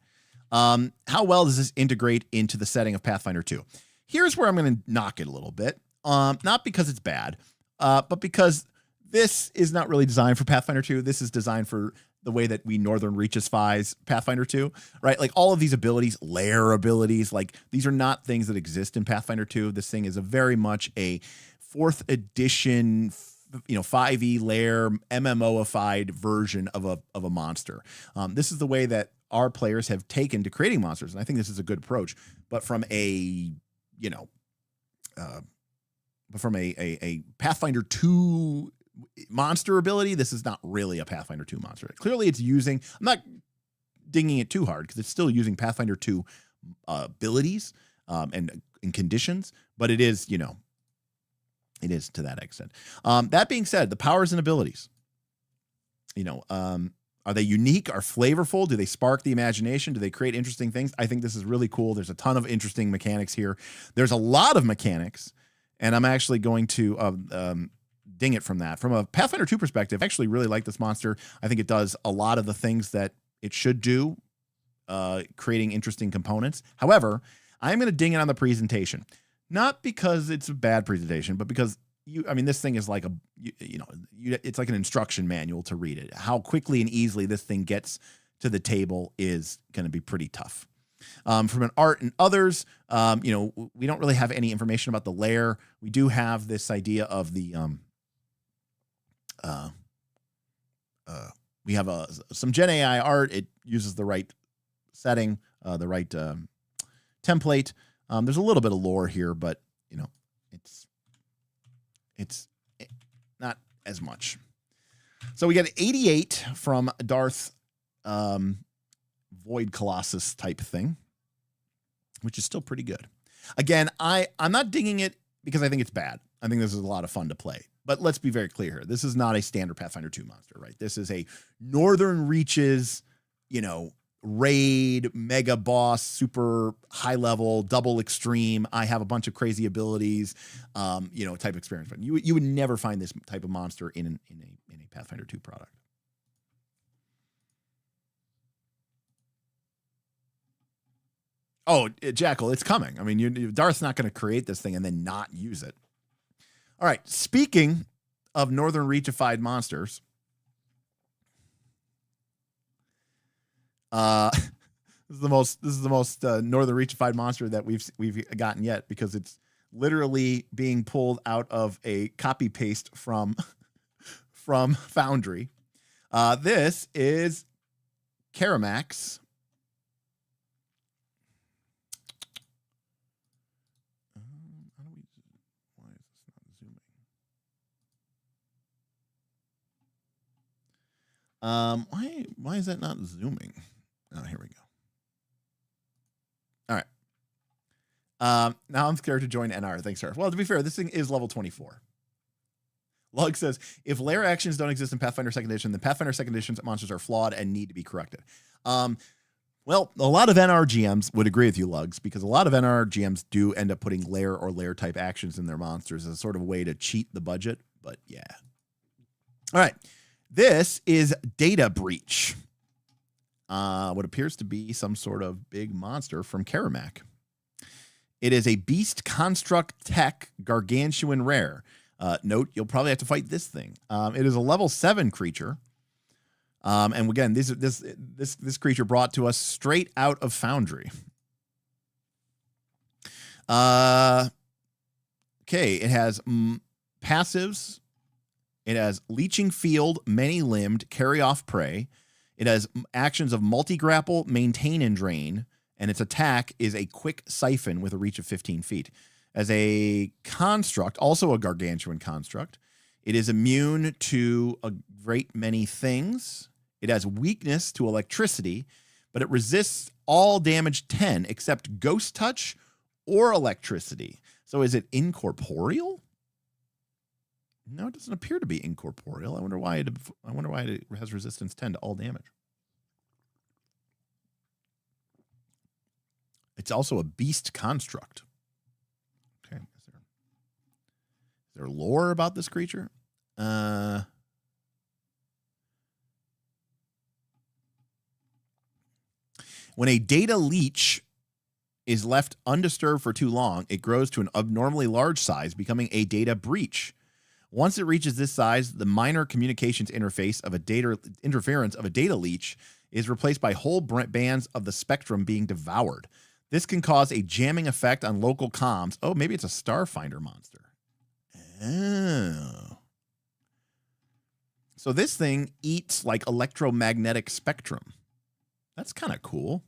C: How well does this integrate into the setting of Pathfinder 2? Here's where I'm going to knock it a little bit. Not because it's bad, but because this is not really designed for Pathfinder 2. This is designed for the way that we Northern Reaches-fies Pathfinder 2, right? Like all of these abilities, lair abilities, like these are not things that exist in Pathfinder 2. This thing is a very much a 4th edition, you know, 5e lair MMO-ified version of a monster. This is the way that our players have taken to creating monsters, and I think this is a good approach. But from a, you know, from a Pathfinder 2 monster ability, this is not really a Pathfinder 2 monster. Clearly, it's using. I'm not dinging it too hard because it's still using Pathfinder 2 abilities and conditions, but it is, you know, it is to that extent. That being said, the powers and abilities, you know, are they unique? Are flavorful? Do they spark the imagination? Do they create interesting things? I think this is really cool. There's a ton of interesting mechanics here. There's a lot of mechanics, and I'm actually going to ding it from that. From a Pathfinder 2 perspective, I actually really like this monster. I think it does a lot of the things that it should do, creating interesting components. However, I'm going to ding it on the presentation. Not because it's a bad presentation, but because this thing is like it's like an instruction manual to read it. How quickly and easily this thing gets to the table is going to be pretty tough. From an art and others, we don't really have any information about the lair. We do have this idea of the, we have some Gen AI art. It uses the right setting, the right template. There's a little bit of lore here, but you know, it's not as much. So we got 88 from Darth, Void Colossus type thing, which is still pretty good. Again, I'm not dinging it because I think it's bad. I think this is a lot of fun to play. But let's be very clear here. This is not a standard Pathfinder 2 monster, right? This is a Northern Reaches, you know, raid, mega boss, super high level, double extreme. I have a bunch of crazy abilities, type experience. But you would never find this type of monster in a Pathfinder 2 product. Oh, Jackal, it's coming. I mean, Darth's not going to create this thing and then not use it. All right. Speaking of Northern Reachified monsters, this is the most Northern Reachified monster that we've gotten yet, because it's literally being pulled out of a copy paste from Foundry. This is Karamax. Why is that not zooming? Oh, here we go. All right. Now I'm scared to join NR. Thanks, sir. Well, to be fair, this thing is level 24. Lug says, if lair actions don't exist in Pathfinder 2nd Edition, then Pathfinder 2nd Edition's monsters are flawed and need to be corrected. Well, a lot of NR GMs would agree with you, Lugs, because a lot of NR GMs do end up putting lair or lair type actions in their monsters as a sort of way to cheat the budget. But yeah. All right. This is Data Breach. What appears to be some sort of big monster from Karamak. It is a beast construct tech gargantuan rare. Note, you'll probably have to fight this thing. It is a level 7 creature. And again, this creature brought to us straight out of Foundry. Okay, it has passives. It has Leeching Field, Many-Limbed, Carry Off Prey. It has actions of Multi-Grapple, Maintain and Drain. And its attack is a Quick Siphon with a reach of 15 feet. As a construct, also a gargantuan construct, it is immune to a great many things. It has weakness to electricity, but it resists all damage 10 except Ghost Touch or electricity. So is it incorporeal? No, it doesn't appear to be incorporeal. I wonder why it has resistance 10 to all damage. It's also a beast construct. Okay, is there lore about this creature? When a data leech is left undisturbed for too long, it grows to an abnormally large size, becoming a data breach. Once it reaches this size, the minor communications interference of a data leech is replaced by whole bands of the spectrum being devoured. This can cause a jamming effect on local comms. Oh, maybe it's a Starfinder monster. Oh. So this thing eats like electromagnetic spectrum. That's kind of cool.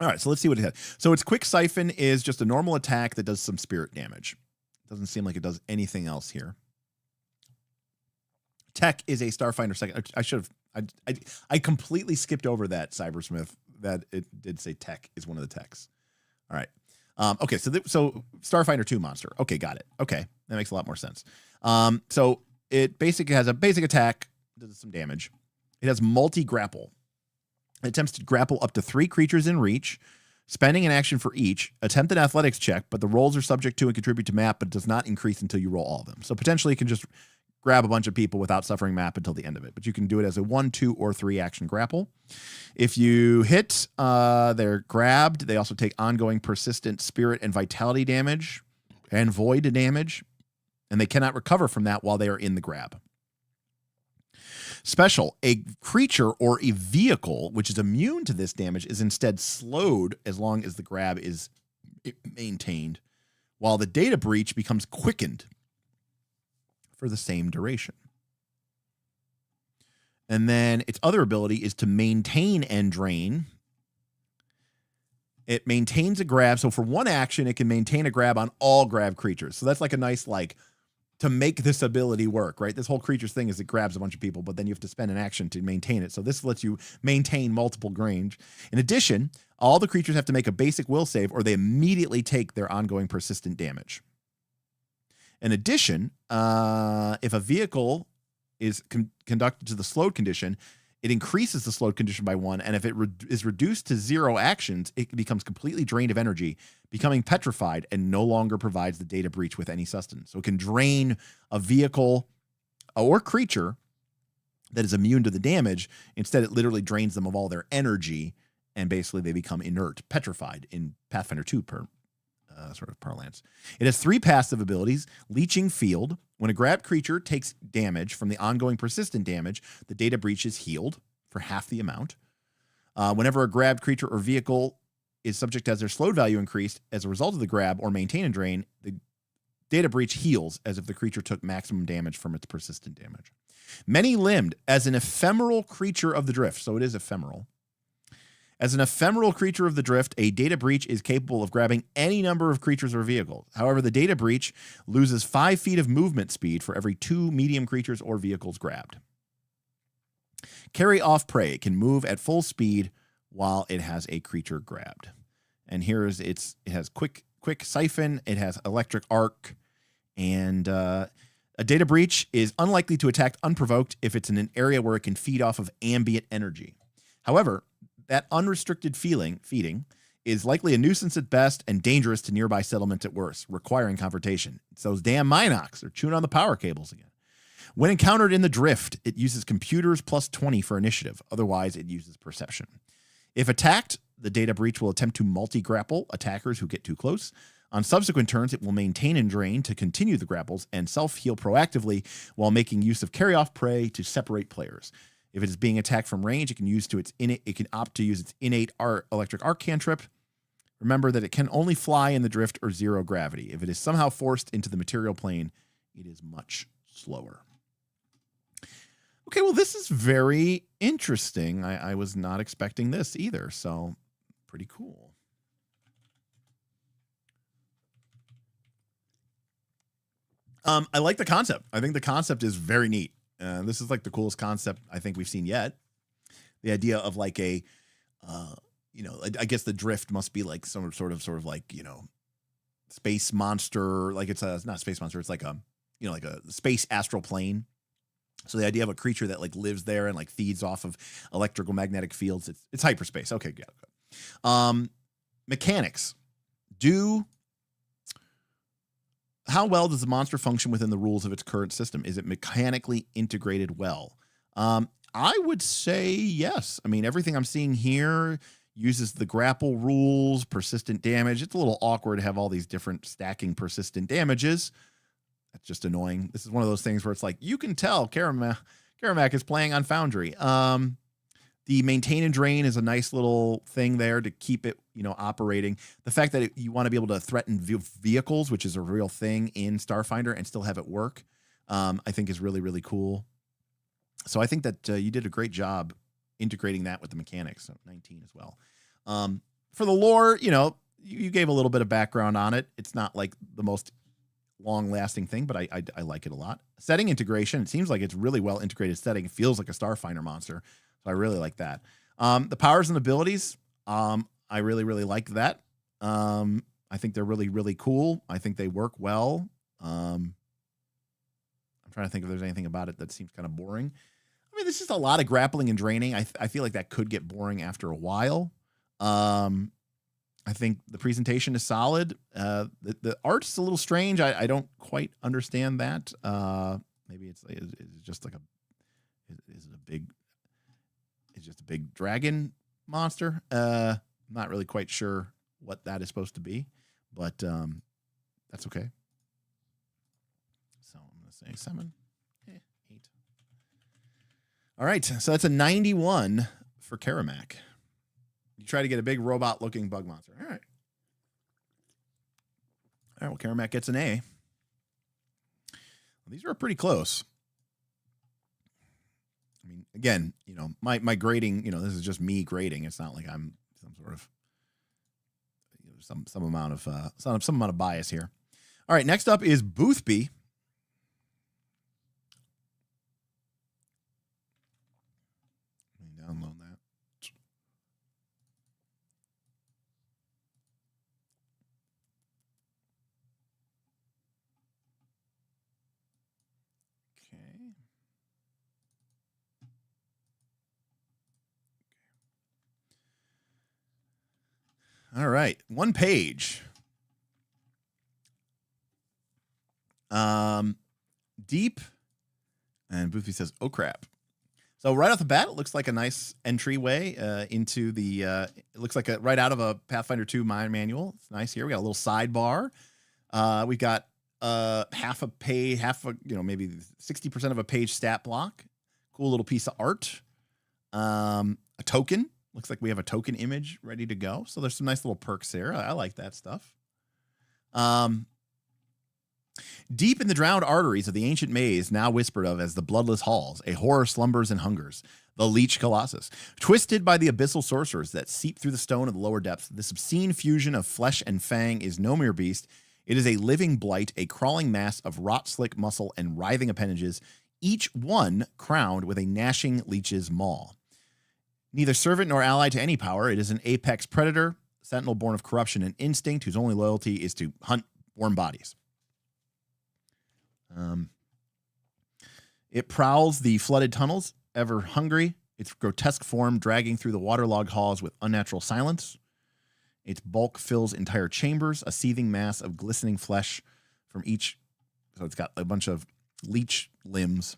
C: All right, so let's see what it has. So its Quick Siphon is just a normal attack that does some spirit damage. Doesn't seem like it does anything else here. Tech is a Starfinder 2nd. I completely skipped over that, Cybersmith, that it did say tech is one of the techs. All right. Okay, so Starfinder 2 monster. Okay, got it. Okay, that makes a lot more sense. So it basically has a basic attack, does some damage. It has multi-grapple. It attempts to grapple up to 3 creatures in reach, spending an action for each. Attempt an athletics check, but the rolls are subject to and contribute to map, but does not increase until you roll all of them. So potentially it can just grab a bunch of people without suffering map until the end of it. But you can do it as a 1, 2, or 3 action grapple. If you hit, they're grabbed. They also take ongoing persistent spirit and vitality damage and void damage. And they cannot recover from that while they are in the grab. Special, a creature or a vehicle which is immune to this damage is instead slowed as long as the grab is maintained, while the data breach becomes quickened for the same duration. And then its other ability is to maintain and drain. It maintains a grab. So for one action, it can maintain a grab on all grab creatures. So that's like a nice, to make this ability work, right? This whole creature's thing is it grabs a bunch of people, but then you have to spend an action to maintain it. So this lets you maintain multiple range. In addition, all the creatures have to make a basic will save or they immediately take their ongoing persistent damage. In addition, if a vehicle is conducted to the slowed condition, it increases the slowed condition by 1, and if it is reduced to 0 actions, it becomes completely drained of energy, becoming petrified, and no longer provides the data breach with any sustenance. So it can drain a vehicle or creature that is immune to the damage. Instead, it literally drains them of all their energy, and basically they become inert, petrified in Pathfinder 2 sort of parlance. It has 3 passive abilities. Leeching Field. When a grabbed creature takes damage from the ongoing persistent damage, the data breach is healed for half the amount. Whenever a grabbed creature or vehicle is subject to has their slowed value increased as a result of the grab or maintain and drain, the data breach heals as if the creature took maximum damage from its persistent damage. Many-limbed, as an ephemeral creature of the drift. So it is ephemeral. As an ephemeral creature of the drift, a data breach is capable of grabbing any number of creatures or vehicles. However, the data breach loses 5 feet of movement speed for every 2 medium creatures or vehicles grabbed. Carry off prey. It can move at full speed while it has a creature grabbed. And it has quick siphon, it has electric arc, and a data breach is unlikely to attack unprovoked if it's in an area where it can feed off of ambient energy. However, that unrestricted feeding is likely a nuisance at best and dangerous to nearby settlements at worst, requiring confrontation. It's those damn Minox. They're chewing on the power cables again. When encountered in the drift, it uses computers plus 20 for initiative. Otherwise, it uses perception. If attacked, the data breach will attempt to multi-grapple attackers who get too close. On subsequent turns, it will maintain and drain to continue the grapples and self-heal proactively while making use of carry-off prey to separate players. If it is being attacked from range, it can opt to use its innate electric arc cantrip. Remember that it can only fly in the drift or zero gravity. If it is somehow forced into the material plane, it is much slower. Okay, well, this is very interesting. I was not expecting this either, so pretty cool. I like the concept. I think the concept is very neat. This is like the coolest concept I think we've seen yet. The idea of like a, I guess the drift must be like some sort of like, space monster. Like it's not a space monster. It's like a space astral plane. So the idea of a creature that like lives there and like feeds off of electrical magnetic fields. It's hyperspace. Okay, yeah. Mechanics. How well does the monster function within the rules of its current system? Is it mechanically integrated well? I would say yes. I mean, everything I'm seeing here uses the grapple rules, persistent damage. It's a little awkward to have all these different stacking persistent damages. That's just annoying. This is one of those things where it's like, you can tell Karamak is playing on Foundry. The maintain and drain is a nice little thing there to keep it, operating. The fact that you want to be able to threaten vehicles, which is a real thing in Starfinder, and still have it work, I think is really, really cool. So I think that you did a great job integrating that with the mechanics. So 19 as well. For the lore, you gave a little bit of background on it. It's not like the most long-lasting thing, but I like it a lot. Setting integration, it seems like it's really well integrated setting. It feels like a Starfinder monster. So I really like that. The powers and abilities, I really, really like that. I think they're really, really cool. I think they work well. I'm trying to think if there's anything about it that seems kind of boring. I mean, there's just a lot of grappling and draining. I feel like that could get boring after a while. I think the presentation is solid. The art's a little strange. I don't quite understand that. Maybe it's just like it's just a big dragon monster. I'm not really quite sure what that is supposed to be, but that's okay. So I'm going to say 7, 8. All right, so that's a 91 for Karamak. You try to get a big robot-looking bug monster. All right. Well, Karamak gets an A. Well, these are pretty close. I mean, again, my grading, this is just me grading. It's not like I'm some sort of some amount of bias here. All right, next up is Boothby. Let me download that. Okay. All right, one page. Deep, and Boothby says, "Oh crap!" So right off the bat, it looks like a nice entryway into the. It looks like right out of a Pathfinder 2 manual. It's nice here. We got a little sidebar. We got half a page, maybe 60% of a page stat block. Cool little piece of art. A token. Looks like we have a token image ready to go. So there's some nice little perks there. I like that stuff. Deep in the drowned arteries of the ancient maze, now whispered of as the bloodless halls, a horror slumbers and hungers. The Leech Colossus. Twisted by the abyssal sorcerers that seep through the stone of the lower depths, this obscene fusion of flesh and fang is no mere beast. It is a living blight, a crawling mass of rot-slick muscle and writhing appendages, each one crowned with a gnashing leech's maw. Neither servant nor ally to any power, it is an apex predator, sentinel born of corruption and instinct, whose only loyalty is to hunt warm bodies. It prowls the flooded tunnels, ever hungry, its grotesque form dragging through the waterlogged halls with unnatural silence. Its bulk fills entire chambers, a seething mass of glistening flesh from each. So it's got a bunch of leech limbs.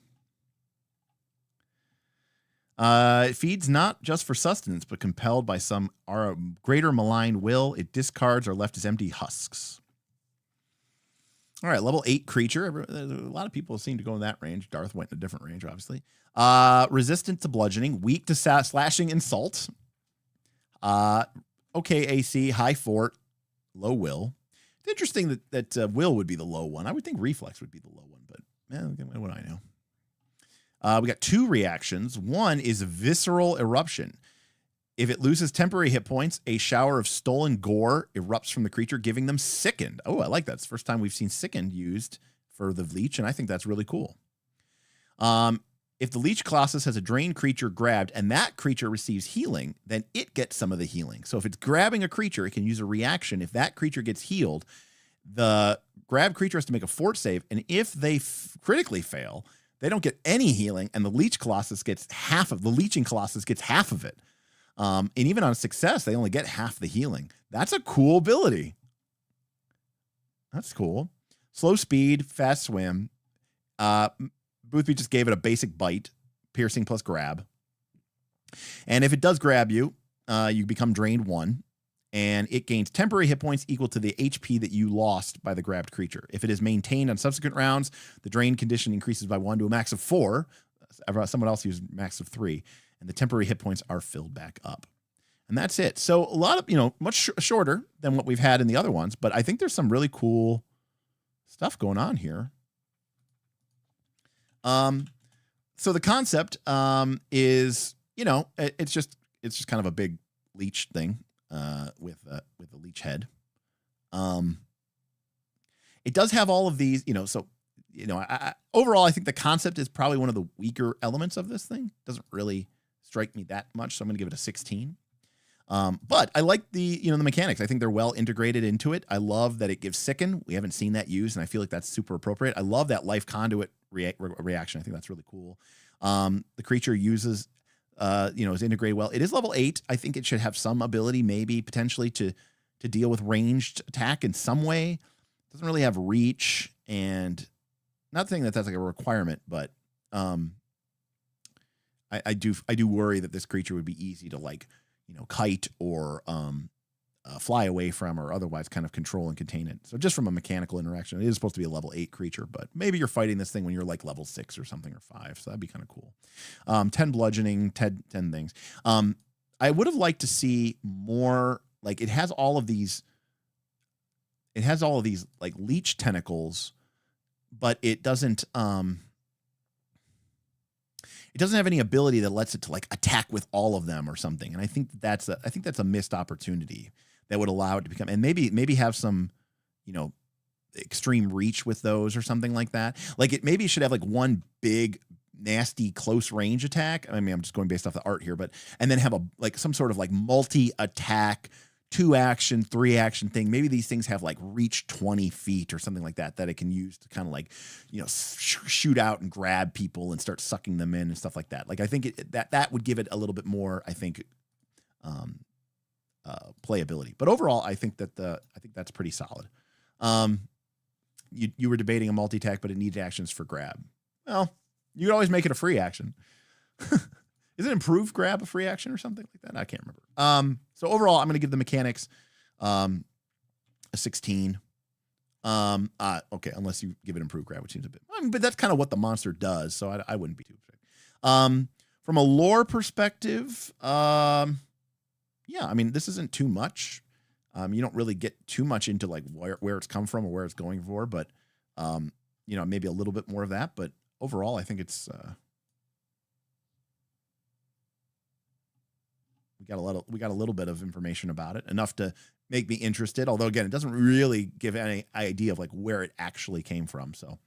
C: It feeds not just for sustenance, but compelled by some greater malign will. It discards or left as empty husks. All right, level 8 creature. A lot of people seem to go in that range. Darth went in a different range, obviously. Resistant to bludgeoning, weak to slashing and salt. Okay, AC, high fort, low will. It's interesting that will would be the low one. I would think reflex would be the low one, but what do I know? We got 2 reactions. One is visceral eruption. If it loses temporary hit points, a shower of stolen gore erupts from the creature, giving them sickened. Oh, I like that. It's the first time we've seen sickened used for the leech, and I think that's really cool. If the leech colossus has a drained creature grabbed and that creature receives healing, then it gets some of the healing. So if it's grabbing a creature, it can use a reaction. If that creature gets healed, the grabbed creature has to make a fort save, and if they critically fail, they don't get any healing, and the leech colossus gets half of the leeching colossus gets half of it. And even on success, they only get half the healing. That's a cool ability. That's cool. Slow speed, fast swim. Boothby just gave it a basic bite, piercing plus grab. And if it does grab you, you become drained 1. And it gains temporary hit points equal to the HP that you lost by the grabbed creature. If it is maintained on subsequent rounds, the drain condition increases by 1 to a max of 4. Someone else used max of 3. And the temporary hit points are filled back up. And that's it. So a lot of, much shorter than what we've had in the other ones, but I think there's some really cool stuff going on here. So the concept is, it's just kind of a big leech thing with a leech head. It does have all of these, overall, I think the concept is probably one of the weaker elements of this thing. Doesn't really strike me that much, so I'm going to give it a 16. But I like the mechanics. I think they're well integrated into it. I love that it gives sicken. We haven't seen that used, and I feel like that's super appropriate. I love that life conduit reaction. I think that's really cool. The creature uses, is integrated well. It is level 8. I think it should have some ability, maybe potentially to deal with ranged attack in some way. It doesn't really have reach, and not saying that that's like a requirement, but I do worry that this creature would be easy to kite or fly away from, or otherwise kind of control and contain it. So just from a mechanical interaction, it is supposed to be a level 8 creature, but maybe you're fighting this thing when you're like level 6 or something, or 5. So that'd be kind of cool. 10 bludgeoning, 10 things. I would have liked to see more, it has all of these like leech tentacles, but it doesn't have any ability that lets it to attack with all of them or something. And I think that's a missed opportunity that would allow it to become, and maybe have some, extreme reach with those or something like that. Maybe it should have one big nasty close range attack. I mean, I'm just going based off the art here, and then have some sort of multi attack, 2 action, 3 action thing. Maybe these things have reach 20 feet or something like that it can use to kind of shoot out and grab people and start sucking them in and stuff like that. I think that would give it a little bit more, I think, playability. But overall, I think that's pretty solid. You were debating a multi-attack, but it needs actions for grab. Well, you could always make it a free action. Is it improved grab a free action or something like that? I can't remember. So overall, I'm going to give the mechanics a 16. Okay, unless you give it improved grab, which seems a bit. But that's kind of what the monster does, so I wouldn't be too upset. From a lore perspective, yeah, I mean, this isn't too much. You don't really get too much into where it's come from or where it's going for, but maybe a little bit more of that. But overall, I think it's. We got a little bit of information about it, enough to make me interested. Although again, it doesn't really give any idea of where it actually came from. So,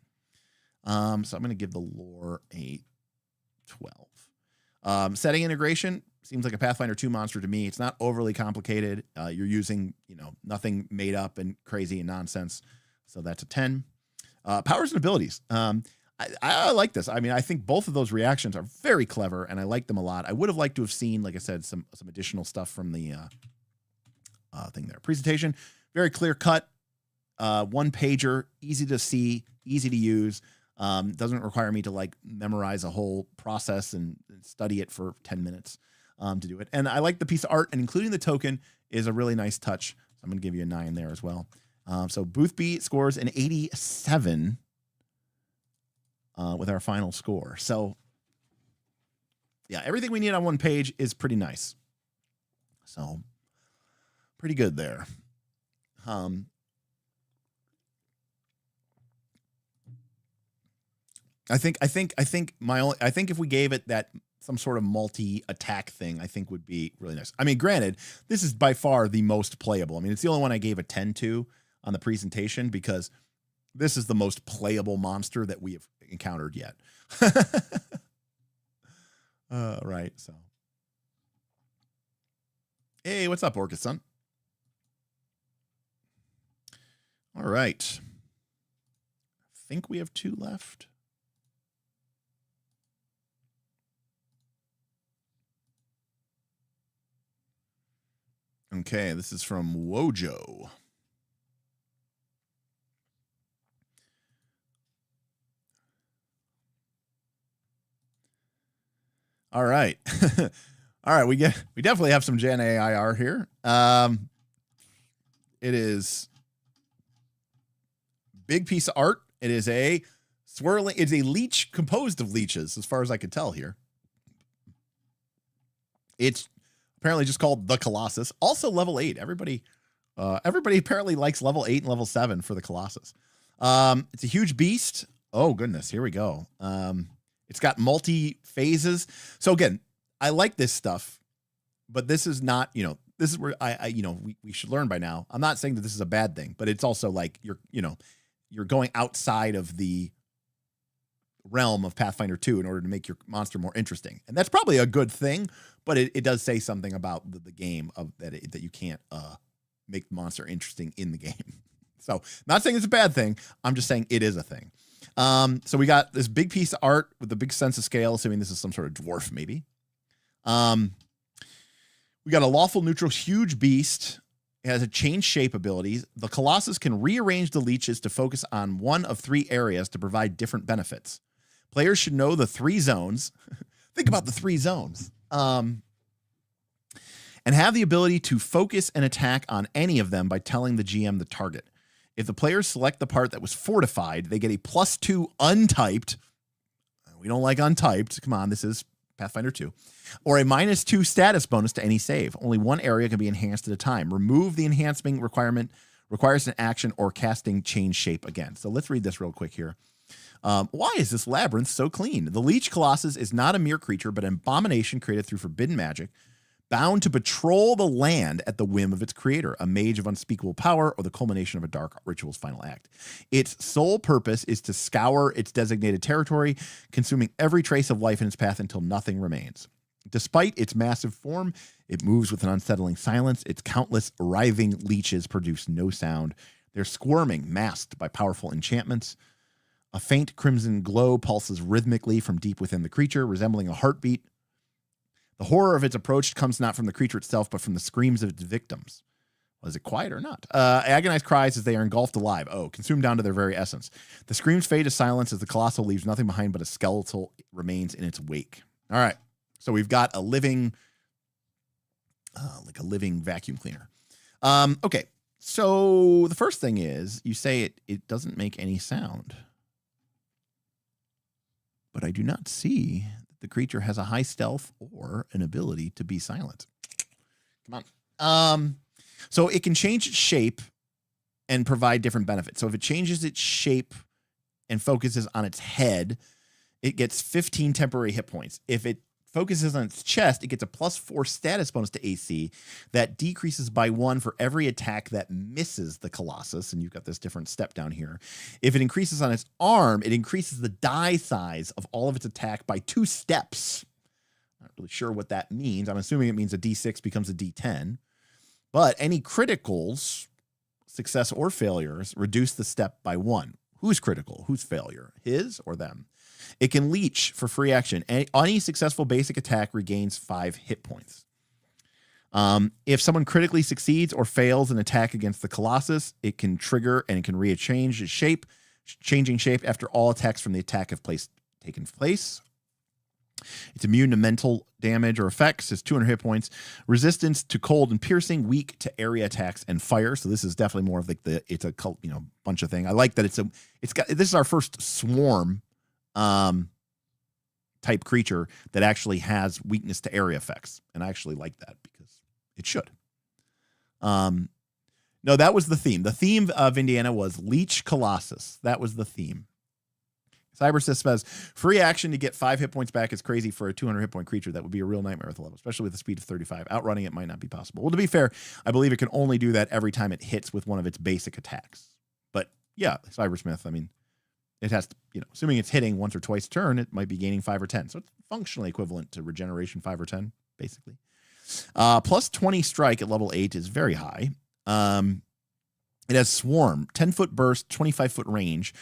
C: I'm going to give the lore a 12. Setting integration seems like a Pathfinder 2 monster to me. It's not overly complicated. You're using, nothing made up and crazy and nonsense. So that's a 10. Powers and abilities. I like this. I mean, I think both of those reactions are very clever, and I like them a lot. I would have liked to have seen, like I said, some additional stuff from the thing there. Presentation, very clear cut, one pager, easy to see, easy to use. Doesn't require me to like memorize a whole process and study it for 10 minutes to do it. And I like the piece of art, and including the token is a really nice touch. So I'm going to give you a 9 there as well. So Boothby scores an 87 with our final score. So yeah, everything we need on one page is pretty nice. So pretty good there. I think if we gave it that some sort of multi-attack thing, I think would be really nice. I mean, granted, this is by far the most playable. I mean, it's the only one I gave a 10 to on the presentation because this is the most playable monster that we have encountered yet. Right. So, hey, what's up, Orcus son? All right. I think we have 2 left. Okay, this is from Wojo. All right. All right, we definitely have some Gen AIR here. It is big piece of art. It is a it's a leech composed of leeches, as far as I can tell here. It's apparently just called the Colossus. Also level 8. Everybody apparently likes level 8 and level 7 for the Colossus. It's a huge beast. Oh goodness, here we go. It's got multi phases. So again, I like this stuff, but this is not, this is where we should learn by now. I'm not saying that this is a bad thing, but it's also like you're going outside of the realm of Pathfinder 2 in order to make your monster more interesting. And that's probably a good thing, but it does say something about the game of that you can't make the monster interesting in the game. So not saying it's a bad thing. I'm just saying it is a thing. So we got this big piece of art with a big sense of scale, assuming this is some sort of dwarf, maybe. We got a lawful neutral huge beast. It has a change shape ability. The Colossus can rearrange the leeches to focus on one of 3 areas to provide different benefits. Players should know the 3 zones. Think about the 3 zones. And have the ability to focus an attack on any of them by telling the GM the target. If the players select the part that was fortified, they get a +2 untyped. We don't like untyped. Come on, this is Pathfinder 2. Or a -2 status bonus to any save. Only one area can be enhanced at a time. Remove the enhancement requirement. Requires an action or casting change shape again. So let's read this real quick here. Why is this labyrinth so clean? The Leech Colossus is not a mere creature, but an abomination created through forbidden magic, bound to patrol the land at the whim of its creator, a mage of unspeakable power or the culmination of a dark ritual's final act. Its sole purpose is to scour its designated territory, consuming every trace of life in its path until nothing remains. Despite its massive form, it moves with an unsettling silence. Its countless writhing leeches produce no sound. They're squirming, masked by powerful enchantments. A faint crimson glow pulses rhythmically from deep within the creature, resembling a heartbeat. The horror of its approach comes not from the creature itself, but from the screams of its victims. Was it quiet or not? Agonized cries as they are engulfed alive. Oh, consumed down to their very essence. The screams fade to silence as the Colossal leaves nothing behind but a skeletal remains in its wake. All right. So we've got a living, like a living vacuum cleaner. Okay. So the first thing is you say it doesn't make any sound. But I do not see the creature has a high stealth or an ability to be silent. Come on. So it can change its shape and provide different benefits. So if it changes its shape and focuses on its head, it gets 15 temporary hit points. If it focuses on its chest, it gets a +4 status bonus to AC that decreases by 1 for every attack that misses the Colossus. And you've got this different step down here. If it increases on its arm, it increases the die size of all of its attack by 2 steps. really sure what that means. I'm assuming it means a D6 becomes a D10. But any criticals, success or failures, reduce the step by 1. Who's critical? Who's failure? His or them? It can leech for free action. Any successful basic attack regains 5 hit points. If someone critically succeeds or fails an attack against the Colossus, it can trigger and it can rearrange its shape, changing shape after all attacks from the attack have taken place. It's immune to mental damage or effects. It's 200 hit points. Resistance to cold and piercing, weak to area attacks and fire. So this is definitely more of like it's a cult, bunch of thing. I like that this is our first swarm type creature that actually has weakness to area effects. And I actually like that because it should. No, that was the theme. The theme of Indiana was Leech Colossus. That was the theme. Cybersys says, free action to get 5 hit points back is crazy for a 200 hit point creature. That would be a real nightmare at the level, especially with a speed of 35. Outrunning it might not be possible. Well, to be fair, I believe it can only do that every time it hits with one of its basic attacks. But yeah, Cybersmith, I mean, it has to, assuming it's hitting once or twice a turn, it might be gaining 5 or 10. So it's functionally equivalent to regeneration 5 or 10, basically. Plus 20 strike at level 8 is very high. It has Swarm, 10-foot burst, 25-foot range.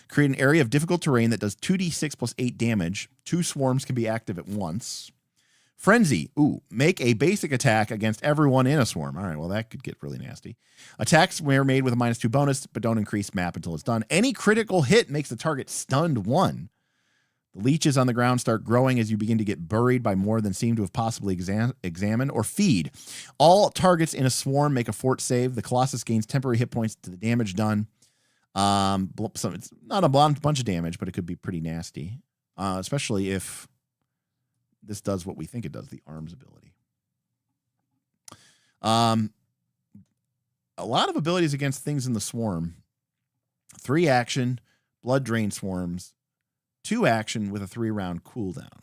C: Create an area of difficult terrain that does 2d6 plus 8 damage. 2 swarms can be active at once. Frenzy. Make a basic attack against everyone in a swarm. All right, well, that could get really nasty. Attacks were made with a -2 bonus, but don't increase map until it's done. Any critical hit makes the target stunned 1. The leeches on the ground start growing as you begin to get buried by more than seem to have possibly examined or feed. All targets in a swarm make a fort save. The Colossus gains temporary hit points to the damage done. So it's not a bunch of damage, but it could be pretty nasty, especially if this does what we think it does, the arms ability. A lot of abilities against things in the swarm. 3 action, blood drain swarms. 2 action with a 3-round cooldown.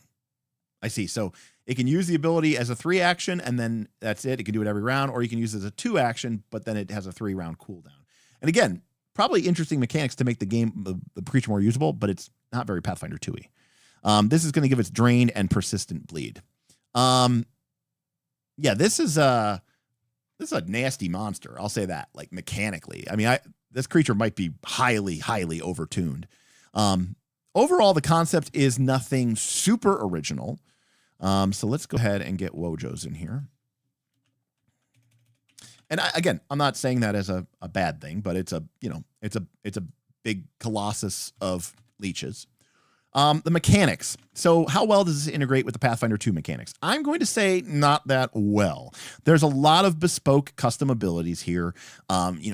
C: I see. So it can use the ability as a 3 action, and then that's it. It can do it every round, or you can use it as a 2 action, but then it has a 3-round cooldown. And again, probably interesting mechanics to make the game, the creature more usable, but it's not very Pathfinder 2-y. This is going to give its drain and persistent bleed. Yeah, this is a nasty monster. I'll say that, like mechanically. I mean, this creature might be highly, highly overtuned. Overall, the concept is nothing super original. So let's go ahead and get Wojos in here. And again, I'm not saying that as a bad thing, but it's a big colossus of leeches. The mechanics. So how well does this integrate with the Pathfinder 2 mechanics? I'm going to say not that well. There's a lot of bespoke custom abilities here.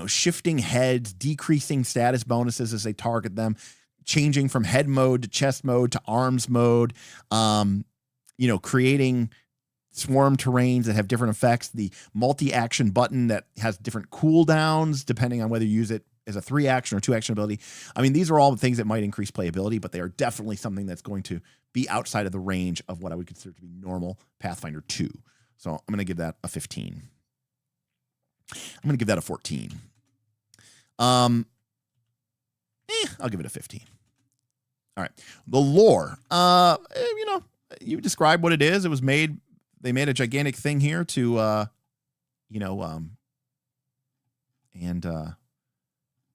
C: Shifting heads, decreasing status bonuses as they target them, changing from head mode to chest mode to arms mode, creating swarm terrains that have different effects, the multi-action button that has different cooldowns depending on whether you use it as a 3-action or 2-action ability. I mean, these are all the things that might increase playability, but they are definitely something that's going to be outside of the range of what I would consider to be normal Pathfinder 2. So I'm going to give that a 15. I'm going to give that a 14. I'll give it a 15. All right. The lore. You describe what it is. It was made, they made a gigantic thing here to,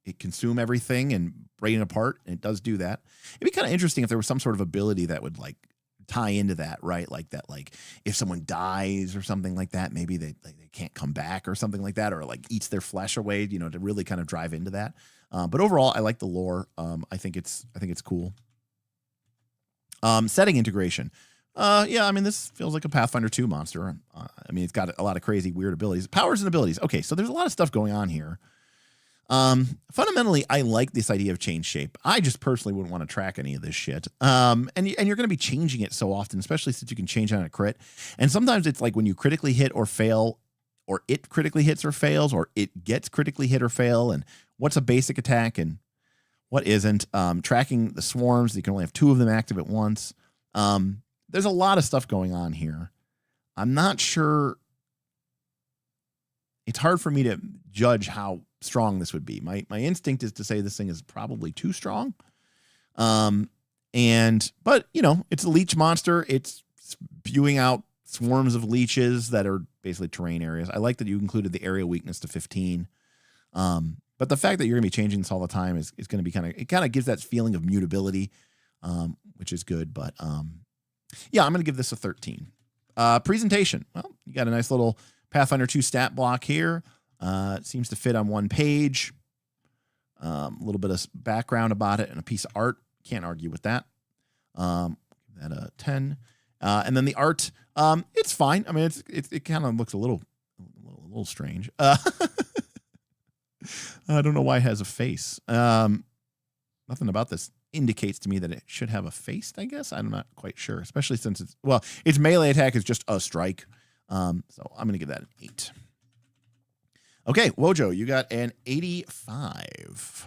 C: it consume everything and break it apart. And it does do that. It'd be kind of interesting if there was some sort of ability that would like tie into that, right? Like that, like if someone dies or something like that, maybe they can't come back or something like that, or like eats their flesh away, to really kind of drive into that. But overall, I like the lore. I think it's cool. Setting integration. This feels like a Pathfinder 2 monster. It's got a lot of crazy, weird abilities. Powers and abilities. Okay, so there's a lot of stuff going on here. Fundamentally, I like this idea of change shape. I just personally wouldn't want to track any of this shit. And you're going to be changing it so often, especially since you can change on a crit. And sometimes it's like when you critically hit or fail, or it critically hits or fails, or it gets critically hit or fail, and what's a basic attack and what isn't. Tracking the swarms, you can only have 2 of them active at once. There's a lot of stuff going on here. I'm not sure. It's hard for me to judge how strong this would be. My instinct is to say this thing is probably too strong. But it's a leech monster. It's spewing out swarms of leeches that are basically terrain areas. I like that you included the area weakness to 15. But the fact that you're going to be changing this all the time is going to be it kind of gives that feeling of mutability, which is good. But yeah, I'm going to give this a 13. Presentation. Well, you got a nice little Pathfinder 2 stat block here. It seems to fit on one page. A little bit of background about it and a piece of art. Can't argue with that. Give that a 10. And then the art, it's fine. I mean, it kind of looks a little strange. I don't know why it has a face. Nothing about this indicates to me that it should have a face, I guess. I'm not quite sure, especially since its melee attack is just a strike. So I'm going to give that an 8. Okay, Wojo, you got an 85.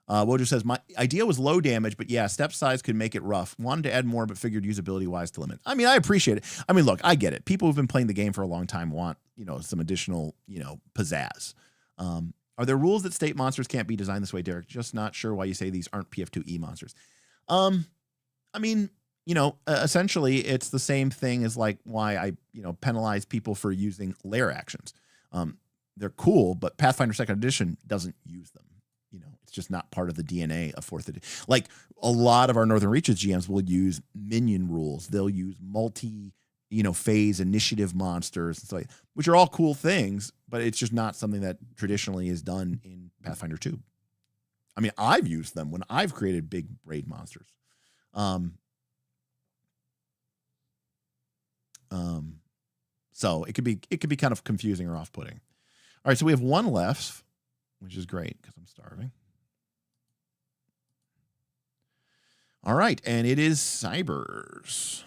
C: Wojo says, my idea was low damage, but yeah, step size could make it rough. Wanted to add more, but figured usability-wise to limit. I mean, I appreciate it. I mean, look, I get it. People who've been playing the game for a long time want, some additional, pizzazz. Are there rules that state monsters can't be designed this way, Derek? Just not sure why you say these aren't PF2E monsters. I mean, essentially it's the same thing as like why I, penalize people for using lair actions. They're cool, but Pathfinder 2nd edition doesn't use them. It's just not part of the DNA of 4th edition. Like a lot of our Northern Reaches GMs will use minion rules. They'll use phase initiative monsters, and so, which are all cool things, but it's just not something that traditionally is done in Pathfinder 2. I mean, I've used them when I've created big raid monsters. So it could be kind of confusing or off-putting. All right, so we have one left, which is great because I'm starving. All right, and it is Cybers.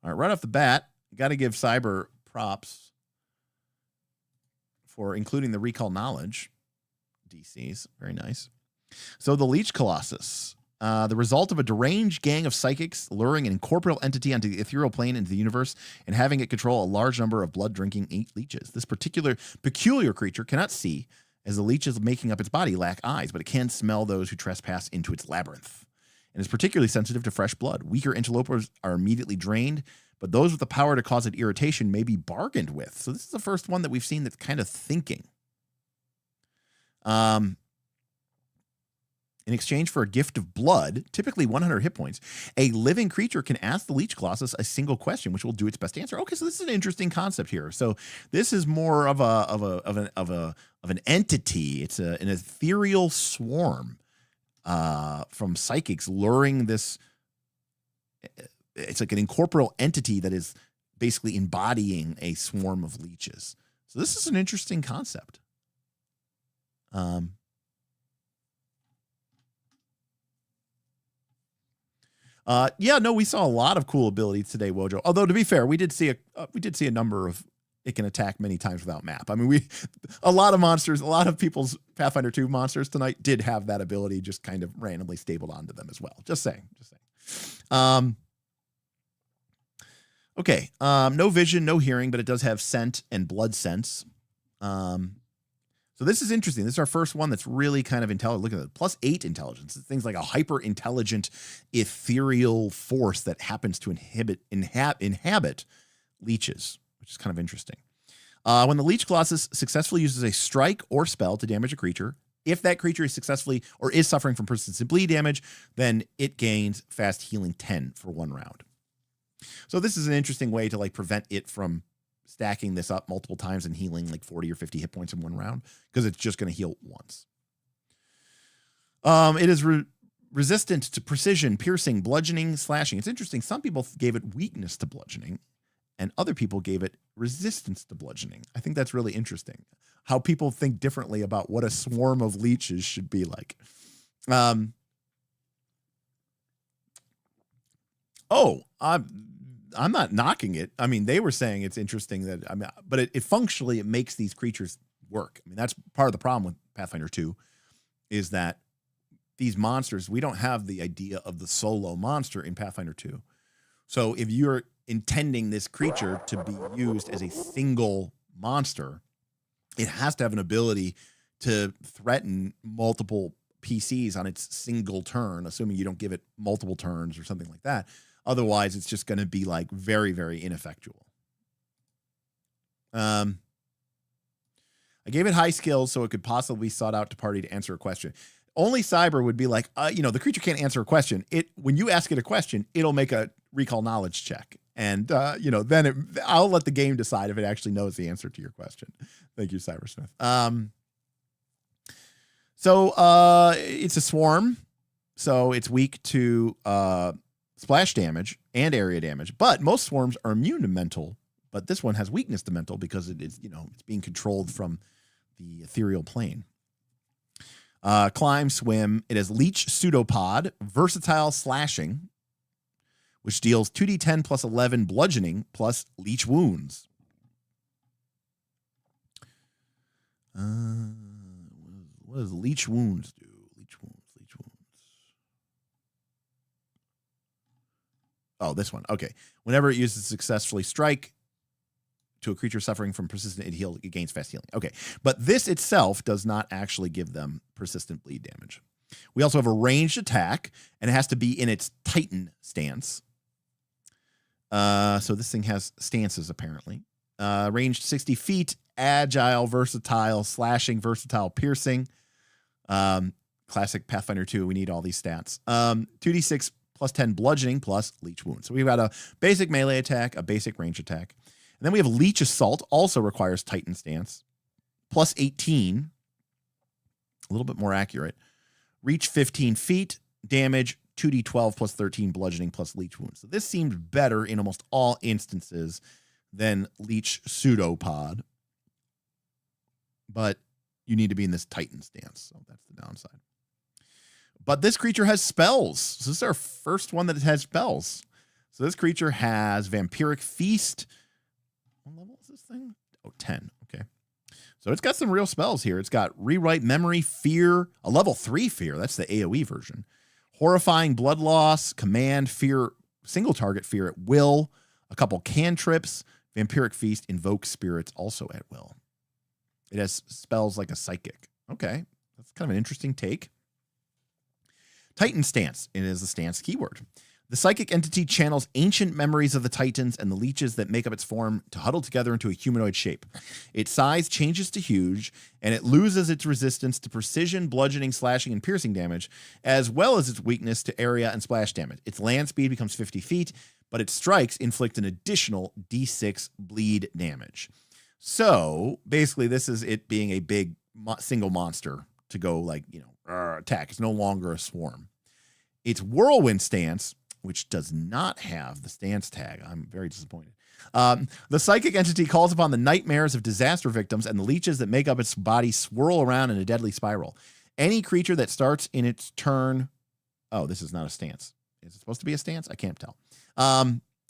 C: All right, right off the bat, got to give Cyber props for including the recall knowledge DCs. Very nice. So the Leech Colossus, the result of a deranged gang of psychics luring an incorporeal entity onto the ethereal plane into the universe and having it control a large number of blood-drinking leeches. This peculiar creature cannot see, as the leeches making up its body lack eyes, but it can smell those who trespass into its labyrinth, and is particularly sensitive to fresh blood. Weaker interlopers are immediately drained, but those with the power to cause it irritation may be bargained with. So this is the first one that we've seen that's kind of thinking. In exchange for a gift of blood, typically 100 hit points, a living creature can ask the Leech Colossus a single question, which will do its best to answer. Okay, so this is an interesting concept here. So this is more of an entity. It's an ethereal swarm from psychics luring this. It's like an incorporeal entity that is basically embodying a swarm of leeches. So this is an interesting concept. We saw a lot of cool abilities today, Wojo. Although to be fair, we did see a number of it can attack many times without map. I mean, a lot of people's Pathfinder 2 monsters tonight did have that ability just kind of randomly stapled onto them as well. Just saying. Okay. No vision, no hearing, but it does have scent and blood sense. So this is interesting. This is our first one that's really kind of intelligent. Look at it. +8 intelligence. It's things like a hyper intelligent ethereal force that happens to inhabit leeches, which is kind of interesting. When the Leech Colossus successfully uses a strike or spell to damage a creature, if that creature is successfully or is suffering from persistent bleed damage, then it gains fast healing 10 for 1 round. So this is an interesting way to prevent it from stacking this up multiple times and healing 40 or 50 hit points in 1 round, because it's just going to heal once. It is resistant to precision, piercing, bludgeoning, slashing. It's interesting. Some people gave it weakness to bludgeoning, and other people gave it resistance to bludgeoning. I think that's really interesting, how people think differently about what a swarm of leeches should be like. I'm not knocking it. I mean, they were saying it's interesting but it functionally, it makes these creatures work. I mean, that's part of the problem with Pathfinder 2 is that these monsters, we don't have the idea of the solo monster in Pathfinder 2. So if you're intending this creature to be used as a single monster, it has to have an ability to threaten multiple PCs on its single turn, assuming you don't give it multiple turns or something like that. Otherwise, it's just going to be like very, very ineffectual. I gave it high skills so it could possibly be sought out to party to answer a question. Only Cyber would be like, the creature can't answer a question. When you ask it a question, it'll make a recall knowledge check. And, then I'll let the game decide if it actually knows the answer to your question. Thank you, Cybersmith. So it's a swarm. So it's weak to splash damage and area damage. But most swarms are immune to mental. But this one has weakness to mental because it's being controlled from the ethereal plane. Climb, swim. It has leech pseudopod, versatile slashing, which deals 2d10 plus 11 bludgeoning plus leech wounds. What does leech wounds do? Leech wounds. Oh, this one. Okay. Whenever it uses successfully strike to a creature suffering from persistent heal, it gains fast healing. Okay. But this itself does not actually give them persistent bleed damage. We also have a ranged attack, and it has to be in its Titan stance. So this thing has stances, apparently. Ranged 60 feet, agile, versatile, slashing, versatile, piercing. Classic Pathfinder 2, we need all these stats. 2d6 plus 10 bludgeoning plus leech wounds. So we've got a basic melee attack, a basic range attack. And then we have leech assault, also requires Titan stance, plus 18. A little bit more accurate. Reach 15 feet, damage 2d12 plus 13 bludgeoning plus leech wounds. So this seems better in almost all instances than leech pseudopod. But you need to be in this Titan stance, so that's the downside. But this creature has spells. So this is our first one that has spells. So this creature has Vampiric Feast. What level is this thing? Oh, 10. Okay. So it's got some real spells here. It's got Rewrite Memory, Fear, a level 3 Fear. That's the AoE version. Horrifying Blood Loss, Command, Fear, Single Target Fear at will, a couple cantrips, Vampiric Feast, Invoke Spirits also at will. It has spells like a Psychic. Okay. That's kind of an interesting take. Titan Stance. It is a stance keyword. The psychic entity channels ancient memories of the Titans and the leeches that make up its form to huddle together into a humanoid shape. Its size changes to huge, and it loses its resistance to precision, bludgeoning, slashing, and piercing damage, as well as its weakness to area and splash damage. Its land speed becomes 50 feet, but its strikes inflict an additional d6 bleed damage. So basically, this is it being a big single monster to go attack. It's no longer a swarm. Its whirlwind stance, which does not have the stance tag. I'm very disappointed. The psychic entity calls upon the nightmares of disaster victims and the leeches that make up its body swirl around in a deadly spiral. Any creature that starts in its turn... Oh, this is not a stance. Is it supposed to be a stance? I can't tell.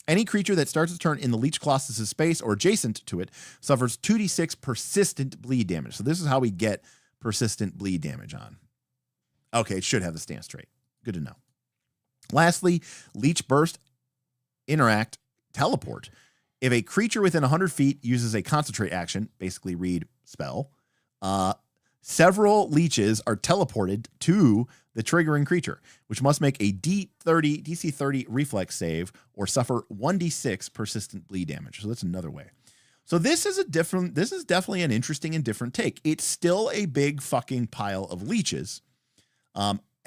C: Any creature that starts its turn in the leech colossus' space or adjacent to it suffers 2d6 persistent bleed damage. So this is how we get persistent bleed damage on. Okay, it should have the stance trait. Good to know. Lastly, Leech Burst, Interact, Teleport. If a creature within 100 feet uses a concentrate action, basically read spell, several leeches are teleported to the triggering creature, which must make a DC 30 reflex save or suffer 1d6 persistent bleed damage. So that's another way. So this is definitely an interesting and different take. It's still a big fucking pile of leeches.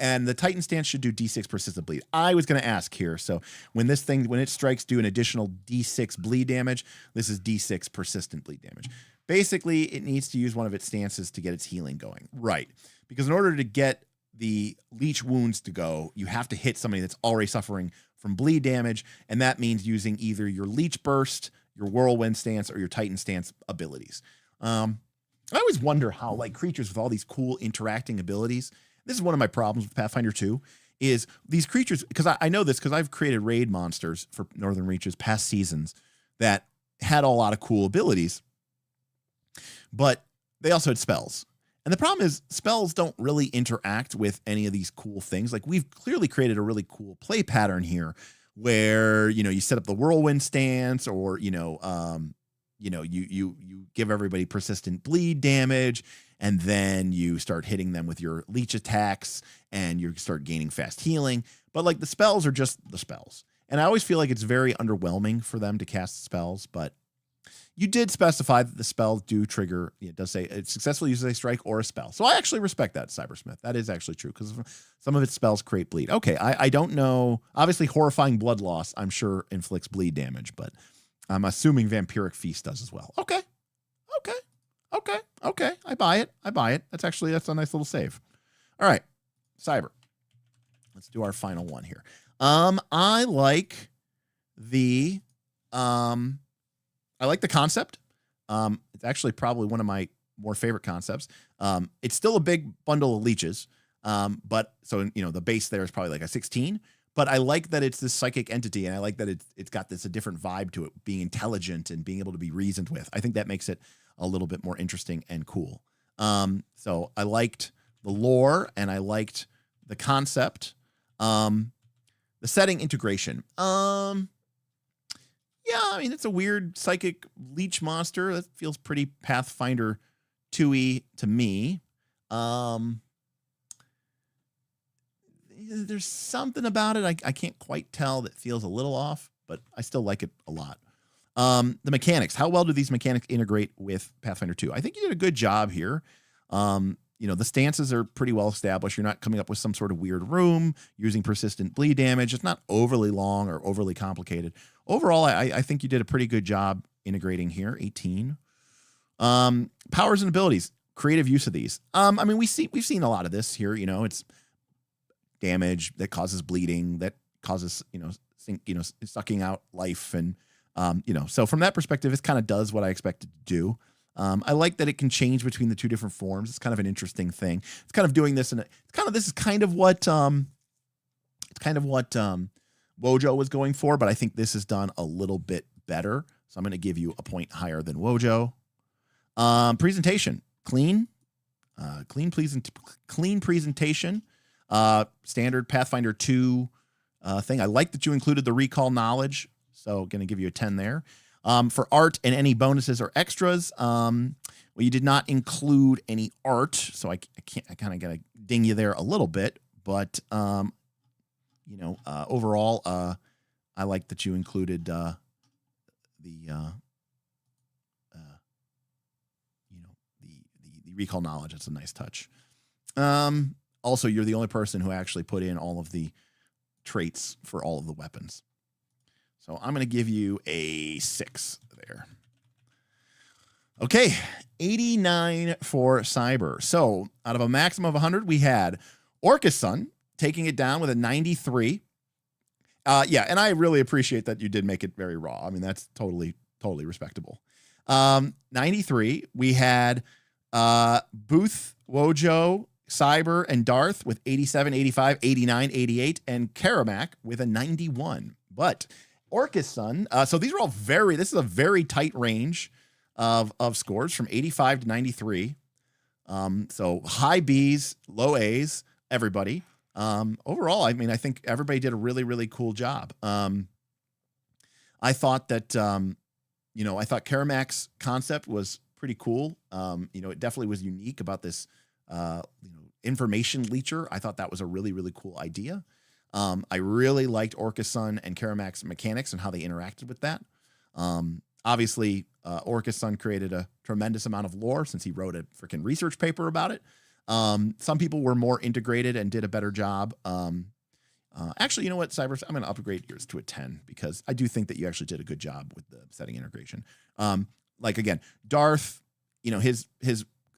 C: And the Titan stance should do d6 persistent bleed. I was going to ask here. So when it strikes, do an additional d6 bleed damage. This is d6 persistent bleed damage. Basically, it needs to use one of its stances to get its healing going. Right. Because in order to get the leech wounds to go, you have to hit somebody that's already suffering from bleed damage. And that means using either your leech burst, your whirlwind stance, or your Titan stance abilities. I always wonder how creatures with all these cool interacting abilities. This is one of my problems with Pathfinder 2 is these creatures, because I know this because I've created raid monsters for Northern Reaches past seasons that had a lot of cool abilities, but they also had spells. And the problem is spells don't really interact with any of these cool things. We've clearly created a really cool play pattern here where, you set up the whirlwind stance or, you give everybody persistent bleed damage, and then you start hitting them with your leech attacks, and you start gaining fast healing. But like the spells are just the spells. And I always feel like it's very underwhelming for them to cast spells, but you did specify that the spells do trigger. It does say it successfully uses a strike or a spell. So I actually respect that, Cybersmith. That is actually true because some of its spells create bleed. Okay, I don't know. Obviously, horrifying blood loss, I'm sure, inflicts bleed damage, but I'm assuming Vampiric Feast does as well. Okay. I buy it. That's a nice little save. All right, Cyber. Let's do our final one here. I like the concept. It's actually probably one of my more favorite concepts. It's still a big bundle of leeches. But so, the base there is probably like a 16, but I like that it's this psychic entity, and I like that it's got a different vibe to it, being intelligent and being able to be reasoned with. I think that makes it a little bit more interesting and cool. So I liked the lore and I liked the concept. The setting integration. Yeah, I mean, it's a weird psychic leech monster. That feels pretty Pathfinder 2-y to me. There's something about it I can't quite tell that feels a little off, but I still like it a lot. The mechanics. How well do these mechanics integrate with Pathfinder 2? I think you did a good job here. The stances are pretty well established. You're not coming up with some sort of weird room using persistent bleed damage. It's not overly long or overly complicated. Overall, I think you did a pretty good job integrating here. 18. Powers and abilities. Creative use of these. I mean, we've seen a lot of this here. It's damage that causes bleeding, that causes sucking out life, and so from that perspective, it kind of does what I expected to do. I like that it can change between the two different forms. It's kind of an interesting thing. It's kind of doing this, and this is kind of what Wojo was going for, but I think this is done a little bit better. So I'm going to give you a point higher than Wojo. Presentation, clean presentation. Standard Pathfinder 2 thing. I like that you included the recall knowledge, so going to give you a 10 there. For art and any bonuses or extras, you did not include any art, so I kind of got to ding you there a little bit, but overall, I like that you included the recall knowledge. It's a nice touch. Also, you're the only person who actually put in all of the traits for all of the weapons. So I'm going to give you a 6 there. Okay, 89 for Cyber. So out of a maximum of 100, we had Orcus Sun taking it down with a 93. Yeah, and I really appreciate that you did make it very raw. I mean, that's totally respectable. 93, we had Booth, Wojo, Cyber, and Darth with 87, 85, 89, 88, and Karamak with a 91. But Orcus Sun, so these are all this is a very tight range of scores from 85 to 93. So high B's, low A's, everybody. Overall, I mean, I think everybody did a really, really cool job. I thought that, I thought Karamak's concept was pretty cool. It definitely was unique about this, information leecher. I thought that was a really, really cool idea. I really liked Orcus Sun and Karamak's mechanics and how they interacted with that. Obviously, Orcus Sun created a tremendous amount of lore since he wrote a freaking research paper about it. Some people were more integrated and did a better job. Actually, you know what, Cyber? I'm going to upgrade yours to a 10 because I do think that you actually did a good job with the setting integration. Again, Darth, his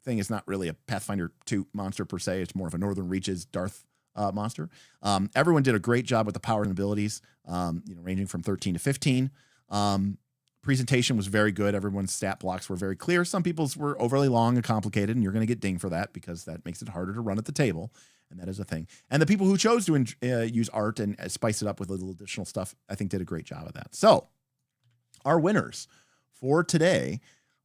C: thing is not really a Pathfinder 2 monster per se. It's more of a Northern Reaches Darth monster. Everyone did a great job with the powers and abilities, ranging from 13 to 15. Presentation was very good. Everyone's stat blocks were very clear. Some people's were overly long and complicated, and you're going to get dinged for that because that makes it harder to run at the table, and that is a thing. And the people who chose to use art and spice it up with a little additional stuff, I think did a great job of that. So our winners for today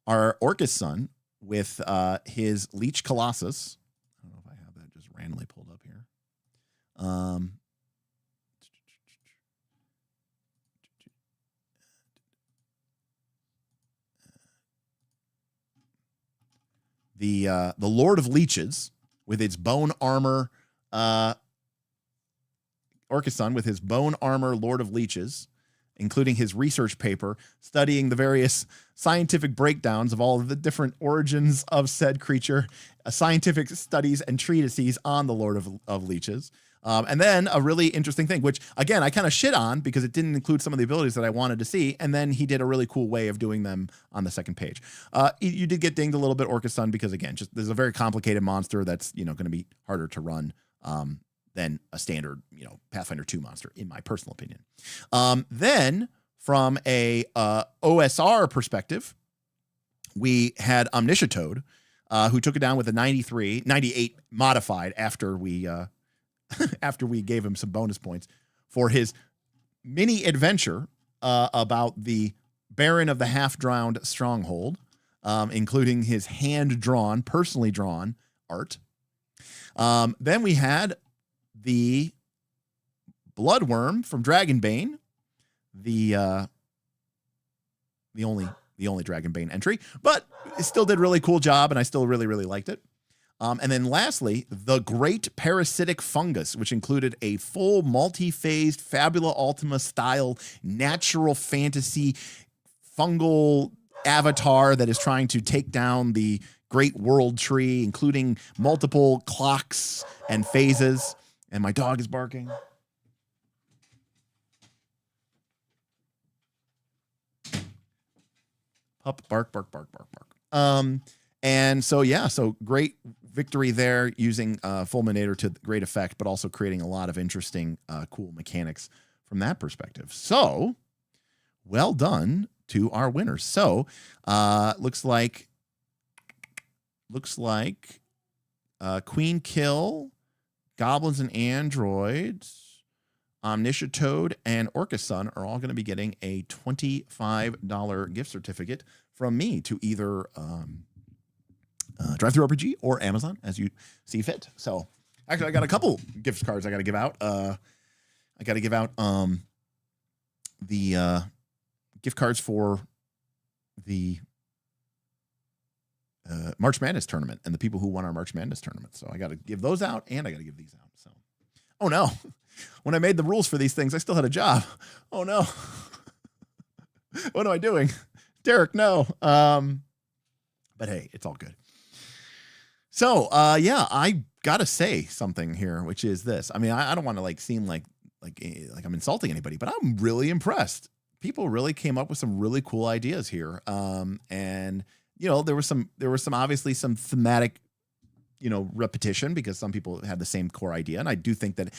C: are Orcus Sun with his Leech Colossus. I don't know if I have that just randomly pulled up here. the Lord of Leeches with its bone armor, Orcasun with his bone armor Lord of Leeches, including his research paper studying the various scientific breakdowns of all of the different origins of said creature, scientific studies and treatises on the Lord of Leeches. And then a really interesting thing, which, again, I kind of shit on because it didn't include some of the abilities that I wanted to see. And then he did a really cool way of doing them on the second page. You did get dinged a little bit, Orcasun, because, again, just there's a very complicated monster that's, going to be harder to run than a standard, Pathfinder 2 monster, in my personal opinion. Then, from a OSR perspective, we had Omniscitoad, who took it down with a 98 modified after we gave him some bonus points for his mini adventure about the Baron of the Half-Drowned Stronghold, including his hand-drawn, personally drawn art. Then we had the Bloodworm from Dragonbane, the only Dragonbane entry, but it still did a really cool job, and I still really, really liked it. And then lastly, the Great Parasitic Fungus, which included a full multi-phased Fabula Ultima style natural fantasy fungal avatar that is trying to take down the Great World Tree, including multiple clocks and phases. And my dog is barking. Pup, bark, bark, bark, bark, bark. And so, yeah, so great victory there using Fulminator to great effect, but also creating a lot of interesting, cool mechanics from that perspective. So, well done to our winners. So, looks like Queen Kill, Goblins and Androids, Omniscitoad, and Orcasun are all going to be getting a $25 gift certificate from me to either Drive-Thru RPG or Amazon, as you see fit. So, actually, I got a couple gift cards I got to give out. I got to give out the gift cards for the March Madness tournament and the people who won our March Madness tournament. So I got to give those out, and I got to give these out. So, oh no, when I made the rules for these things, I still had a job. Oh no, what am I doing, Derek? No. But hey, it's all good. So, yeah, I gotta say something here, which is this. I mean, I don't want to seem like I'm insulting anybody, but I'm really impressed. People really came up with some really cool ideas here, and there was obviously some thematic, repetition because some people had the same core idea. And I do think that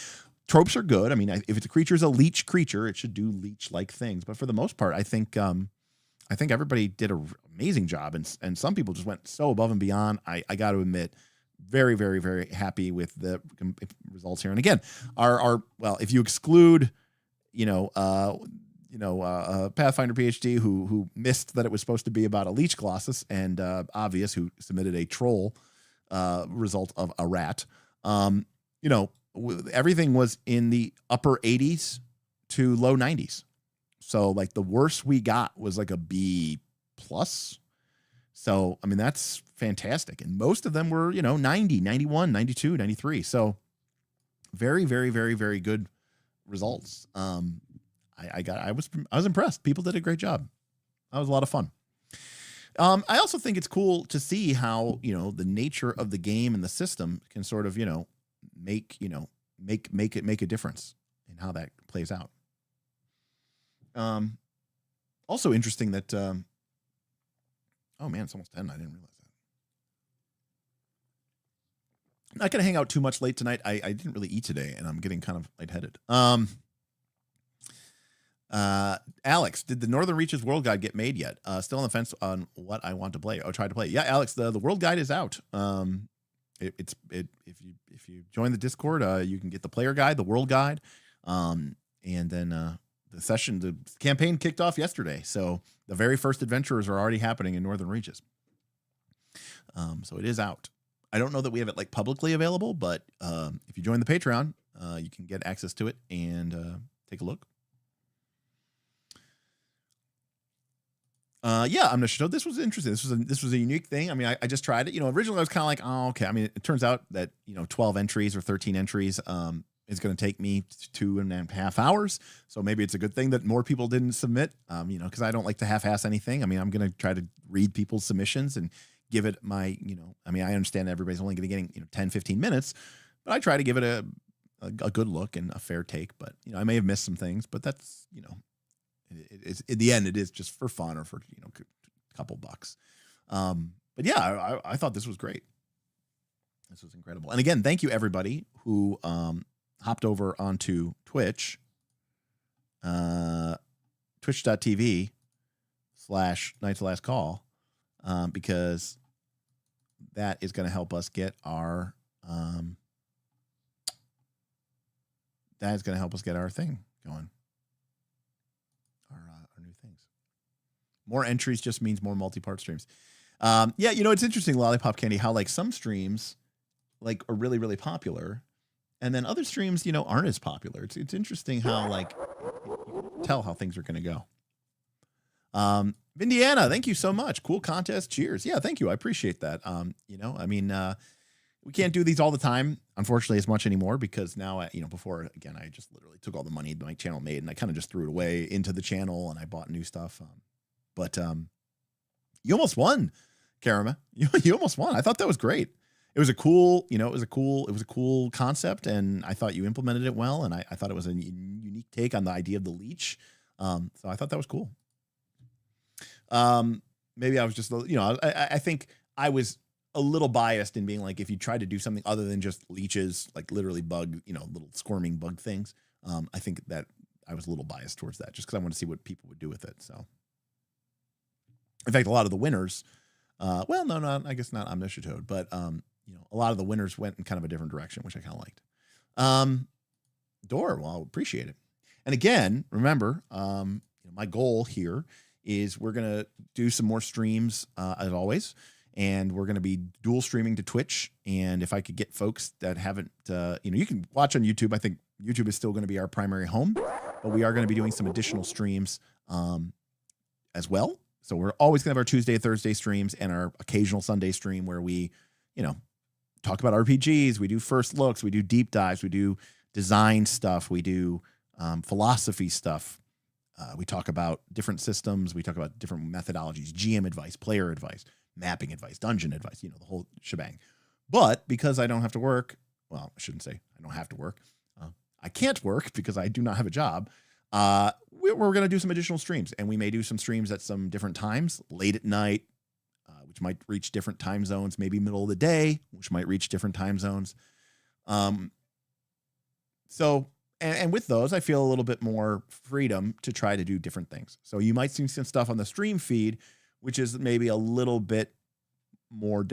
C: tropes are good. I mean, if it's a creature is a leech creature, it should do leech-like things. But for the most part, I think everybody did an amazing job. And some people just went so above and beyond. I got to admit, very, very, very happy with the results here. And again, well, if you exclude, Pathfinder PhD who missed that it was supposed to be about a leech colossus, and Obvious who submitted a troll result of a rat. Everything was in the upper 80s to low 90s. So the worst we got was a B+. So, I mean, that's fantastic. And most of them were, 90, 91, 92, 93. So very, very, very, very good results. I was impressed. People did a great job. That was a lot of fun. I also think it's cool to see how, the nature of the game and the system can sort of, make a difference in how that plays out. Also interesting that, oh man, it's almost 10. I didn't realize that. I'm not going to hang out too much late tonight. I didn't really eat today, and I'm getting kind of lightheaded. Alex, did the Northern Reaches World Guide get made yet? Still on the fence on what I want to play or try to play. Yeah, Alex, the World Guide is out. If you join the Discord, you can get the player guide, the World Guide, and then the campaign kicked off yesterday. So the very first adventures are already happening in Northern Reaches. So it is out. I don't know that we have it publicly available, but if you join the Patreon, you can get access to it and take a look. Yeah, I'm not sure. This was interesting. This was a unique thing. I mean, I just tried it. You know, originally I was kind of like, oh, okay. I mean, it turns out that 12 entries or 13 entries is going to take me 2.5 hours. So maybe it's a good thing that more people didn't submit. Because I don't like to half-ass anything. I mean, I'm going to try to read people's submissions and give it my, I mean, I understand everybody's only going to be getting 10, 15 minutes, but I try to give it a good look and a fair take. But I may have missed some things, but that's it's in the end, it is just for fun or for a couple bucks. But yeah, I thought this was great. This was incredible. And again, thank you everybody who hopped over onto Twitch, twitch.tv/nightslastcall, because that is going to help us get our thing going. Our new things. More entries just means more multi-part streams. Yeah, it's interesting, Lollipop Candy, how like some streams like are really, really popular, and then other streams, aren't as popular. It's interesting how like you can tell how things are going to go. Indiana, thank you so much. Cool contest. Cheers. Yeah, thank you. I appreciate that. We can't do these all the time, unfortunately, as much anymore because now, before, again, I just literally took all the money my channel made and I kind of just threw it away into the channel and I bought new stuff. But you almost won, Karama. You almost won. I thought that was great. It was a cool, it was a cool concept, and I thought you implemented it well, and I thought it was a unique take on the idea of the leech. So I thought that was cool. Maybe I was just, I think I was a little biased in being like, if you try to do something other than just leeches, like literally bug, little squirming bug things, I think that I was a little biased towards that just because I wanted to see what people would do with it. So, in fact, a lot of the winners, I guess not Omniscitoad, but a lot of the winners went in kind of a different direction, which I kind of liked. Door, well, I appreciate it. And again, remember, my goal here is we're going to do some more streams as always. And we're going to be dual streaming to Twitch. And if I could get folks that haven't, you can watch on YouTube. I think YouTube is still going to be our primary home, but we are going to be doing some additional streams as well. So we're always going to have our Tuesday, Thursday streams and our occasional Sunday stream where we, talk about RPGs. We do first looks. We do deep dives. We do design stuff. We do philosophy stuff. We talk about different systems. We talk about different methodologies, GM advice, player advice, mapping advice, dungeon advice, the whole shebang. But because I don't have to work, well, I shouldn't say I don't have to work. I can't work because I do not have a job. We're going to do some additional streams, and we may do some streams at some different times, late at night, which might reach different time zones, maybe middle of the day, which might reach different time zones. So, and with those, I feel a little bit more freedom to try to do different things. So you might see some stuff on the stream feed, which is maybe a little bit more,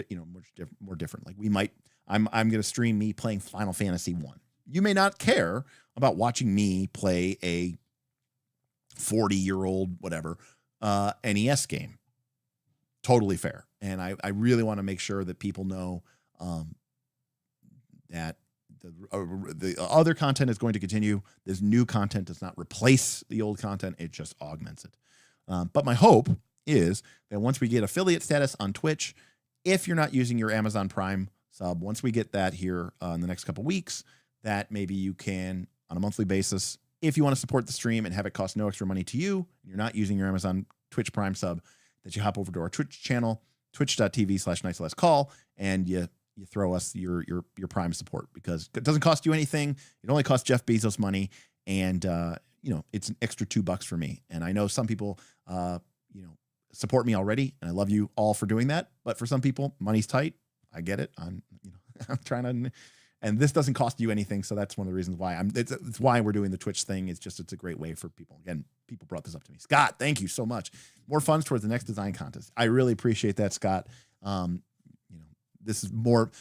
C: more different. Like I'm going to stream me playing Final Fantasy 1. You may not care about watching me play a 40-year-old, whatever, NES game. Totally fair. And I really want to make sure that people know that the other content is going to continue. This new content does not replace the old content. It just augments it. But my hope is that once we get affiliate status on Twitch, if you're not using your Amazon Prime sub, once we get that here in the next couple weeks, that maybe you can, on a monthly basis, if you want to support the stream and have it cost no extra money to you, and you're not using your Amazon Twitch Prime sub, that you hop over to our Twitch channel, twitch.tv/nightslastcall, and you throw us your Prime support, because it doesn't cost you anything. It only costs Jeff Bezos money, and it's an extra $2 for me. And I know some people support me already, and I love you all for doing that. But for some people, money's tight. I get it. I'm trying to, and this doesn't cost you anything. So that's one of the reasons why it's why we're doing the Twitch thing. It's a great way for people. Again, people brought this up to me. Scott, thank you so much. More funds towards the next design contest. I really appreciate that, Scott. This is more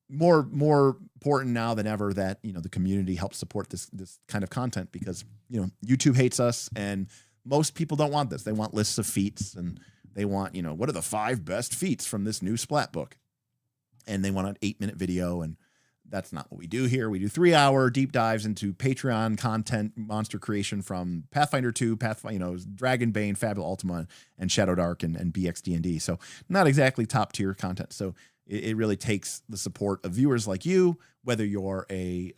C: important now than ever that, the community helps support this kind of content, because, YouTube hates us, and most people don't want this. They want lists of feats, and they want, what are the 5 best feats from this new Splat book? And they want an 8-minute video, and that's not what we do here. We do 3-hour deep dives into Patreon content, monster creation from Pathfinder 2, Dragonbane, Fabula Ultima, and Shadow Dark and BXD&D. So not exactly top tier content. So it really takes the support of viewers like you, whether you're a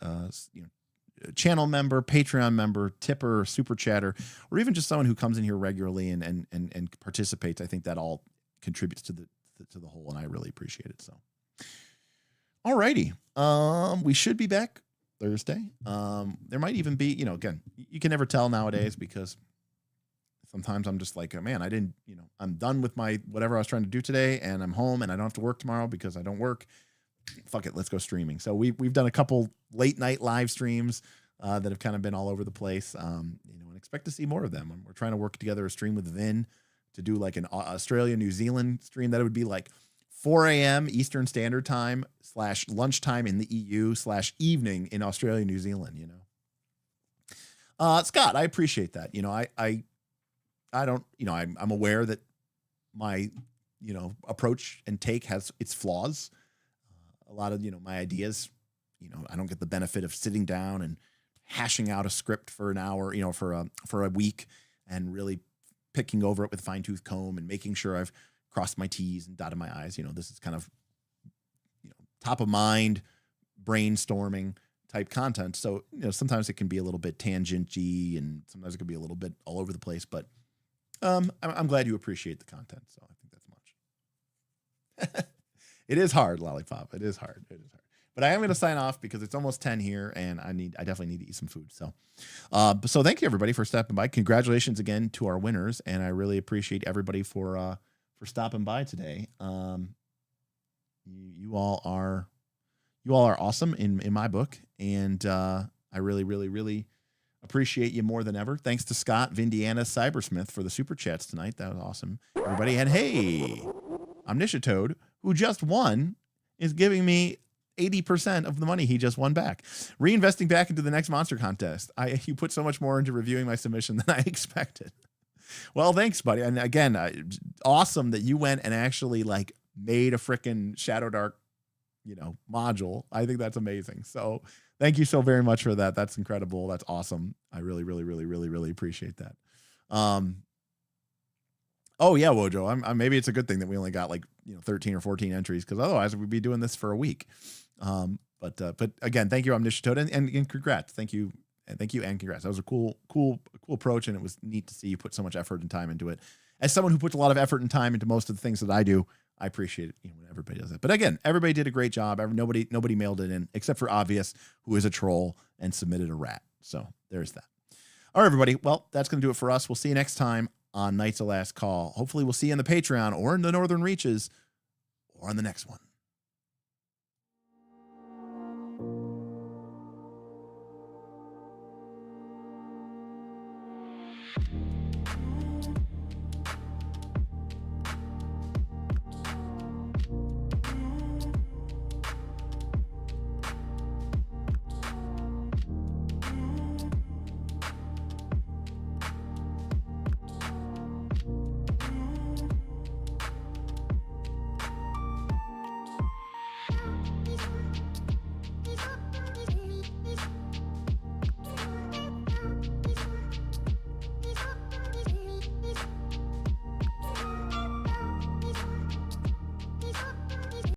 C: channel member, Patreon member, tipper, super chatter, or even just someone who comes in here regularly and participates. I think that all contributes to the whole, and I really appreciate it. So, alrighty, we should be back Thursday. There might even be, again, you can never tell nowadays because sometimes I'm just like, oh, man, I'm done with my whatever I was trying to do today, and I'm home, and I don't have to work tomorrow because I don't work. Fuck it, let's go streaming. So we've done a couple late night live streams that have kind of been all over the place, and expect to see more of them. We're trying to work together a stream with Vin to do like an Australia, New Zealand stream that would be like 4 a.m. Eastern Standard Time / lunchtime in the EU / evening in Australia, New Zealand. Scott, I appreciate that. I don't, I'm aware that my, approach and take has its flaws. A lot of, my ideas, I don't get the benefit of sitting down and hashing out a script for an hour, for a week and really picking over it with a fine tooth comb and making sure I've crossed my T's and dotted my I's. This is kind of, top of mind brainstorming type content. So, sometimes it can be a little bit tangent-y and sometimes it can be a little bit all over the place, but I'm glad you appreciate the content. So I think that's much. It is hard, Lollipop. It is hard. But I am going to sign off because it's almost 10 here and I definitely need to eat some food. So, so thank you everybody for stopping by. Congratulations again to our winners. And I really appreciate everybody for stopping by today. You all are awesome in my book. And, I really, really, really appreciate you more than ever. Thanks to Scott, Vindiana, Cybersmith for the super chats tonight. That was awesome, everybody. And hey, Omniscitoad, who just won, is giving me 80% of the money he just won back, reinvesting back into the next monster contest. You put so much more into reviewing my submission than I expected. Well, thanks, buddy. And again, awesome that you went and actually like made a freaking Shadow Dark, module. I think that's amazing. So thank you so very much for that. That's incredible. That's awesome. I really, really, really, really, really appreciate that. Oh yeah, Wojo. Maybe it's a good thing that we only got 13 or 14 entries because otherwise we'd be doing this for a week. But again, thank you, Omniscitoad, and congrats. Thank you and congrats. That was a cool approach, and it was neat to see you put so much effort and time into it. As someone who puts a lot of effort and time into most of the things that I do, I appreciate it when everybody does that. But again, everybody did a great job. Nobody mailed it in except for Obvious, who is a troll and submitted a rat. So there's that. All right, everybody. Well, that's going to do it for us. We'll see you next time on Knights of Last Call. Hopefully we'll see you in the Patreon or in the Northern Reaches or on the next one.